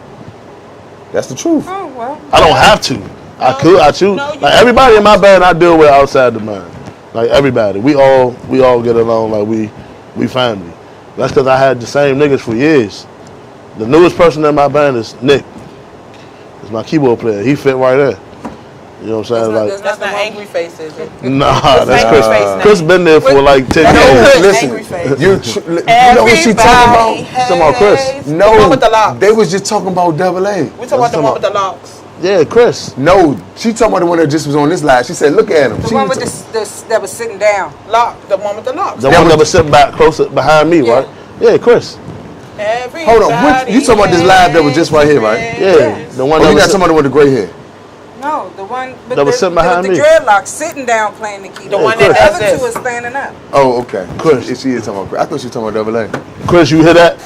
S4: That's the truth.
S3: Oh, well.
S5: I don't have to. I choose.
S2: No, you
S5: Like, everybody in my band I deal with outside the band. Like, everybody. We all get along like we family. That's because I had the same niggas for years. The newest person in my band is Nick. He's my keyboard player. He fit right in. You know what I'm saying?
S2: that's not Angry Face, is it?
S5: Nah, that's
S2: Angry
S5: Chris.
S2: Face now.
S5: Chris been there for like 10
S2: That's
S5: years.
S2: Chris.
S4: Listen,
S2: Angry Face.
S4: you know what she talking about?
S5: Talking about Chris.
S4: No,
S2: The one with the locks.
S4: they was just talking about Double A.
S2: We talking about the one with the locks.
S5: Yeah, Chris.
S4: No, she talking about the one that just was on this live. She said, "Look at him."
S3: The
S4: She
S3: one
S4: was
S3: with that was sitting down.
S2: The one with the locks.
S5: The one that was sitting back closer behind me,
S3: Yeah.
S5: right? Yeah, Chris.
S4: Hold on, you talking about this live that was just right here, right?
S5: Yeah, the one
S4: Oh,
S5: that
S4: you
S5: was
S4: not talking about the one with the gray hair?
S3: No, the one with
S5: That was sitting behind
S3: the
S5: me.
S3: dreadlocks sitting down playing the keyboard.
S2: The one
S3: The
S2: that does
S3: other two
S2: this.
S3: are standing up.
S4: Oh, okay.
S5: Chris.
S4: She is talking about Chris. I thought she was talking about Double A.
S5: Chris, you hear that?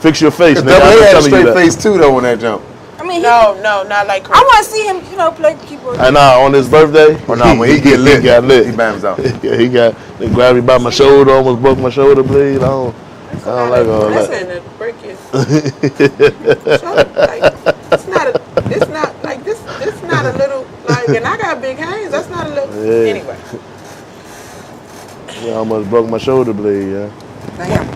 S5: Fix your face, nigga.
S4: Double
S5: I'm
S4: A had a
S5: telling you
S4: straight
S5: that.
S4: face too, though, on that jump.
S3: I mean,
S2: No, not like Chris.
S3: I want to see him, play the keyboard.
S5: And on his birthday,
S4: Oh no, when he get lit,
S5: he got lit.
S4: He bams out.
S5: Yeah, they grabbed me by my shoulder, almost broke my shoulder blade. I don't like all
S2: That's
S5: that.
S2: in the break it. It's not like this. It's not a little like, and I got big hands. That's not a little.
S5: Yeah.
S2: Anyway,
S5: Yeah, I almost broke my shoulder blade, yeah.
S3: Damn.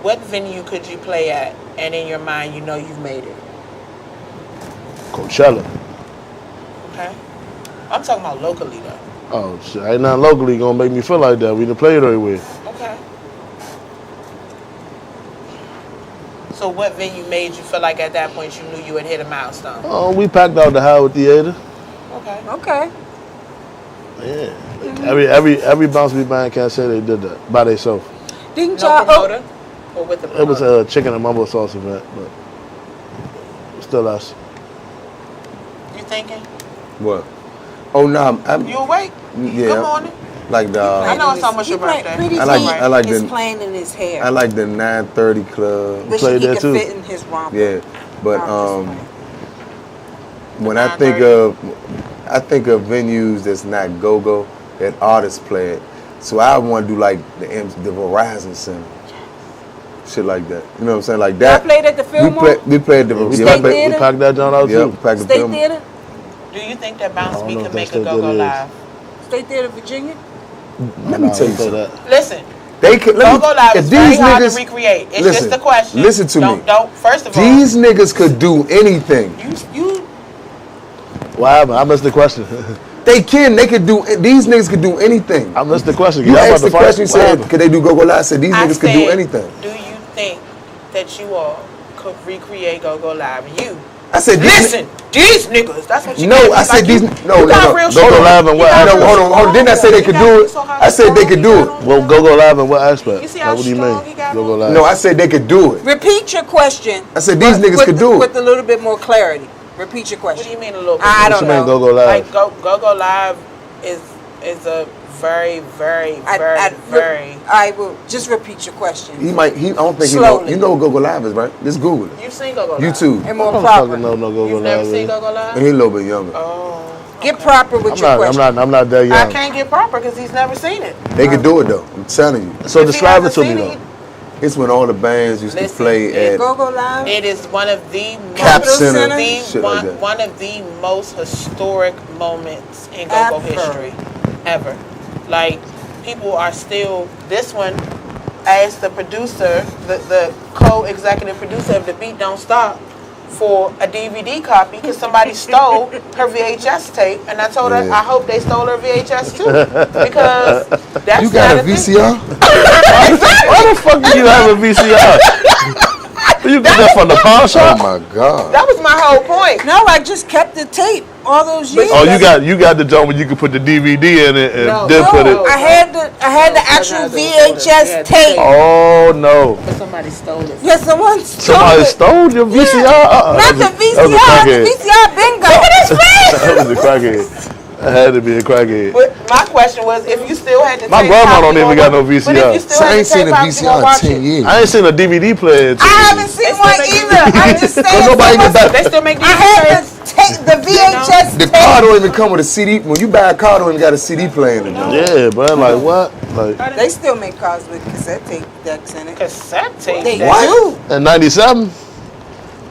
S2: What venue could you play at, and in your mind you know you've made it?
S5: Coachella.
S2: Okay. I'm talking about locally though.
S5: Oh, shit. Ain't nothing locally gonna make me feel like that. We done played everywhere.
S2: Okay. So what venue made you feel like at that point you knew you had hit a milestone?
S5: Oh, we packed out the Howard Theater.
S2: Okay.
S3: Okay.
S5: Yeah. Every Bounce Beat band can't say they did that by themselves.
S3: Didn't
S2: No
S3: y'all?
S2: promoter? Or with the promoter?
S5: It was a chicken and mumbo sauce event, but still us.
S2: You thinking?
S4: What? Oh no, I'm
S2: You awake?
S4: yeah.
S2: Good morning.
S4: Like the
S2: I know it's almost your birthday.
S3: Pretty
S4: I like-
S3: Tea
S4: I like
S3: is
S4: the-
S3: playing in his hair.
S4: I like the 9:30 club.
S3: Wish
S5: played
S3: he
S5: there
S3: could
S5: too.
S3: fit in his romper.
S4: Yeah, but
S3: I'm just playing.
S4: when I think of venues that's not go-go, that artists play it. So I want to do like the Verizon Center, shit like that. You know what I'm saying? Like
S3: Y'all
S4: that.
S3: played at the Fillmore?
S4: We played the
S5: We
S3: State
S5: packed
S3: Theater?
S5: that joint out
S4: Yeah,
S5: too.
S4: we packed the
S3: State
S4: film.
S3: Theater?
S2: Do you think that Bounce
S5: I don't
S2: Beat
S5: know
S2: can
S5: if
S2: make a
S5: that's
S2: go-go
S5: what it is.
S2: live?
S3: State Theater, Virginia?
S4: Let me tell you
S5: say
S4: something.
S5: that.
S2: Listen,
S4: They could.
S2: go-go live
S4: if
S2: is very
S4: these
S2: hard
S4: niggas,
S2: to recreate. It's
S4: listen,
S2: just a question.
S4: listen to me.
S2: Don't. First of all,
S4: These niggas could do anything.
S2: you.
S5: What happened? I missed the question.
S4: They could do. These niggas could do anything.
S5: I missed the question.
S4: You
S5: Y'all about
S4: asked the
S5: to fight?
S4: question. You
S5: What
S4: said,
S5: happened?
S4: could they do go-go live? I said these
S2: I
S4: niggas could do
S2: said,
S4: anything.
S2: Do you think that you all could recreate go-go live? And you.
S4: I said,
S2: Listen, these niggas. That's what you.
S4: No,
S2: did.
S4: I said
S2: Like
S4: these.
S2: you-
S4: No,
S2: you got
S4: no,
S2: real
S4: no.
S5: Go-go
S2: strong.
S5: live and
S2: You
S5: what
S2: got
S4: No,
S2: real
S4: hold on, hold on. Didn't I say they could
S2: strong.
S4: do
S2: You
S4: it?
S2: saw how
S4: I said they
S2: strong
S4: could
S2: he
S4: do
S2: got
S4: it.
S2: on
S5: Well, go live in what aspect?
S2: You see
S5: Like,
S2: how
S5: what do you
S2: strong
S5: mean?
S2: he got
S5: Go
S2: on?
S5: live.
S4: No, I said they could do it.
S3: Repeat your question.
S4: I said these niggas could do
S3: With
S4: it.
S3: a little bit more clarity. Repeat your
S2: What do
S3: question.
S2: you mean a little bit?
S3: I
S5: What
S3: don't
S5: you mean
S3: know.
S5: go live?
S2: Like go live is a very very.
S3: I will just repeat your question.
S4: He might. I don't think he know.
S3: Slowly.
S4: You know what go-go live is, right? Just Google it.
S2: You've seen go live.
S4: YouTube.
S3: And more
S5: I don't
S3: proper.
S5: fucking know no go
S2: You've never
S5: live.
S2: seen go live.
S4: And he a little bit younger.
S2: Oh.
S3: Get proper with your question.
S5: I'm not that
S2: I
S5: young.
S2: can't get proper because he's never seen it.
S4: They could do it though. I'm telling you.
S5: So
S2: If he
S5: describe it
S2: hasn't
S5: to me
S2: seen
S5: though.
S4: It's when all the bands used
S2: Listen,
S4: to play at
S3: Go Live?
S2: It is one of the
S4: Cap
S2: most,
S4: Center,
S2: the
S4: shit like that.
S2: one of the most historic moments in go-go
S3: Ever.
S2: history ever. Like people are still this one as the producer, the co-executive producer of the Beat Don't Stop for a DVD copy because somebody stole her VHS tape, and I told her
S4: Yeah.
S2: I hope they stole her VHS too because that's
S4: You got
S2: not
S4: a
S2: thing.
S4: VCR?
S5: Why the fuck do you have a VCR? You get that from the pawn
S4: Oh
S5: shop?
S4: my God.
S2: That was my whole point.
S3: No, I just kept the tape all those years.
S5: Oh, you got the joint where you can put the DVD in it and then
S3: No,
S5: put it.
S3: I had the actual VHS tape.
S5: Oh no!
S2: But somebody stole it.
S3: Yeah, someone stole
S5: Somebody
S3: it.
S5: stole your VCR.
S3: Not the VCR. The VCR bingo. Look at his face.
S5: That was a crackhead. That had to be a crackhead.
S2: But my question was, if you still had the
S5: My
S2: tape,
S5: grandma
S2: how
S5: don't
S2: you
S5: even
S2: gonna
S5: got no
S2: watch- But
S5: VCR.
S2: if you still
S4: So I
S2: had
S4: ain't
S2: the
S4: seen
S2: tape,
S4: a
S2: how you gonna
S4: VCR in
S2: watch
S4: 10
S2: it?
S4: years.
S5: I ain't seen a DVD player.
S3: I haven't seen one either. I'm just saying.
S4: nobody
S3: someone-
S4: get back-
S2: They still make
S3: I had
S2: these
S3: the tape, the VHS
S4: The
S3: tape.
S4: car don't even come with a CD. When you buy a car, don't even got a CD player in it.
S5: Yeah, bro. Like what? Like
S3: They still make cars with cassette tape decks in it.
S2: cassette tape.
S3: They
S2: That-
S3: do.
S5: in '97.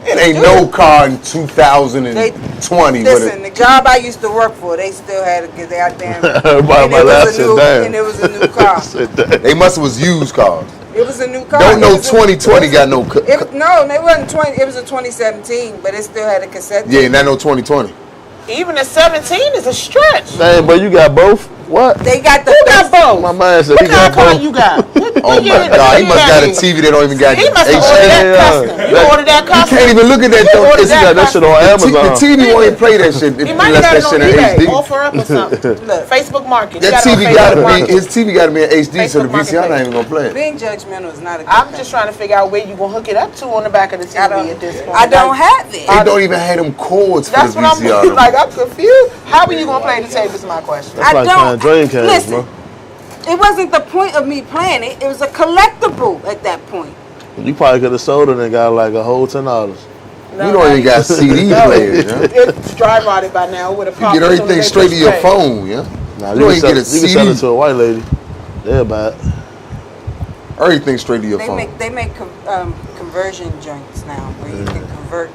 S4: It ain't no car in 2020 with
S3: Listen,
S4: it.
S3: the job I used to work for, they still had to get their damn.
S5: Everybody
S3: and
S5: my
S3: it was
S5: last
S3: a
S5: said,
S3: new-
S5: damn.
S3: and it was a new car.
S5: Said, damn.
S4: They must have was used cars.
S3: It was a new car.
S4: Don't
S3: It
S4: know
S3: was a-
S4: 2020 got no.
S3: No, they wasn't 20. It was a 2017, but it still had a cassette.
S4: Yeah,
S3: tape.
S4: not no 2020.
S2: Even a 17 is a stretch.
S5: Damn, but you got both. What?
S3: They got the.
S2: Who got both?
S5: My man said
S2: What
S5: he
S2: kind
S5: got
S2: of car
S5: both.
S2: you got?
S4: Oh my God, he must got a TV that don't even got
S2: He must have
S4: HD.
S2: ordered that
S5: Yeah.
S2: custom. You ordered that
S4: You
S2: custom.
S4: can't even look at that
S2: You
S4: though.
S2: ordered
S4: It's
S5: He got
S2: that
S5: that shit on
S4: the
S5: Amazon.
S4: TV won't even play that shit
S2: He might
S4: unless
S2: have
S4: that
S2: got
S4: shit
S2: it
S4: in
S2: on eBay.
S4: HD.
S2: Offer up or something.
S3: Look.
S2: Facebook Market.
S4: That
S2: You got it on
S4: TV
S2: Facebook
S4: gotta
S2: Market.
S4: be, his TV gotta be in HD, so the
S2: Facebook
S4: VCR not
S2: Marketplace.
S4: even gonna play it.
S3: Being judgmental is not a good
S2: I'm
S3: thing.
S2: just trying to figure out where you gonna hook it up to on the back of the TV at this point.
S3: I don't have it.
S4: They don't even have them cords for
S2: That's
S4: the
S2: what
S4: VCR.
S2: I'm like. I'm confused. How are you gonna play the tape? Is my question.
S5: That's like
S3: don't.
S5: playing Dreamcast,
S3: Listen,
S5: bro.
S3: it wasn't the point of me playing it. It was a collectible at that point.
S5: You probably could have sold it and got like a whole $10.
S4: You don't even got CD players, yeah.
S2: It's dry rotted by now with a
S4: You
S2: pop.
S4: get everything straight to your phone, yeah.
S5: Nah,
S4: You
S5: you
S4: ain't
S5: can sell,
S4: get a
S5: you can sell it
S4: CD.
S5: to a white lady. They're bad.
S4: Everything straight to your
S3: They
S4: phone.
S3: make conversion joints now where you can convert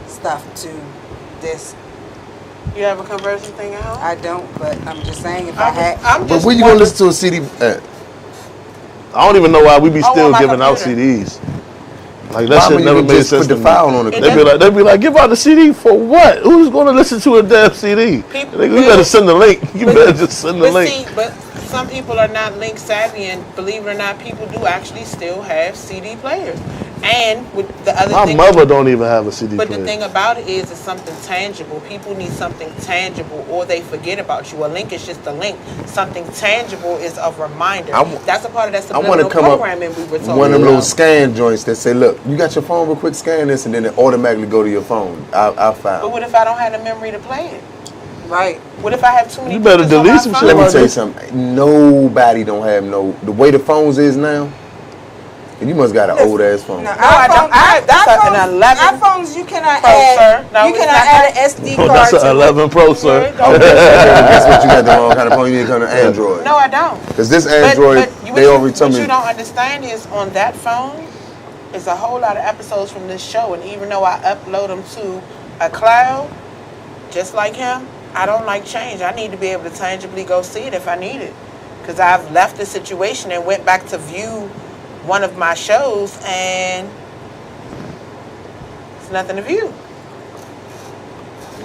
S3: stuff to this.
S2: You have a conversion thing at home?
S3: I don't, but I'm just saying if I had.
S2: I'm
S4: But
S2: just
S4: where you gonna
S2: wondering-
S4: listen to a CD at?
S5: I don't even know why we be
S2: Oh,
S5: still
S2: on my
S5: giving out
S2: computer.
S5: CDs. Like that
S4: Why
S5: shit
S4: would
S5: never
S4: you
S5: made
S4: just
S5: sense
S4: put the
S5: to me.
S4: file on it?
S5: They be like, give out the CD for what? Who's gonna listen to a damn CD?
S2: People
S5: Nigga, you
S2: will.
S5: better send the link. You better just send the
S2: But
S5: link.
S2: see, but some people are not link savvy, and believe it or not, people do actually still have CD players. And with the other
S5: My
S2: thing,
S5: mother don't even have a CD
S2: but
S5: player.
S2: the thing about it is, it's something tangible. People need something tangible, or they forget about you. A link is just a link. Something tangible is a reminder. That's a part of that
S4: I want to
S2: subliminal
S4: come up
S2: programming we were talking
S4: one of them
S2: about.
S4: little scan joints that say, look, you got your phone real quick, scan this, and then it automatically go to your phone. I
S2: But
S4: found.
S2: what if I don't have the memory to play it?
S3: Right.
S2: What if I have too many?
S5: You better
S2: pictures on
S5: delete
S2: my
S5: some
S2: phone?
S5: shit.
S4: Let me tell you something. Nobody don't have the way the phones is now. And you must got an old ass phone.
S3: No,
S2: I don't. That's an 11.
S3: iPhones you cannot
S2: Pro,
S3: add.
S2: sir. No,
S3: you
S2: it's
S3: cannot
S2: not
S3: add
S2: that.
S3: an SD
S5: Oh,
S3: card
S5: that's
S3: to
S5: an 11 Pro, sir.
S4: Guess what? You got the wrong kind of phone. You need to come to Android.
S2: No, I don't.
S4: Because this
S2: But
S4: Android,
S2: what
S4: they
S2: you-
S4: already tell
S2: What
S4: me.
S2: you don't understand is on that phone is a whole lot of episodes from this show, and even though I upload them to a cloud, just like him, I don't like change. I need to be able to tangibly go see it if I need it, because I've left the situation and went back to view one of my shows, and it's nothing to view.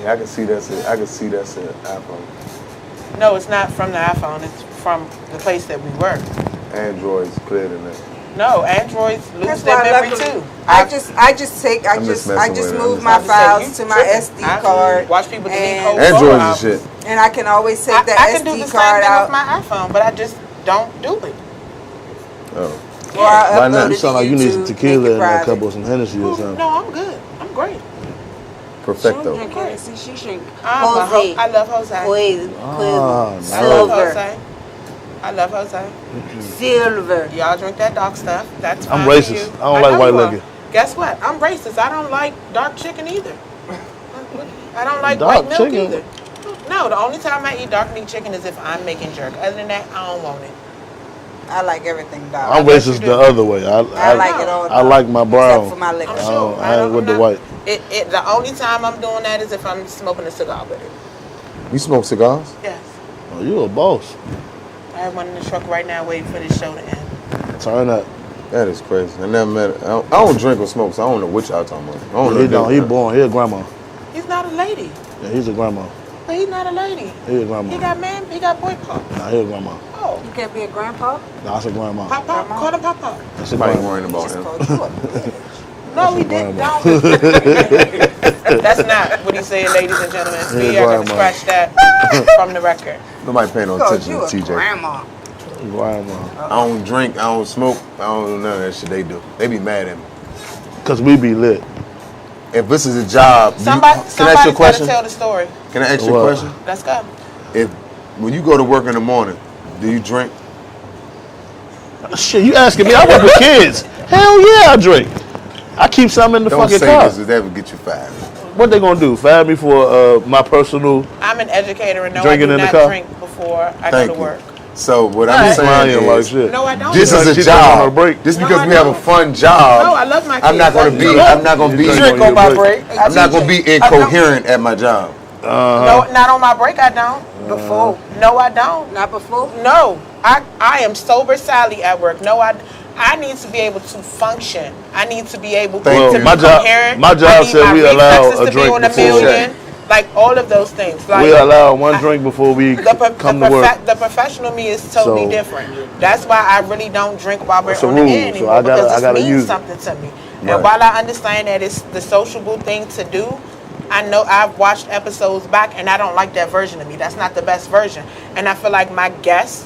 S4: Yeah, I can see that's it. I can see that's an iPhone.
S2: No, it's not from the iPhone. It's from the place that we work.
S4: Android's clear than that.
S2: No, Androids lose
S3: That's
S2: their
S3: why
S2: memory
S3: luckily-
S2: too.
S3: I just
S4: I'm just messing with it.
S3: move
S4: I'm
S3: my
S2: just saying,
S3: files
S2: you
S3: to my
S2: tripping.
S3: SD
S2: I
S3: card.
S2: watch people delete
S3: and-
S2: whole
S4: Androids
S2: photo
S4: and
S2: albums.
S4: shit.
S3: And I can always take the
S2: I can do the
S3: SD
S2: same
S3: card
S2: thing
S3: out.
S2: with my iPhone, but I just don't do it.
S4: Oh.
S3: Or I
S4: Why not?
S3: upload
S5: You
S3: it
S5: sound like you
S3: to
S5: need some
S3: YouTube,
S5: tequila
S3: make it
S5: and a
S3: private.
S5: couple of some Hennessy or something.
S2: No, I'm good. I'm great.
S3: She don't
S4: Perfecto.
S3: drink Hennessy, she drink
S2: I love Jose.
S5: Ah,
S2: I love
S3: silver,
S2: Jose. I love Jose.
S3: silver.
S2: Y'all drink that dark stuff. That's fine
S5: I'm
S2: for
S5: racist.
S2: you.
S5: I don't
S2: know
S5: like white
S2: you are.
S5: liquor.
S2: Guess what? I'm racist. I don't like dark chicken either. I don't like
S5: Dark
S2: white milk
S5: chicken?
S2: either. No, the only time I eat dark meat chicken is if I'm making jerk. Other than that, I don't want it.
S3: I like everything dark.
S5: I'm racist the other way.
S3: I like it all
S5: I like my brown.
S3: except for my liquor.
S2: I'm
S5: I
S2: sure.
S5: don't- I ain't with the
S2: I'm
S5: white.
S2: The only time I'm doing that is if I'm smoking a cigar with it.
S4: You smoke cigars?
S2: Yes.
S5: Oh, you a boss.
S2: I have one in the truck right now waiting for this show to end.
S5: Turn up.
S4: That is crazy. I never met it. I don't drink or smoke, so I don't know what y'all talking about. I don't know.
S5: He don't. He born. He a grandma.
S2: He's not a lady.
S5: Yeah, he's a grandma.
S2: But he's not a lady.
S5: He a grandma.
S2: He got man, he got boy pop.
S5: Nah, he a grandma.
S2: Oh.
S3: You can't be a grandpa?
S5: Nah, that's a grandma.
S2: Pop pop. Call him pop pop.
S5: That's a
S4: Somebody
S5: grandma.
S4: worrying about
S3: Just
S4: him.
S3: called you a
S2: No, he didn't. No. That's not what he said, ladies and gentlemen. We are going to scratch that from the record.
S4: Nobody paying no attention to TJ.
S3: Grandma.
S5: Grandma.
S4: I don't drink, I don't smoke, I don't do none of that shit they do. They be mad at me.
S5: Because we be lit.
S4: If this is a job, can I ask you a
S2: Somebody's got
S4: question?
S2: to tell the story.
S4: Can I ask you a question?
S2: Let's go.
S4: When you go to work in the morning, do you drink?
S5: Shit, you asking me? I work with kids. Hell yeah, I drink. I keep some in the
S4: Don't
S5: fucking
S4: say
S5: car.
S4: this, 'cause that would get you fired.
S5: What they gonna do? Fire me for my personal
S2: I'm an educator and no, I
S5: drinking
S2: do
S5: in the
S2: not
S5: car?
S2: drink before I
S4: Thank
S2: go to
S4: you.
S2: work.
S4: So what I'm saying
S5: lying like
S4: is,
S5: shit.
S2: No, I don't.
S4: this is
S5: She
S4: a
S5: took on her
S4: job.
S5: break.
S4: Just
S2: No,
S4: because
S2: I
S4: we have a
S2: don't.
S4: fun job,
S2: No, I love my kids.
S4: I'm not gonna be
S5: Drink on my
S2: break.
S4: I'm not gonna be incoherent at my job.
S2: No, not on my break, I don't.
S3: Before.
S2: No, I don't.
S3: Not before?
S2: No, I am sober Sally at work. No, I need to be able to function. I need to be able
S4: Thank
S2: to
S4: you.
S2: be
S5: My job-
S2: coherent.
S5: my job
S2: I need
S5: said
S2: my
S5: we allow
S2: reflexes
S5: a
S2: to be
S5: drink
S2: on a
S5: before-
S2: million. Like all of those things. Like
S5: We allow one drink before we come to work.
S2: the professional me is totally
S5: So-
S2: different. That's why I really don't drink while we're
S5: It's a
S2: on the
S5: rule,
S2: air
S5: so
S2: anymore
S5: I gotta-
S2: because
S5: I gotta
S2: this
S5: use
S2: means
S5: it.
S2: something to me.
S4: Right.
S2: And while I understand that it's the sociable thing to do, I know I've watched episodes back and I don't like that version of me. That's not the best version. And I feel like my guests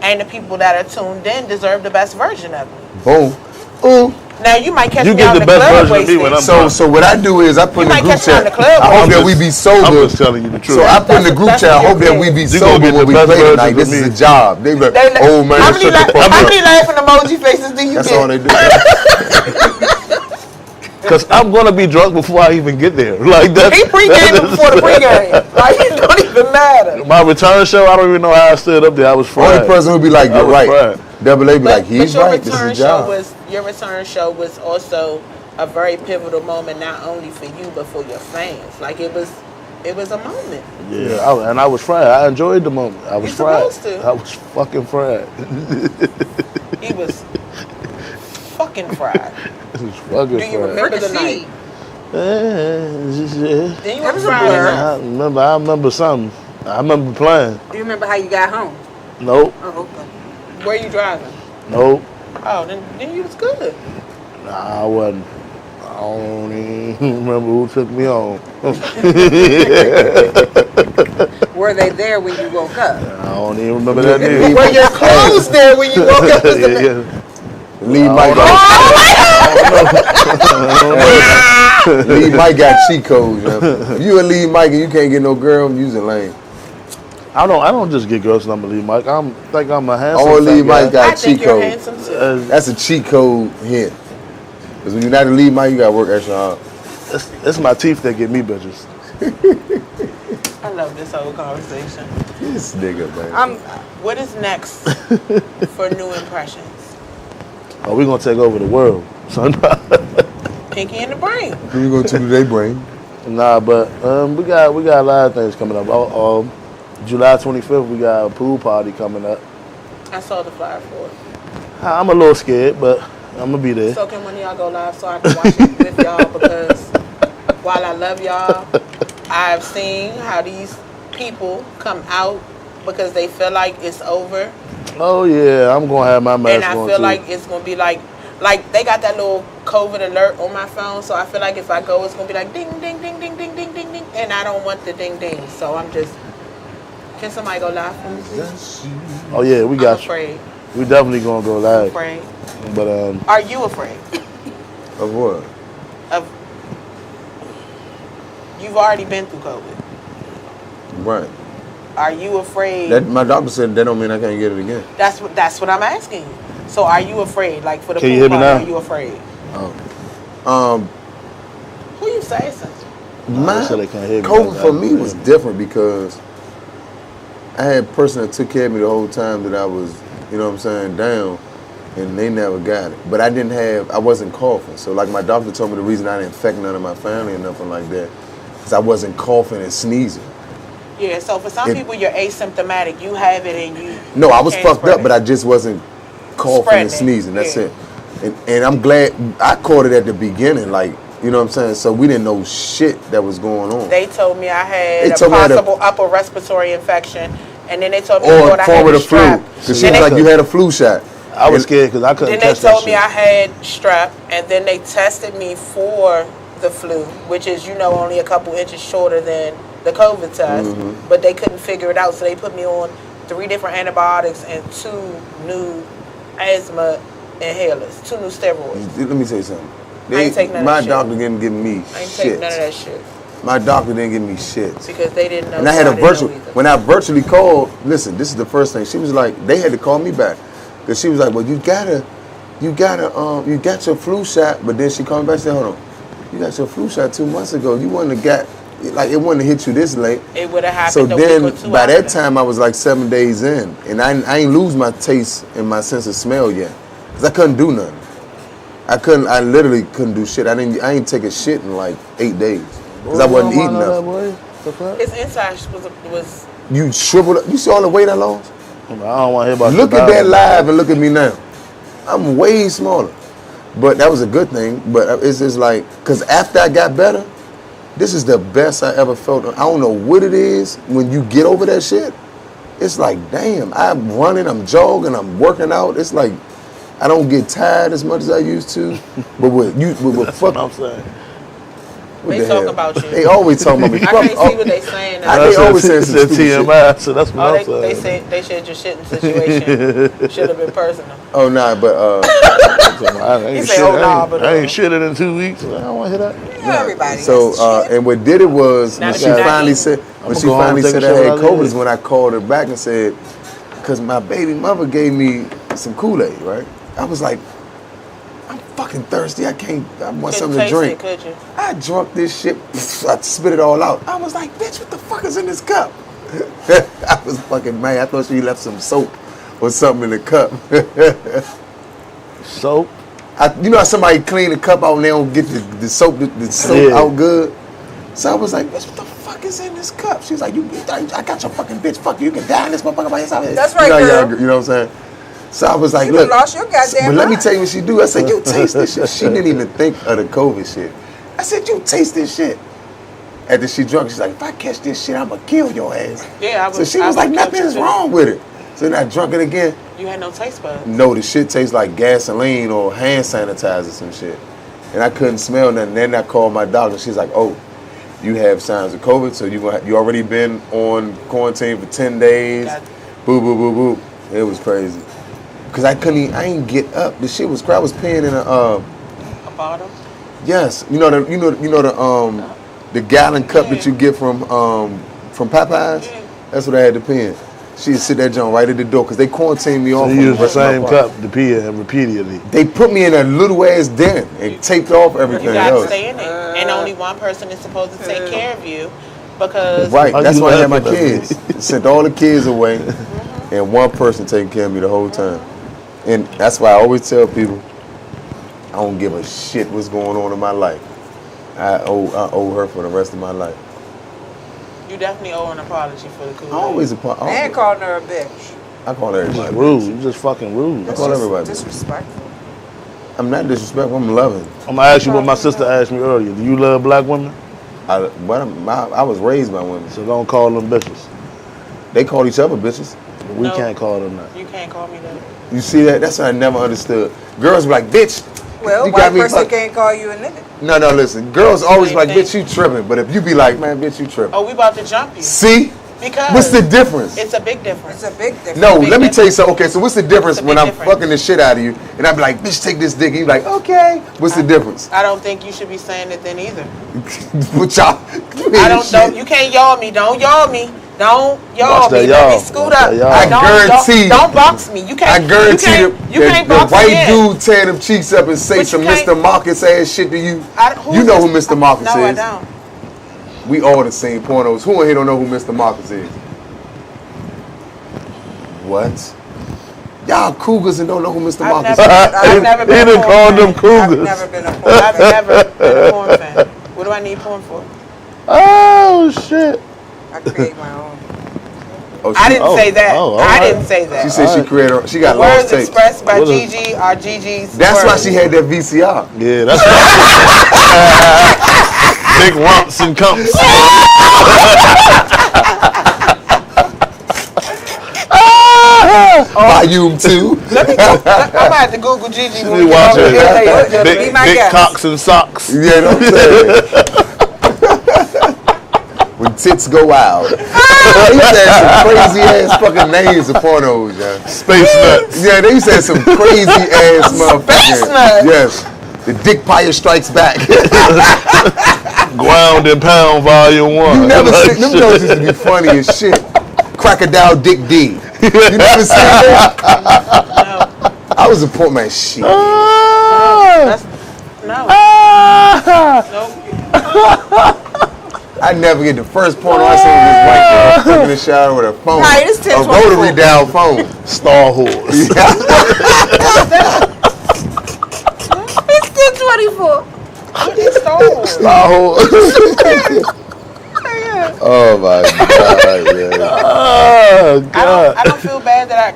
S2: and the people that are tuned in deserve the best version of me.
S4: Boom. Ooh.
S2: Now you might catch
S5: You
S2: me
S5: get
S2: out in
S5: the
S2: the
S5: best
S2: club
S5: version of me when
S2: wasted.
S5: I'm
S4: So what I do is I put in
S2: You
S4: the
S2: might
S4: group
S2: catch me on
S4: chat.
S2: the club.
S4: I hope that
S5: I'm
S4: we
S5: just-
S4: be sober.
S5: I'm just telling you the truth.
S4: So I put in the group
S2: That's
S4: chat. I
S2: what
S4: hope
S2: you're
S4: that we be
S5: You gonna
S4: sober
S5: get
S4: when
S5: the
S4: we
S5: best
S4: play
S5: version
S4: tonight.
S5: of
S4: This
S5: me.
S4: is a job. They be like,
S2: They-
S4: oh man,
S2: how
S4: shut
S2: many,
S4: the fuck
S2: how
S4: up.
S2: many laughing emoji faces do you
S4: That's
S2: get?
S4: all they do.
S5: Because I'm gonna be drunk before I even get there. Like that.
S2: He pre-gaming before the pre-game. Like it don't even matter.
S5: My return show, I don't even know how I stood up there. I was fried.
S4: Only person who be like,
S5: I
S4: you're
S5: was
S4: right.
S5: fried.
S4: Double A be like, he's
S2: your
S4: right. This is a
S2: return
S4: job.
S2: your return show was also a very pivotal moment, not only for you but for your fans. Like it was a moment.
S5: Yeah, and I was fried. I enjoyed the moment. I was
S2: You
S5: fried.
S2: supposed to.
S5: I was fucking fried.
S2: He was fucking fried.
S5: I was fucking
S2: Do you
S5: fried.
S2: remember the night?
S5: Yeah.
S2: Then you
S3: That
S2: was
S3: was a
S2: fried
S3: blur.
S2: enough.
S5: I remember something. I remember playing.
S3: Do you remember how you got home?
S5: Nope.
S3: Oh, okay.
S2: Where you driving?
S5: Nope.
S2: Oh, then you was good.
S5: Nah, I wasn't. I don't even remember who took me home.
S3: Were they there when you woke up?
S5: I don't even remember that name.
S2: Were your clothes there when you woke up?
S5: Yeah.
S4: Lee Mike Lee Mike got cheat codes. Yo. If you a Lee Mike and you can't get no girl, I'm using lane.
S5: I don't just get girls number Lee Mike. I'm a handsome.
S4: All Lee
S5: fat
S4: Mike
S5: guy.
S4: got
S2: I
S4: a cheat
S2: think you're
S4: code.
S2: handsome too.
S4: That's a cheat code hint. Because when you're not a Lee Mike, you gotta work extra hard.
S5: It's my teeth that get me bitches.
S2: I love this whole conversation.
S4: This nigga, man.
S2: What is next for New Impressions?
S5: Oh, we gonna take over the world. So
S2: Pinky in the brain.
S4: Who you gonna do today, brain?
S5: nah, but we got a lot of things coming up. July 25th, we got a pool party coming up.
S2: I saw the flyer for it.
S5: I'm a little scared, but I'm gonna be there.
S2: So can one of y'all go live so I can watch it with y'all? Because while I love y'all, I've seen how these people come out because they feel like it's over.
S5: Oh yeah, I'm gonna have my mask
S2: And I
S5: on
S2: feel
S5: too.
S2: like it's going to be like they got that little COVID alert on my phone. So I feel like if I go, it's going to be like ding, ding, ding, ding, ding, ding, ding, ding. And I don't want the ding, ding. So I'm just, can somebody go live for me, please?
S5: Oh yeah, we
S2: I'm
S5: got you.
S2: afraid.
S5: We definitely gonna go live.
S2: Afraid.
S5: But
S2: Are you afraid?
S4: Of what?
S2: Of You've already been through COVID.
S4: Right.
S2: Are you afraid?
S4: That my doctor said that don't mean I can't get it again.
S2: That's what I'm asking you. So are you afraid? Like for the
S5: Can you
S2: pool
S5: hear me
S2: party,
S5: now?
S2: are you afraid? Who you say something?
S4: My
S5: so they can't hear me.
S4: COVID for me was different because I had a person that took care of me the whole time that I was, you know what I'm saying, down, and they never got it. But I wasn't coughing. So like my doctor told me the reason I didn't infect none of my family or nothing like that is I wasn't coughing and sneezing.
S2: Yeah, so for some people you're asymptomatic. You have it and you
S4: No, I was
S2: can't
S4: fucked
S2: spread
S4: up,
S2: it.
S4: but I just wasn't coughing
S2: Spreading
S4: and
S2: it,
S4: sneezing. That's
S2: yeah.
S4: it. And I'm glad I caught it at the beginning, like, you know what I'm saying? So we didn't know shit that was going on.
S2: They told me I had
S4: They
S2: a
S4: told me I had a-
S2: possible upper respiratory infection, and then they told me
S4: Or
S2: I
S4: form
S2: had
S4: of
S2: a
S4: the flu.
S2: strap.
S4: Because she
S2: And
S4: was
S2: they-
S4: like, you had a flu shot.
S5: I was scared because I couldn't
S2: Then
S5: catch
S2: they told
S5: that
S2: me
S5: shit.
S2: I had strep, and then they tested me for the flu, which is, only a couple inches shorter than the COVID test, but they couldn't figure it out, so they put me on 3 different antibiotics and 2 new asthma inhalers, 2 new steroids.
S4: Let me tell you something.
S2: I ain't take none of
S4: my
S2: that
S4: doctor
S2: shit.
S4: didn't give me
S2: I ain't
S4: shit.
S2: taking none of that shit.
S4: My doctor didn't give me shit.
S2: Because they didn't know.
S4: And I had a
S2: didn't know
S4: virtual.
S2: either.
S4: When I virtually called, listen, this is the first thing. She was like, they had to call me back. Because she was like, well, you got your flu shot. But then she called me back and said, hold on. You got your flu shot 2 months ago. You wouldn't have got, like, it wouldn't have hit you this late.
S2: It would have happened
S4: So
S2: a
S4: then,
S2: week or 2
S4: by
S2: after
S4: that time, I was like 7 days in. And I ain't lose my taste and my sense of smell yet. Because I couldn't do nothing. I literally couldn't do shit. I ain't take a shit in like 8 days. Because I wasn't eating nothing.
S2: His insides was.
S4: You shriveled up. You see all the weight I lost?
S5: I don't want to hear about
S4: Look
S5: your
S4: at that
S5: body.
S4: live and look at me now. I'm way smaller. But that was a good thing. But it's just like, because after I got better, this is the best I ever felt. I don't know what it is when you get over that shit. It's like, damn, I'm running, I'm jogging, I'm working out. It's like, I don't get tired as much as I used to. But what
S5: That's what I'm saying.
S2: They talk about you.
S4: They always talk about me.
S2: I can't see what they saying now.
S4: They always say
S5: it's
S4: some stupid shit.
S5: TMI, so that's what I'm
S2: They
S5: saying.
S2: said your shitting situation should have been personal.
S4: Oh, nah, but
S2: He said, oh, nah, but.
S5: I ain't shitted in 2 weeks. I don't want to hear that.
S3: Everybody.
S4: so and what did it was
S2: Now
S4: when
S2: that
S4: she
S2: you're not
S4: finally
S2: eating.
S4: said
S5: I'ma go home and take a
S4: I
S5: shower
S4: had
S5: out of
S4: COVID
S5: here.
S4: is when I called her back and said, because my baby mother gave me some Kool-Aid, right? I was like, I'm fucking thirsty. I want
S2: Couldn't
S4: something to
S2: taste
S4: drink.
S2: it, could you?
S4: I drunk this shit. I spit it all out. I was like, bitch, what the fuck is in this cup? I was fucking mad. I thought she left some soap or something in the cup.
S5: Soap?
S4: You know how somebody clean the cup out and they don't get the soap out good? So I was like, bitch, what the fuck is in this cup? She was like, I got your fucking bitch. Fuck you can die in this motherfucker by yourself.
S3: That's right,
S4: girl.
S3: girl.
S4: You know what I'm saying? So I was like,
S3: You
S4: look.
S3: done lost your goddamn
S4: But let me
S3: mind.
S4: tell you what she do. I said, you taste this shit. She didn't even think of the COVID shit. I said, you taste this shit. After she drunk, she's like, if I catch this shit, I'm going to kill your ass.
S2: Yeah,
S4: So she was like, nothing's wrong with it. So then I drunk it again.
S2: You had no taste buds.
S4: No, the shit tastes like gasoline or hand sanitizer, some shit. And I couldn't smell nothing. Then I called my doctor. She's like, oh, you have signs of COVID, so you already been on quarantine for 10 days.
S2: Got-
S4: Boo, boo, boo, boo. It was crazy. Cause I ain't get up. The shit was crazy. I was peeing in
S2: A bottle?
S4: yes. You know the gallon cup that you get from Popeyes?
S2: Yeah.
S4: That's what I had to pee in. She'd sit that joint right at the door because they quarantined me
S5: So
S4: off.
S5: you
S4: from
S5: use the
S4: rest of my
S5: same
S4: apartment.
S5: cup to pee in repeatedly.
S4: They put me in a little ass den and taped off everything
S2: You got to
S4: else.
S2: stay in there. And only one person is supposed to take care of you because
S4: Right,
S5: How
S4: that's
S5: you
S4: why I had my
S5: laughing at
S4: kids. Sent all the kids away, and one person taking care of me the whole time. And that's why I always tell people, I don't give a shit what's going on in my life. I owe her for the rest of my life.
S2: you definitely owe an apology for the Kool-Aid.
S4: I always
S3: And calling her a bitch.
S4: I call
S5: You just
S4: everybody.
S5: rude. You just fucking rude.
S4: I
S3: That's
S4: call
S3: just
S4: everybody.
S3: disrespectful.
S4: I'm not disrespectful. I'm loving.
S5: I'm gonna ask you what my sister asked me earlier. Do you love black women?
S4: I was raised by women.
S5: So don't call them bitches.
S4: They call each other bitches.
S5: We
S2: No.
S5: can't call them that.
S2: You can't call me that.
S4: You see that? That's what I never understood. Girls be like, bitch.
S3: Well,
S4: you
S3: white
S4: got me
S3: person
S4: fucked.
S3: can't call you a nigga.
S4: No, listen. Girls always
S2: Same
S4: like,
S2: thing.
S4: bitch, you tripping. But if you be like, man, bitch, you tripping.
S2: Oh, we about to jump you.
S4: See?
S2: Because
S4: What's the difference?
S2: it's a big difference.
S3: It's a big difference.
S4: No,
S2: big
S4: let me tell you
S2: difference.
S4: something. Okay, so what's the difference
S2: It's a
S4: when
S2: big
S4: I'm
S2: difference.
S4: fucking the shit out of you and I be like, bitch, take this dick? And you be like, okay. What's the difference?
S2: I don't think you should be saying it then either.
S4: What y'all?
S2: I don't. You can't yaw me. Don't yaw me. Don't yaw
S5: Watch that
S2: me. Let
S5: yaw.
S2: me scoot
S5: Watch
S2: up.
S5: that yaw.
S4: I
S2: Don't-
S4: guarantee you.
S2: Don't box me. You can't.
S4: I guarantee
S2: you can't
S4: the
S2: box me
S4: white
S2: in.
S4: dude tear them cheeks up and say
S2: But
S4: some
S2: you can't-
S4: Mr. Marcus ass shit to you.
S2: Who's
S4: You know who
S2: this?
S4: Mr. Marcus
S2: No, I
S4: is.
S2: don't.
S4: We all the same pornos. Who in here don't know who Mr. Marcus is? What? Y'all cougars and don't know who Mr.
S2: I've
S4: Marcus
S2: never,
S4: is.
S2: I've never
S5: He
S2: been a
S5: done
S2: porn
S5: called
S2: fan.
S5: them cougars.
S3: I've never been a porn.
S2: I've never been a porn fan. What do I need porn for?
S5: Oh shit.
S3: I create my own.
S4: Oh,
S2: I didn't say that.
S5: all
S2: I
S5: right.
S2: didn't say that.
S4: She said she created. She got
S2: Words
S4: lost tapes.
S2: expressed by
S5: What is-
S2: Gigi are Gigi's
S4: That's why
S2: words.
S4: she had that VCR.
S5: Yeah, that's big rumps and cumps.
S4: Volume 2.
S2: Let me go. I'm about to Google Gigi.
S5: We watching
S3: Be my
S5: big
S3: guest.
S5: cocks and socks.
S4: You know what I'm saying? When tits go wild. He said some crazy ass fucking names of pornos, yeah.
S5: Space nuts.
S4: Yeah, they said some crazy ass motherfuckers.
S2: nuts.
S4: Yes. The Dick Pyre Strikes Back.
S5: Ground and Pound Volume 1.
S4: You never seen them shows used to be funny as shit. Crocodile Dick D. You never seen that?
S2: No.
S4: I was a poor man. Shit.
S2: That's, no. Nope.
S4: I never get the first porno I seen was this white girl taking a shower with a phone.
S3: Right, it's
S4: a
S3: 1024.
S4: rotary dial phone.
S5: Star Horse.
S3: It's 1024.
S5: Star Horse.
S4: Oh my God, man.
S5: Oh, God.
S2: I don't feel bad that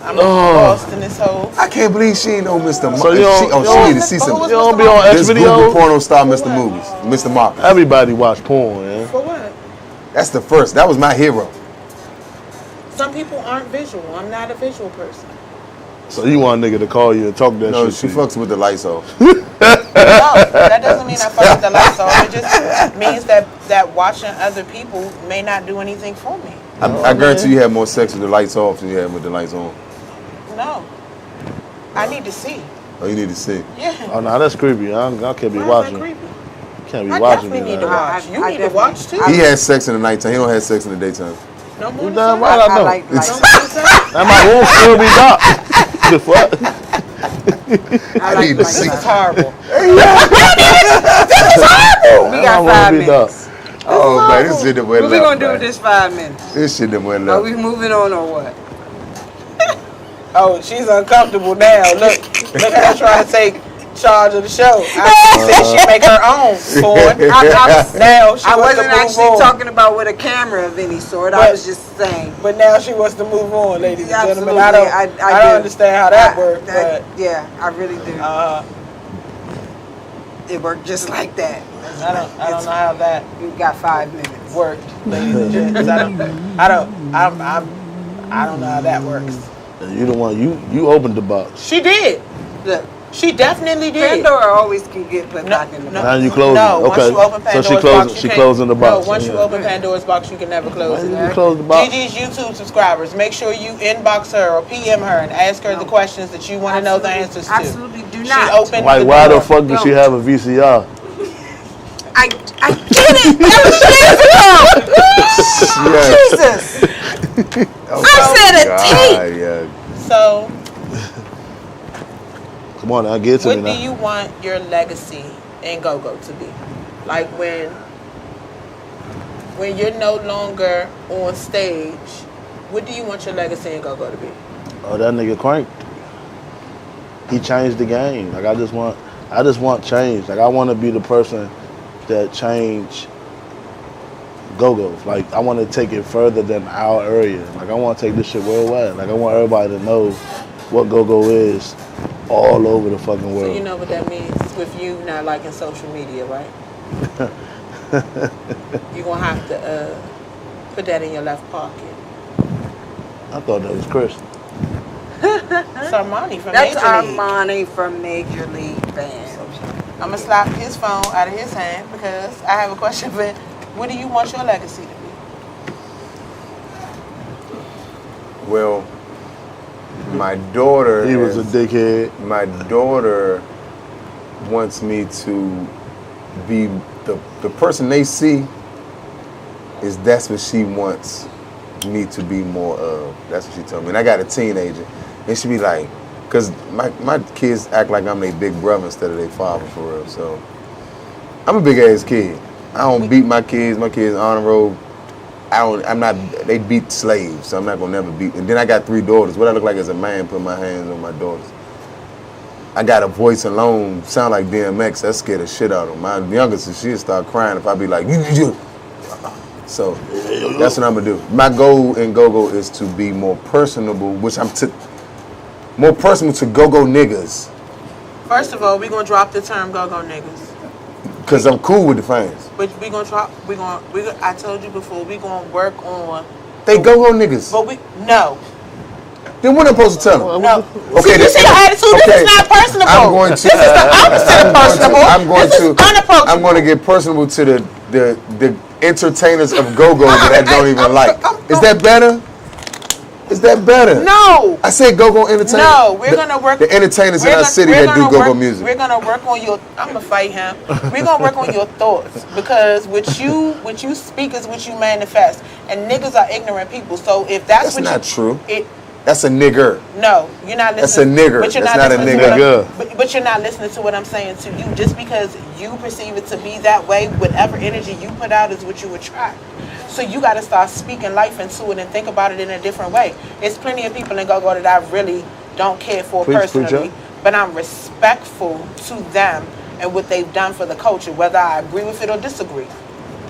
S2: I'm lost in this whole.
S4: I can't believe she ain't know Mr.
S5: So you don't-
S4: she need to see some.
S5: You don't be on X
S4: This Google
S5: video?
S4: porno star Mr. Movies, Mr. Marcus.
S5: Everybody watch porn, man.
S2: For what?
S4: That's the first. That was my hero.
S2: Some people aren't visual. I'm not a visual person.
S5: So you want a nigga to call you and talk that
S4: No,
S5: shit
S4: she
S5: to you.
S4: fucks with the lights off.
S2: No, that doesn't mean I fuck with the lights off. It just means that watching other people may not do anything for me.
S4: I guarantee you had more sex with the lights off than you had with the lights on.
S2: No. I need to see.
S4: Oh, you need to see.
S2: Yeah.
S5: Oh, no, that's creepy. I can't be
S2: Why is
S5: watching.
S2: that creepy?
S5: Can't be
S2: I
S5: watching
S2: definitely
S5: me.
S2: need to
S5: man.
S2: watch. You
S3: I
S2: need to
S3: definitely-
S2: watch too.
S4: He has sex in the nighttime. He don't have sex in the daytime.
S2: No more
S5: You
S2: than
S5: damn
S2: that.
S5: right I know.
S3: like
S2: No more than that.
S5: And my room still be dark. The fuck?
S4: I need to see.
S2: This is horrible.
S3: We got
S5: I wanna
S3: 5
S5: be
S3: minutes.
S4: Oh man, this shit that went
S3: What
S4: left.
S3: we gonna do
S4: man.
S3: with this 5 minutes?
S4: This shit that went
S3: Are
S4: left.
S3: we moving on or what?
S2: Oh, she's uncomfortable now. Look at her trying to take charge of the show. I said she make her own porn. Now she
S3: I
S2: wants to
S3: wasn't
S2: move
S3: actually
S2: on.
S3: talking about with a camera of any sort. I
S2: But-
S3: was just saying.
S2: But now she wants to move on, ladies and gentlemen.
S3: Absolutely,
S2: I
S3: do.
S2: don't understand how that works,
S3: Yeah, I really do.
S2: but
S3: It worked just like that.
S2: I don't know how that
S3: We've got 5 minutes.
S2: worked, ladies and gentlemen. I don't know how that works.
S5: You the one. You opened the box.
S2: She did.
S3: Look,
S2: She definitely did.
S3: Pandora always can get put back in the box.
S5: Now you close
S2: No,
S5: it.
S2: once
S5: Okay.
S2: you open
S5: So
S2: Pandora's
S5: she
S2: box,
S5: closing.
S2: you
S5: She
S2: can't-
S5: closing the box.
S2: No, once you
S5: Yeah.
S2: open Pandora's box, you can never close
S5: Why
S2: it.
S5: you close the box?
S2: Gigi's YouTube subscribers, make sure you inbox her or PM her and ask her the questions that you want to know the answers to.
S3: Absolutely do
S2: She
S3: not.
S2: opened
S5: Like,
S2: the
S5: why the
S2: door.
S5: fuck does she
S3: Don't.
S5: have a VCR?
S3: I get it. That was years ago. Jesus.
S4: Oh,
S3: I said a tape.
S4: God, yeah.
S2: So,
S5: Come on, now, get to
S2: what
S5: me
S2: do
S5: now.
S2: you want your legacy in go-go to be? Like when you're no longer on stage, what do you want your legacy in go-go to be?
S5: Oh, that nigga Crank. He changed the game. Like I just want change. Like I want to be the person that change go-go's. Like I want to take it further than our area. Like I want to take this shit worldwide. Like I want everybody to know what go-go is all over the fucking world.
S2: So you know what that means with you not liking social media, right? You're going to have to put that in your left pocket.
S5: I thought that was Chris.
S2: It's Armani from
S3: That's
S2: Major League.
S3: Armani from Major League Band.
S2: I'm going to slap his phone out of his hand because I have a question for him. What do you want your legacy to be?
S4: Well, my daughter.
S5: He was a dickhead.
S4: My daughter wants me to be the person they see. That's what she wants me to be more of. That's what she told me. And I got a teenager, and she be like, because my kids act like I'm their big brother instead of their father for real. So I'm a big ass kid. I don't beat my kids. My kids honor roll. They beat slaves, so I'm not gonna never beat. And then I got 3 daughters. What I look like as a man putting my hands on my daughters. I got a voice alone, sound like DMX. That scared the shit out of them. My youngest, she'd start crying if I be like, you. So that's what I'm gonna do. My goal in go-go is to be more personable, more personal to go-go niggas.
S2: First of all, we're going to drop the term go-go niggas.
S4: Cause I'm cool with the fans.
S2: But I told you before, we're going to work on.
S4: They go-go niggas.
S2: But no.
S4: Then what am I supposed to tell him?
S2: No.
S4: Okay,
S2: you see the attitude?
S4: Okay.
S2: This is not personable.
S4: I'm going to.
S2: This is the opposite of personable. This is unapproachable.
S4: I'm going to get personable to the entertainers of go-go that I don't even like. Is that better? Is that better?
S2: No.
S4: I said go-go entertainers.
S2: No, we're going to work.
S4: The entertainers in our city that do go-go music.
S2: We're going to work on your, I'm going to fight him. We're going to work on your thoughts. Because what you speak is what you manifest. And niggas are ignorant people. So if that's what
S4: not true. That's a nigger.
S2: No, you're not listening.
S4: That's a nigger.
S2: But you're
S4: That's
S2: not
S4: not a
S2: nigger. But you're not listening to what I'm saying to you. Just because you perceive it to be that way, whatever energy you put out is what you attract. So you got to start speaking life into it and think about it in a different way. There's plenty of people in go-go that I really don't care for personally, but I'm respectful to them and what they've done for the culture, whether I agree with it or disagree.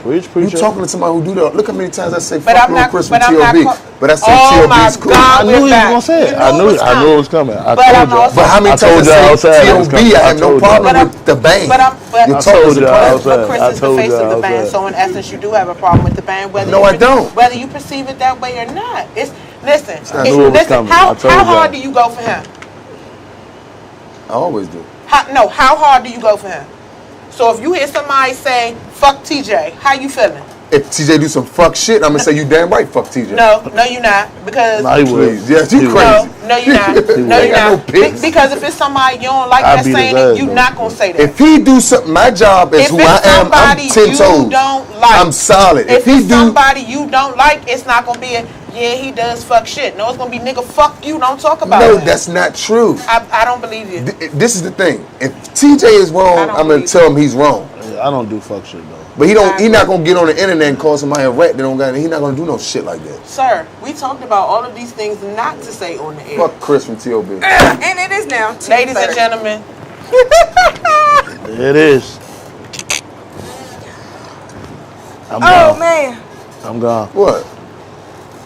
S5: You
S4: talking to somebody who do that? Look how many times I say
S2: but
S4: fuck Lil Chris with T.O.B. But I say T.O.B.'s cool.
S5: I knew he was going to say it. I knew it was coming. I told you.
S4: But how many times I say T.O.B. I have no problem with the band.
S2: But Chris is the face of the band, so in essence you do have a problem with the band.
S4: No, I don't.
S2: Whether you perceive it that way or not. Listen,
S5: how
S2: hard do you go for him?
S4: I always do.
S2: How hard do you go for him? So if you hear somebody say, fuck TJ, how you feeling?
S4: If TJ do some fuck shit, I'm going to say, you damn right, fuck TJ.
S2: No, you're not. Because...
S5: No, he would.
S4: Yes, you crazy.
S2: No, you're not. No, you're not. Because if it's somebody you don't like that's saying it, you're not going to say that.
S4: If he do something, my job is who I am. I'm 10 toes.
S2: Don't like,
S4: I'm solid.
S2: If it's somebody you don't like, it's not going to be yeah, he does fuck shit. No, it's going to be nigga, fuck you. Don't talk about it.
S4: No, that's not true.
S2: I don't believe you.
S4: This is the thing. If TJ is wrong, I'm going to tell him he's wrong.
S5: I don't do fuck shit, though.
S4: But he not going to get on the internet and call somebody a rat. He's not going to do no shit like that.
S2: Sir, we talked about all of these things not to say on the air.
S4: Fuck Chris from T.O.B.
S3: And it is now.
S2: Ladies and gentlemen.
S5: It is.
S3: Man.
S5: I'm gone.
S4: What?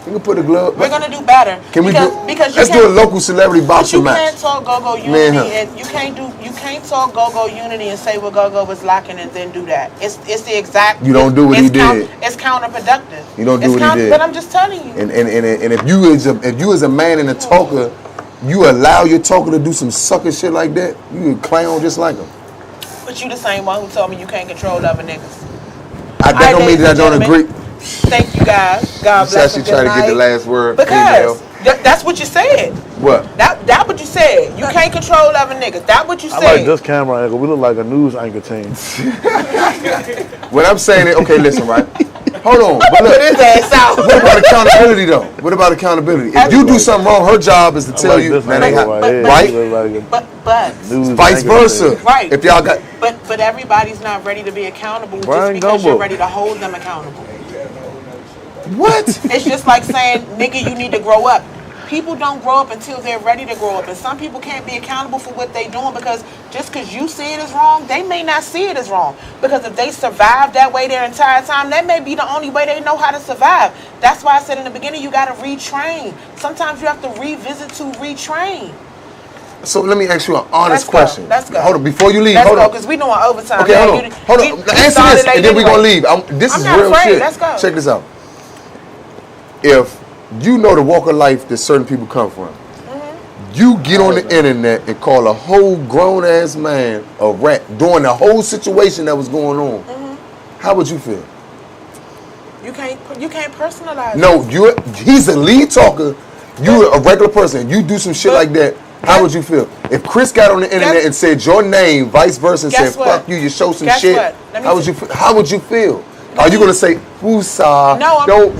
S4: You can put a glove.
S2: We're gonna do better.
S4: Let's do a local celebrity boxing match.
S2: You can't talk go-go unity and you can't talk go-go unity and say what go-go was locking and then do that. It's the exact.
S4: You don't do what he did.
S2: It's counterproductive.
S4: You don't do what he did.
S2: But I'm just telling you.
S4: And if you as a man and a talker, you allow your talker to do some sucker shit like that, you a clown just like him.
S2: But you the same one who told me you can't control other niggas.
S4: That don't mean that I don't agree.
S2: Thank you guys. God bless you.
S4: She tried to get the last word.
S2: Because that's what you said.
S4: What?
S2: That what you said. You can't control other niggas. That what you said.
S5: I like this camera angle. We look like a news anchor team.
S4: When I'm saying it, okay, listen, right? Hold on.
S2: But look, his ass out.
S4: What about accountability, though? What about accountability? If you do something wrong, her job is to tell you, man,
S2: right? But
S4: vice versa.
S2: Right.
S4: If y'all got.
S2: But everybody's not ready to be accountable just because you're ready to hold them accountable.
S4: What?
S2: It's just like saying, nigga, you need to grow up. People don't grow up until they're ready to grow up. And some people can't be accountable for what they're doing because just because you see it as wrong, they may not see it as wrong. Because if they survive that way their entire time, that may be the only way they know how to survive. That's why I said in the beginning, you got to retrain. Sometimes you have to revisit to retrain.
S4: So let me ask you an honest question.
S2: Let's go.
S4: Hold on, before you leave,
S2: Let's
S4: hold
S2: go,
S4: on.
S2: because we doing overtime.
S4: Okay, hold on. Answer this, and then we're going to leave. This is real shit.
S2: Let's go.
S4: Check this out. If you know the walk of life that certain people come from, you get on the internet and call a whole grown-ass man a rat during the whole situation that was going on, how would you feel?
S2: You can't personalize.
S4: No, he's a lead talker. You're a regular person. You do some shit like that. How would you feel? If Chris got on the internet and said your name, vice versa, and said, fuck you, you show some shit, how would you feel? Are you going to say, woosah?
S2: No,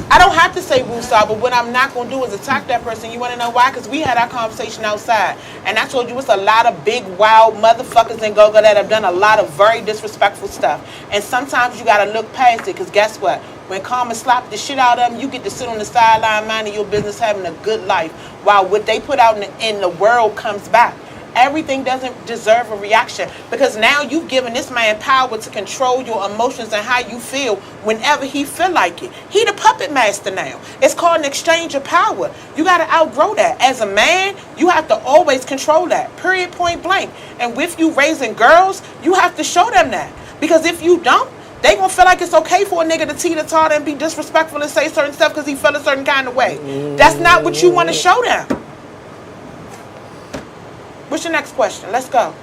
S2: I don't have to say woosah, but what I'm not going to do is attack that person. You want to know why? Because we had our conversation outside. And I told you it's a lot of big, wild motherfuckers in go-go that have done a lot of very disrespectful stuff. And sometimes you got to look past it, because guess what? When karma slap the shit out of them, you get to sit on the sideline minding your business, having a good life, while what they put out in the world comes back. Everything doesn't deserve a reaction, because now you've given this man power to control your emotions and how you feel whenever he feel like it. He the puppet master now. It's called an exchange of power. You got to outgrow that. As a man, you have to always control that, period, point blank. And with you raising girls, you have to show them that, because if you don't, they gonna feel like it's okay for a nigga to teeter-totter and be disrespectful and say certain stuff because he felt a certain kind of way. That's not what you want to show them. What's your next question? Let's go.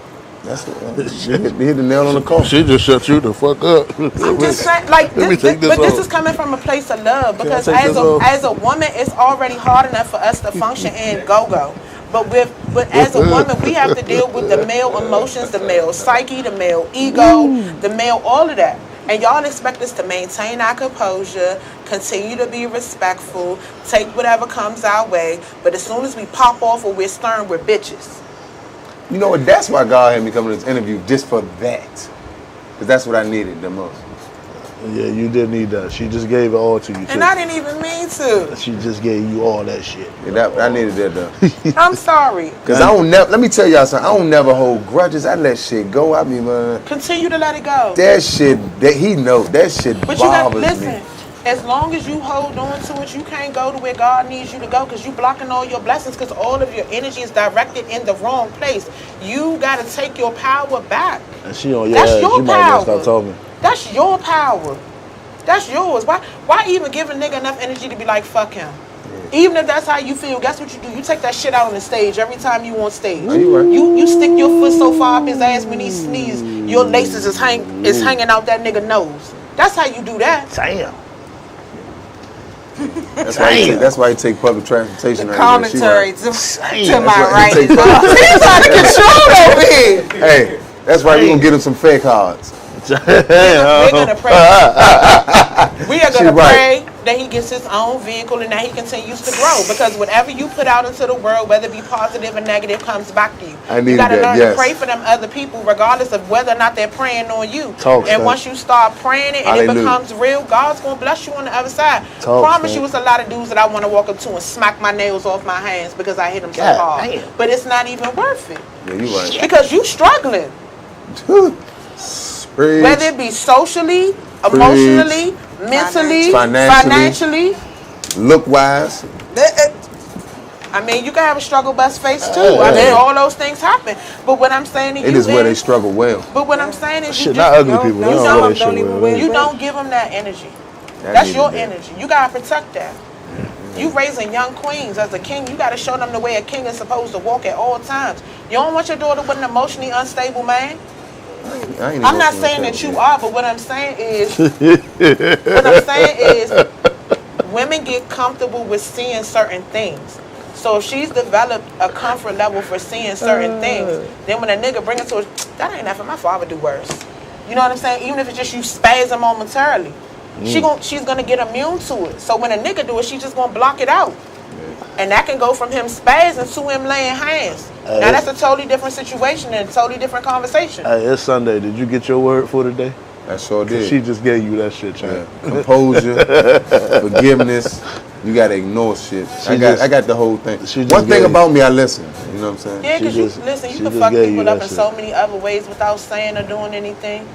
S4: That's it. You hit the nail on the coffin.
S5: She just shut you the fuck up.
S2: I'm just saying, like, this is coming from a place of love because as a woman, it's already hard enough for us to function in go-go. But as a woman, we have to deal with the male emotions, the male psyche, the male ego, the male all of that. And y'all expect us to maintain our composure, continue to be respectful, take whatever comes our way. But as soon as we pop off or we're stern, we're bitches.
S4: You know what? That's why God had me come to this interview, just for that. Because that's what I needed the most.
S5: Yeah, you did need that. She just gave it all to you, too.
S2: And I didn't even mean to.
S5: She just gave you all that shit.
S4: Yeah, I needed that, though.
S2: I'm sorry.
S4: Because let me tell y'all something. I don't never hold grudges. I let shit go. I mean, man.
S2: Continue to let it go.
S4: That shit, he knows. That shit
S2: but
S4: bothers me.
S2: As long as you hold on to it, you can't go to where God needs you to go because you're blocking all your blessings because all of your energy is directed in the wrong place. You got to take your power back.
S5: And she on your
S2: That's
S5: ass.
S2: your
S5: You might
S2: power.
S5: stop talking.
S2: That's your power. That's yours. Why even give a nigga enough energy to be like, fuck him? Yeah. Even if that's how you feel, guess what you do? You take that shit out on the stage every time you on stage.
S4: Are you right?
S2: You stick your foot so far up his ass when he sneezes, your laces is hanging out that nigga nose. That's how you do that.
S5: Damn.
S4: That's why you take public transportation.
S3: The commentary to my right.
S4: He's
S3: out of control over here.
S4: Hey, that's why we're going to get him some fake cards.
S2: We're gonna pray. We are gonna pray that he gets his own vehicle and that he continues to grow. Because whatever you put out into the world, whether it be positive or negative, comes back to you. You gotta learn to pray for them other people, regardless of whether or not they're praying on you. Once you start praying it and it becomes real, God's gonna bless you on the other side. Promise you, it's a lot of dudes that I want to walk up to and smack my nails off my hands because I hit them so hard. Damn. But it's not even worth it.
S4: Yeah, you right.
S2: Because you struggling.
S4: Preach.
S2: Whether it be socially, emotionally, mentally, financially,
S4: look-wise.
S2: I mean, you can have a struggle bus face too. I mean, all those things happen. But what I'm saying to you
S4: is where they struggle well.
S2: But what I'm saying is
S5: you not ugly people.
S2: You don't give them that energy. That's your energy. You gotta protect that. You raising young queens as a king. You gotta show them the way a king is supposed to walk at all times. You don't want your daughter with an emotionally unstable man. I'm not saying that you are, but what I'm saying is, women get comfortable with seeing certain things. So if she's developed a comfort level for seeing certain things, then when a nigga bring it to her, that ain't nothing. My father do worse. You know what I'm saying? Even if it's just you spazzing momentarily, she's gonna get immune to it. So when a nigga do it, she's just gonna block it out. And that can go from him spazzing to him laying hands. Now that's a totally different situation and a totally different conversation.
S5: Hey, it's Sunday. Did you get your word for today?
S4: I sure did.
S5: She just gave you that shit, Chad.
S4: Yeah. Composure, forgiveness. You gotta ignore shit. I got the whole thing. One thing about me, I listen. You know what I'm saying?
S2: Yeah, because you can fuck people up in so many other ways without saying or doing anything.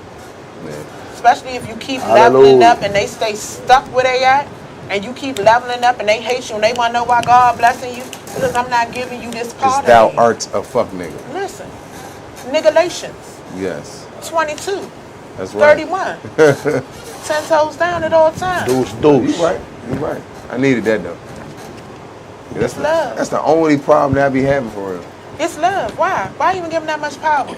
S4: Yeah.
S2: Especially if you keep leveling up and they stay stuck where they at. And you keep leveling up and they hate you and they want to know why God blessing you. Because I'm not giving you this part of it.
S4: Thou art a fuck nigga.
S2: Listen. Niggalations.
S4: Yes.
S2: 22.
S4: That's right.
S2: 31. 10 toes down at all times.
S5: Deuce.
S4: You right. I needed that though. Yeah,
S2: It's love.
S4: That's the only problem that I be having for real.
S2: It's love. Why? Why even give them that much power?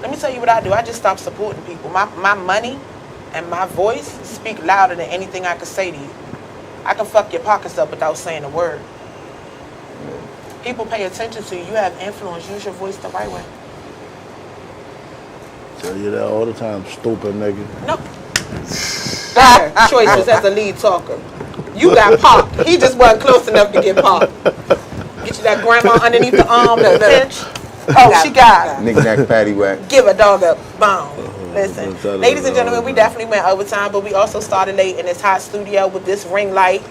S2: Let me tell you what I do. I just stop supporting people. My money and my voice speak louder than anything I could say to you. I can fuck your pockets up without saying a word. People pay attention to you. You have influence. Use your voice the right way.
S5: Tell you that all the time, stupid nigga.
S2: No. Bad choices as a lead talker. You got popped. He just wasn't close enough to get popped. Get you that grandma underneath the arm, the pinch. Oh, she got it.
S4: Knick-knack, paddywhack.
S2: Give a dog a bone. Listen, ladies and gentlemen, we definitely went overtime, but we also started late in this hot studio with this ring light.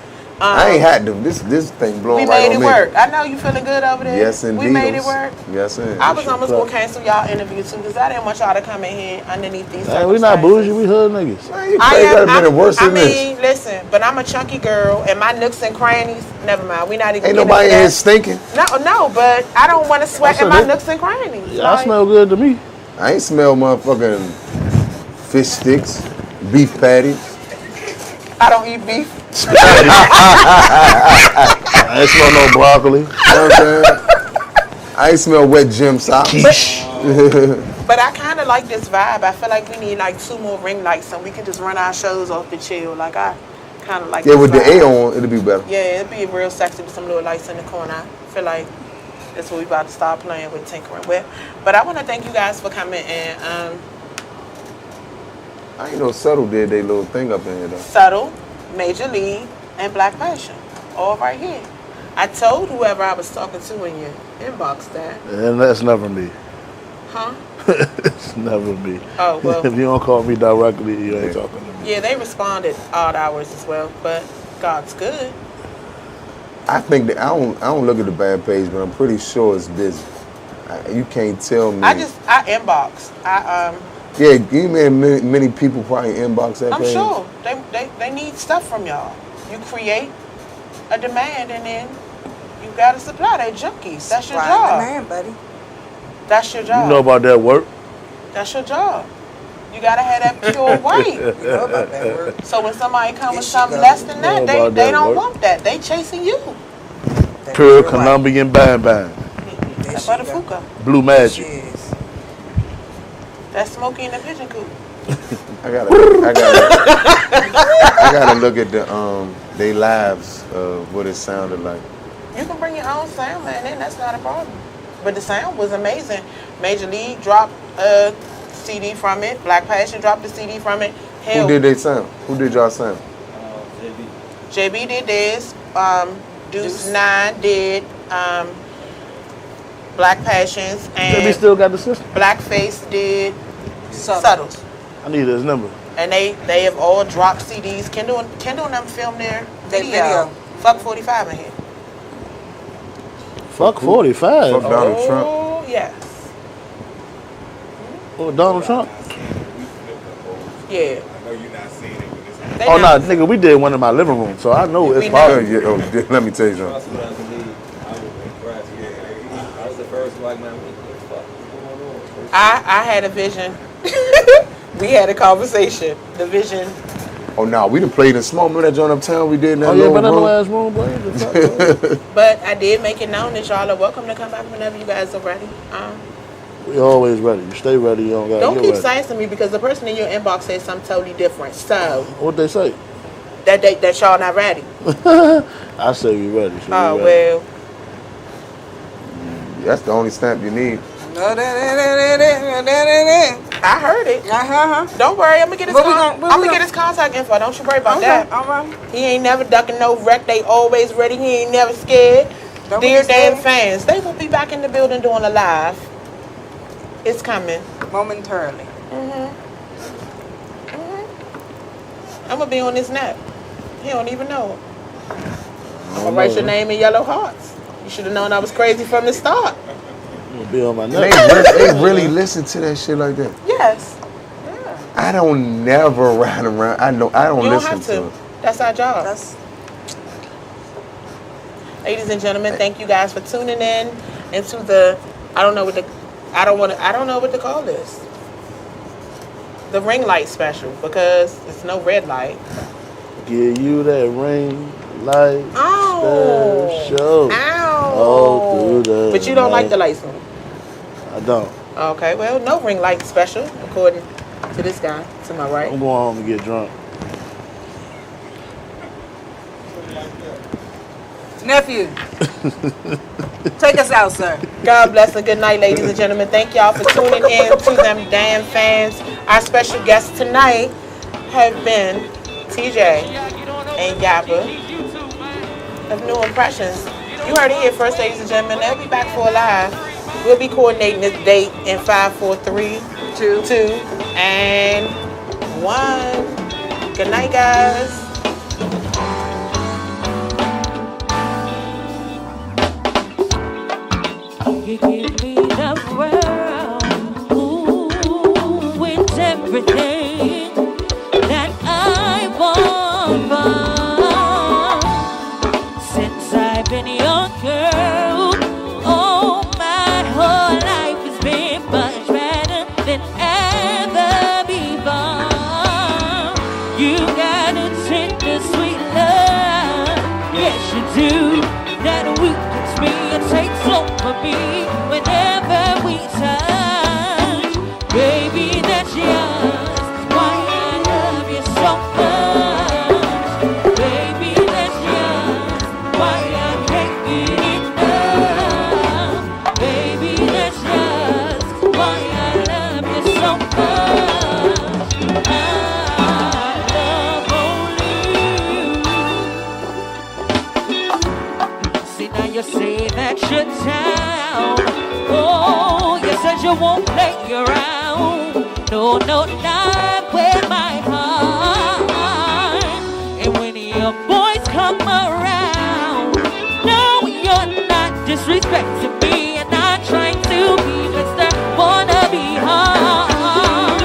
S4: I ain't had to. This thing blowing right on me.
S2: We made it work. I know you feeling good over there.
S4: Yes, indeed.
S2: We made it work.
S4: Yes, indeed.
S2: I was almost going to cancel y'all interview, too, because I didn't want y'all to come in here underneath these circumstances.
S5: We not bougie. We hood niggas.
S4: Man, you I
S2: mean, listen, but I'm a chunky girl, and my nooks and crannies, never mind. We not even
S4: ain't nobody in here stinking.
S2: No, but I don't want to sweat in my nooks and crannies.
S5: Yeah, I smell good to me.
S4: I ain't smell motherfucking fish sticks, beef patties.
S2: I don't eat beef.
S5: I ain't smell no broccoli.
S4: You know what I'm saying? I ain't smell wet gym socks.
S2: But I kind of like this vibe. I feel like we need like 2 more ring lights and we can just run our shows off the chill. Like I kind of like.
S4: Yeah,
S2: this
S4: with the
S2: vibe.
S4: A on, it'll be better.
S2: Yeah, it'd be real sexy with some little lights in the corner. I feel like that's what we about to start playing with, tinkering with. But I want to thank you guys for coming and
S4: I ain't know Subtle did their little thing up in here though.
S2: Subtle, Major League, and Black Passion, all right here. I told whoever I was talking to in your inbox that.
S5: And that's never me.
S2: Huh?
S5: It's never me.
S2: Oh, well.
S5: If you don't call me directly, you ain't talking to me.
S2: Yeah, they responded odd hours as well, but God's good.
S4: I think that I don't look at the bad page, but I'm pretty sure it's busy. You can't tell me.
S2: I inbox.
S4: Yeah, you many people probably inbox that
S2: I'm
S4: page.
S2: sure they need stuff from y'all. You create a demand and then you gotta supply. They junkies. That's your job.
S3: Demand, buddy.
S2: That's your job.
S5: You know about that work?
S2: That's your job. You gotta have that pure white.
S3: You know about that word.
S2: So when somebody comes with
S3: Yes,
S2: something
S3: you
S2: less
S3: go.
S2: than
S5: You
S2: that,
S5: know
S2: they
S5: about that
S2: don't
S5: work.
S2: want that. They chasing you.
S3: That
S5: Pure
S3: word
S5: Colombian bang bang.
S3: white. There
S2: That's
S3: she
S2: for the
S3: go.
S2: fuka.
S5: Blue magic.
S3: Yes.
S2: That's Smokey in the pigeon coop.
S4: I gotta look at the they lives of what it sounded like.
S2: You can bring your own sound, man, and that's not a problem. But the sound was amazing. Major League dropped a CD from it. Black Passion dropped a CD from it. Hell,
S4: Who did they sound? Who did y'all sound?
S2: JB did this. Deuce 9 did Black Passions.
S5: JB
S2: And
S5: still got the system.
S2: Blackface did
S3: Subtle.
S2: Subtles.
S5: I need his number.
S2: And they have all dropped CDs. Kendall and them filmed their
S3: They
S2: video.
S3: video.
S2: Fuck 45 in here.
S5: Fuck 45.
S4: Fuck Donald Trump.
S2: Oh, yes.
S5: Oh, Donald Trump?
S2: Yeah. They
S5: Oh,
S2: not-
S5: nah, nigga, we did one in my living room, so I know it's
S2: We know.
S4: Oh,
S5: possible.
S4: yeah, let me tell you something.
S7: I was impressed. Yeah, I was the first black man.
S2: I had a vision. We had a conversation. The vision.
S4: Oh no, we done played in small. Remember that joint uptown we did in that
S5: Oh, yeah, but
S4: little
S5: in the
S4: room?
S5: last room, bro.
S2: But I did make it known that y'all are welcome to come back whenever you guys are ready.
S5: We always ready. You stay ready, you don't gotta
S2: Don't
S5: get
S2: keep
S5: ready.
S2: sizing me because the person in your inbox said something totally different. So
S5: What they say?
S2: that y'all not ready.
S5: I say we ready. So
S2: Oh
S5: we ready.
S2: well.
S4: That's the only stamp you need.
S3: No,
S2: I heard it.
S3: Uh-huh.
S2: Don't worry, I'm gonna get his
S3: What we gon- what
S2: I'm
S3: we
S2: gonna get
S3: gon-
S2: his contact info. Don't you worry about
S3: Okay,
S2: that.
S3: all right.
S2: He ain't never ducking no wreck. They always ready. He ain't never scared.
S3: Don't
S2: Dear
S3: be
S2: Dan
S3: scared.
S2: fans, they will be back in the building doing a live. It's coming.
S3: Momentarily.
S2: I'm gonna be on his nap. He don't even know it. I'm gonna write your name in yellow hearts. You should have known I was crazy from the start.
S5: I'm gonna be on my
S4: They,
S5: neck.
S4: they really listen to that shit like that.
S2: Yes. Yeah.
S4: I don't never ride around. I don't
S2: You don't
S4: listen
S2: have
S4: to
S2: to.
S4: it.
S2: That's our job.
S3: That's
S2: Ladies and gentlemen, thank you guys for tuning in into the I don't know what to call this. The ring light special because it's no red light.
S5: Give you that ring light
S2: Oh.
S5: special.
S2: Ow.
S5: All through the
S2: But you don't like
S5: night.
S2: the lights on.
S5: I don't.
S2: Okay, well, no ring light special, according to this guy to my right.
S5: I'm going home and get drunk.
S3: nephew. Take us out, sir.
S2: God bless and good night, ladies and gentlemen. Thank y'all for tuning in to them damn fans. Our special guests tonight have been TJ and Yappa of New Impressionz. You heard it here first, ladies and gentlemen. They'll be back for a live. We'll be coordinating this date in 5, 4, 3, 2, and 1. Good night, guys.
S8: You give me the world, ooh, it's everything that I want. Since I've been your girl, oh, my whole life has been much better than ever before. You got a tender, sweet love, yes you do. That weakens me and takes over me. Baby, that's just why I love you so much. Baby, that's just why I can't get enough. Baby, that's just why I love you so much. I love only you. See, now you say that you're down. Oh, you said you won't play around. No, no, not with my heart. And when your boys come around, no, you're not disrespecting me and not trying to be Mr. Wannabe hard.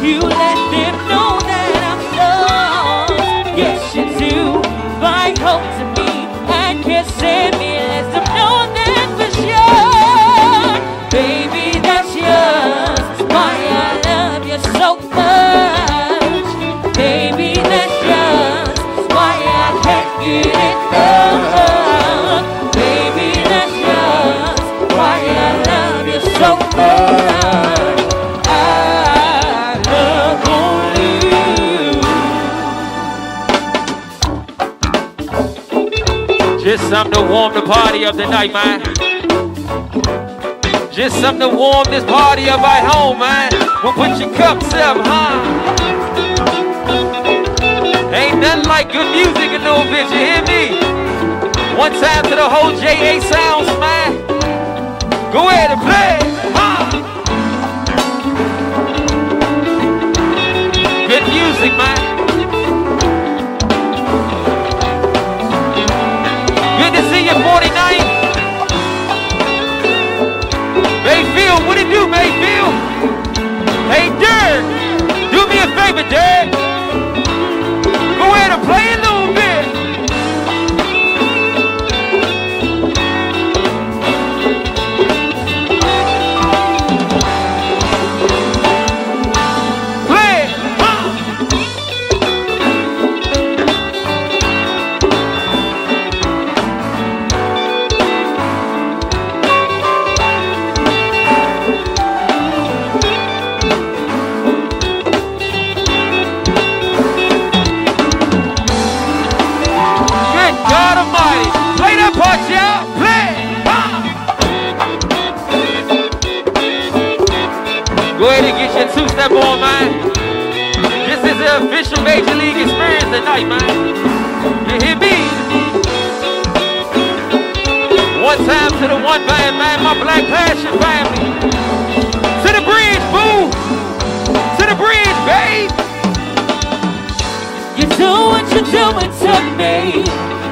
S8: You let them know that I'm lost. Yes, you do. By holding me and kissing me, let them know that for sure. Baby, that's just why I love you so much. Baby, that's just why I can't get enough. Baby, that's just why I love you so much. I love only you. Just something to warm the party up tonight, man. Just something to warm this party up at home, man. Well, put your cups up, huh? Ain't nothing like good music in no bitch, you hear me? One time to the whole JA sounds, man. Go ahead and play, huh? Good music, man. Good to see you, 49. Mayfield, what it do, Mayfield? Hey, Dirk, do me a favor, Dirk. Go ahead and play a little bit. Play it, huh? God Almighty, play that part, y'all. Play. Go ahead and get your two-step on, man. This is the official Major League experience tonight, man. You hear me? One time to the one band, man, my Black Passion family. To the bridge, boo. To the bridge, babe. You do what you're doing to me.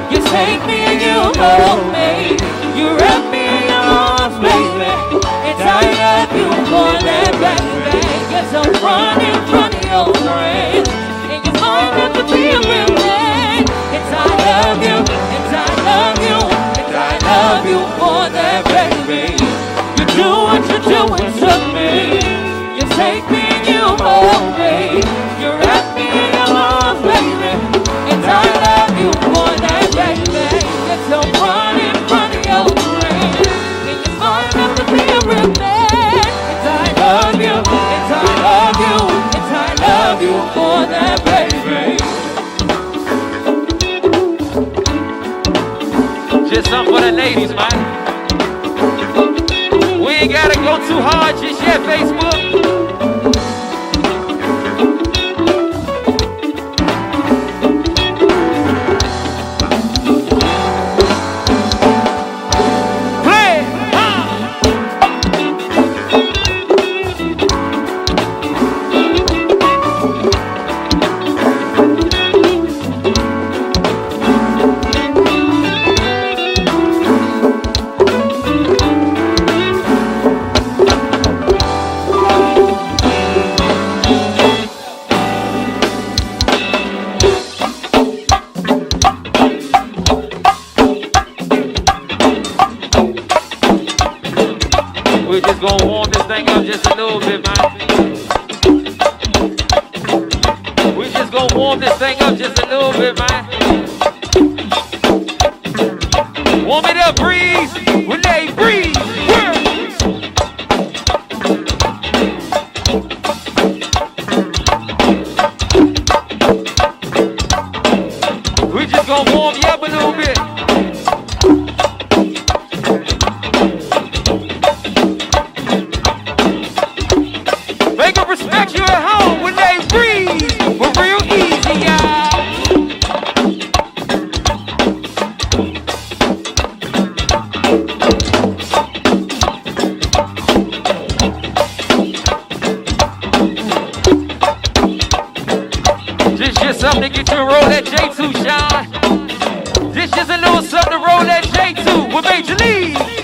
S8: You take me and you hold me. You wrap me in your arms, baby. And I love you more than baby. Cause I'm running in front of your friends. And you might never be a real man. And I love you, and I love you, and I love you more than baby. You do what you're doing to me. You take me and you hold me. You wrap me in your arms, baby. And I love you more than baby. Cause I'm running in front of your friends. And you might never be a real man. And I love you, and I love you, and I love you more than baby. Just something for the ladies, man. We ain't gotta go too hard just yet, Facebook. We're just gonna warm this thing up just a little bit, man. We're just gonna warm this thing up just a little bit, man. Warm it up, breeze. Renee, breeze.
S9: gonna warm you up a little bit. Make them respect you at home when they breathe. We're real easy, y'all. Just something to get you to roll that J2, Sean. This just a little something to roll that J2 with Major League.